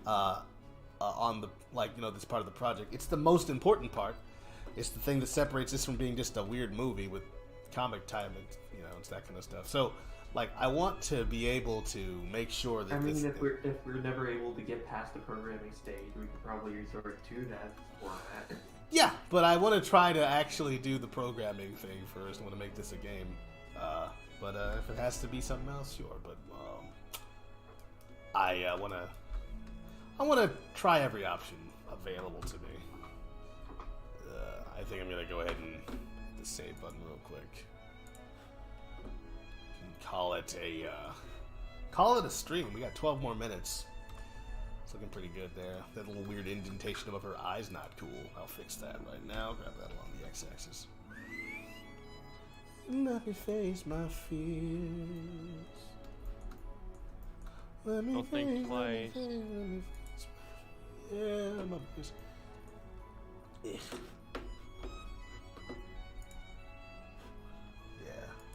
on the this part of the project. It's the most important part. It's the thing that separates this from being just a weird movie with comic time and it's that kind of stuff. So like I want to be able to make sure that I mean, this if we're never able to get past the programming stage, we could probably resort to that format. Yeah, but I want to try to actually do the programming thing first. I want to make this a game. But if it has to be something else, sure. But I want to try every option available to me. I think I'm gonna go ahead and hit the save button real quick. And call it a stream. We got 12 more minutes. It's looking pretty good there. That little weird indentation above her eye's not cool. I'll fix that right now. Grab that along the x-axis. Let me face my fears. Let me Don't think twice. Yeah, my face. Yeah,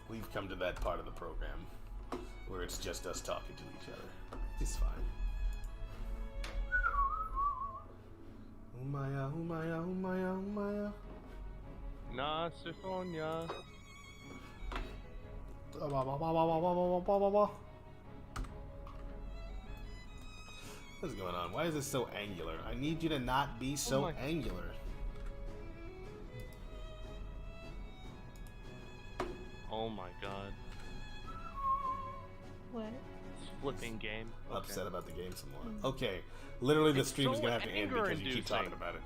we've come to that part of the program where it's just us talking to each other. It's fine. Umaya, umaya, umaya, umaya. Na Sifonia. What's going on? Why is this so angular? I need you to not be so my- angular. Oh my god. What? This flipping game. Okay. Upset about the game some more. Okay, literally the It's stream is so gonna have to end because you keep anger-inducing. talking about it.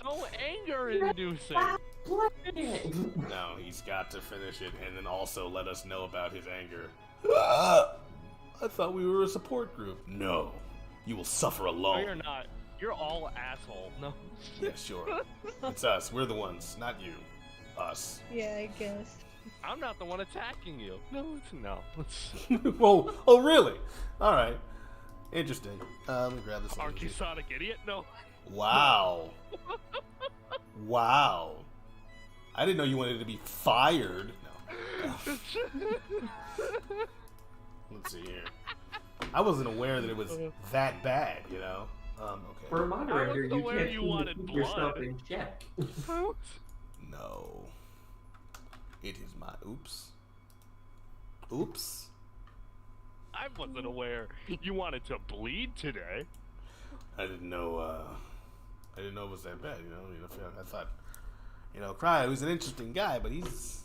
So anger inducing. No, he's got to finish it and then also let us know about his anger. I thought we were a support group. No, you will suffer No, alone. you're not. You're all asshole. No. Yeah, sure. It's us. We're the ones, not you. Us. Yeah, I guess. I'm not the one attacking you. No, it's. Whoa. Oh, really? All right. Interesting. Let me grab this. Aren't you energy. Sonic idiot? No. Wow. Wow. I didn't know you wanted to be fired. No. Let's see here. I wasn't aware that it was that bad, you know? Okay. For a moderator, wasn't you aware can't you keep wanted yourself blood. in check. No. It is my... Oops. Oops. I wasn't aware you wanted to bleed today. I didn't know, it was that bad, you know? I thought, Cryo, he's an interesting guy, but he's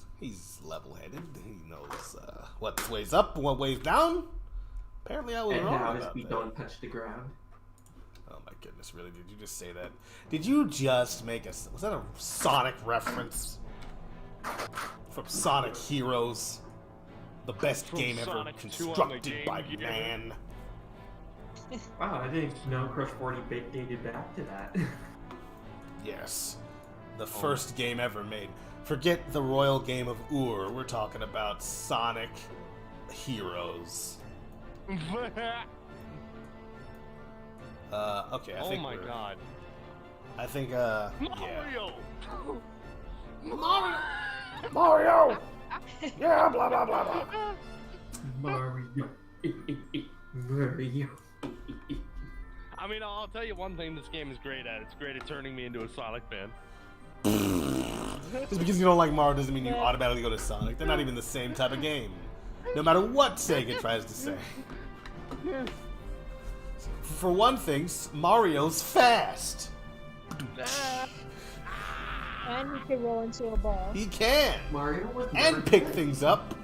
level-headed. He knows, what weighs up and what weighs down. Apparently I was And wrong how his about feet that. don't touch the ground. Oh my goodness, really? Did you just say that? Did you just make was that a Sonic reference? From Sonic Heroes? The best From game ever Sonic 2 on the constructed Game by Gear. man. Wow, I didn't know Crush 40 dated back to that. Yes. The first game ever made. Forget the royal game of Ur. We're talking about Sonic Heroes. Okay, I Oh think my we're- god. I think, yeah. Mario! Mario! Yeah, blah, blah, blah, blah. Mario. Mario. I mean, I'll tell you one thing this game is great at. It's great at turning me into a Sonic fan. Just because you don't like Mario doesn't mean you automatically go to Sonic. They're not even the same type of game. No matter what Sega tries to say. For one thing, Mario's fast. And he can roll into a ball. He can. Mario was never And pick good. things up.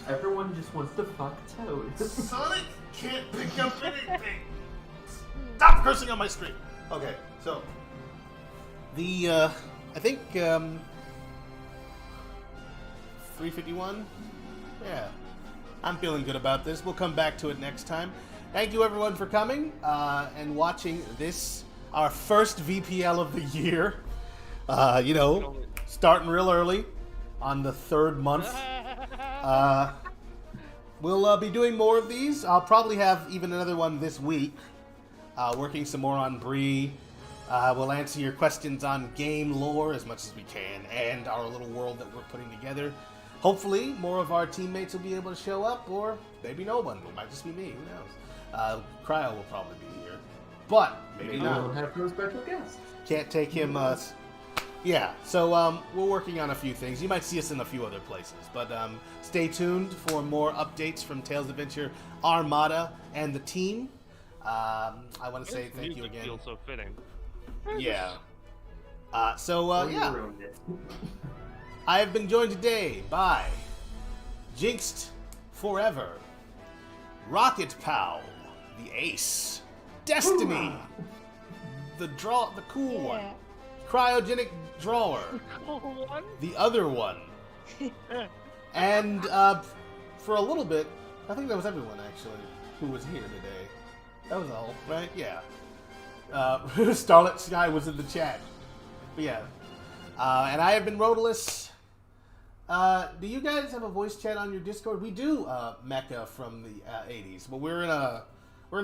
Everyone just wants to fuck Toad. Sonic can't pick up anything. Stop cursing on my screen. Okay, so I think 351. Yeah, I'm feeling good about this. We'll come back to it next time. Thank you everyone for coming and watching this, our first VPL of the year. Starting real early on the 3rd month. We'll be doing more of these. I'll probably have even another one this week. Working some more on Bree. We'll answer your questions on game lore as much as we can and our little world that we're putting together. Hopefully, more of our teammates will be able to show up, or maybe no one. It might just be me. Who knows? Cryo will probably be here, but maybe We'll not. have no special guest. Can't take him. Yeah, so we're working on a few things. You might see us in a few other places, but stay tuned for more updates from Tales Adventure Armada and the team. I want to say thank you Music again. feels so fitting. Yeah. You Yeah. ruined it. I have been joined today by Jinxed Forever, Rocket Pow, the Ace, Destiny, the cool one, Yeah. Cryogenic Drawer, the other one, and for a little bit, I think that was everyone actually who was here today. That was all, right? Yeah. Starlit Sky was in the chat. But yeah. And I have been Rodalus. Do you guys have a voice chat on your Discord? We do, Mecha from the 80s, but we're in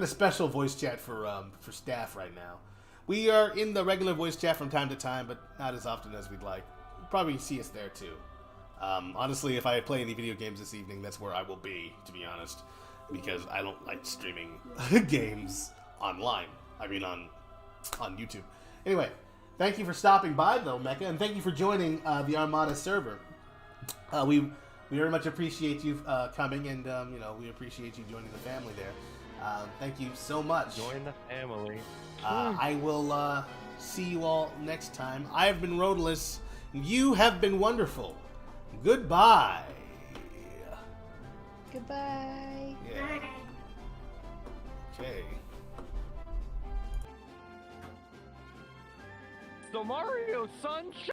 a special voice chat for staff right now. We are in the regular voice chat from time to time, but not as often as we'd like. You'll probably see us there too. Honestly, if I play any video games this evening, that's where I will be, to be honest, because I don't like streaming games online. I mean, on YouTube. Anyway, thank you for stopping by, though, Mecha, and thank you for joining the Armada server. We very much appreciate you coming, and we appreciate you joining the family there. Thank you so much. Join the family. I will see you all next time. I have been Rodalus. You have been wonderful. Goodbye. Goodbye. Yeah. Okay. So Mario Sunshine.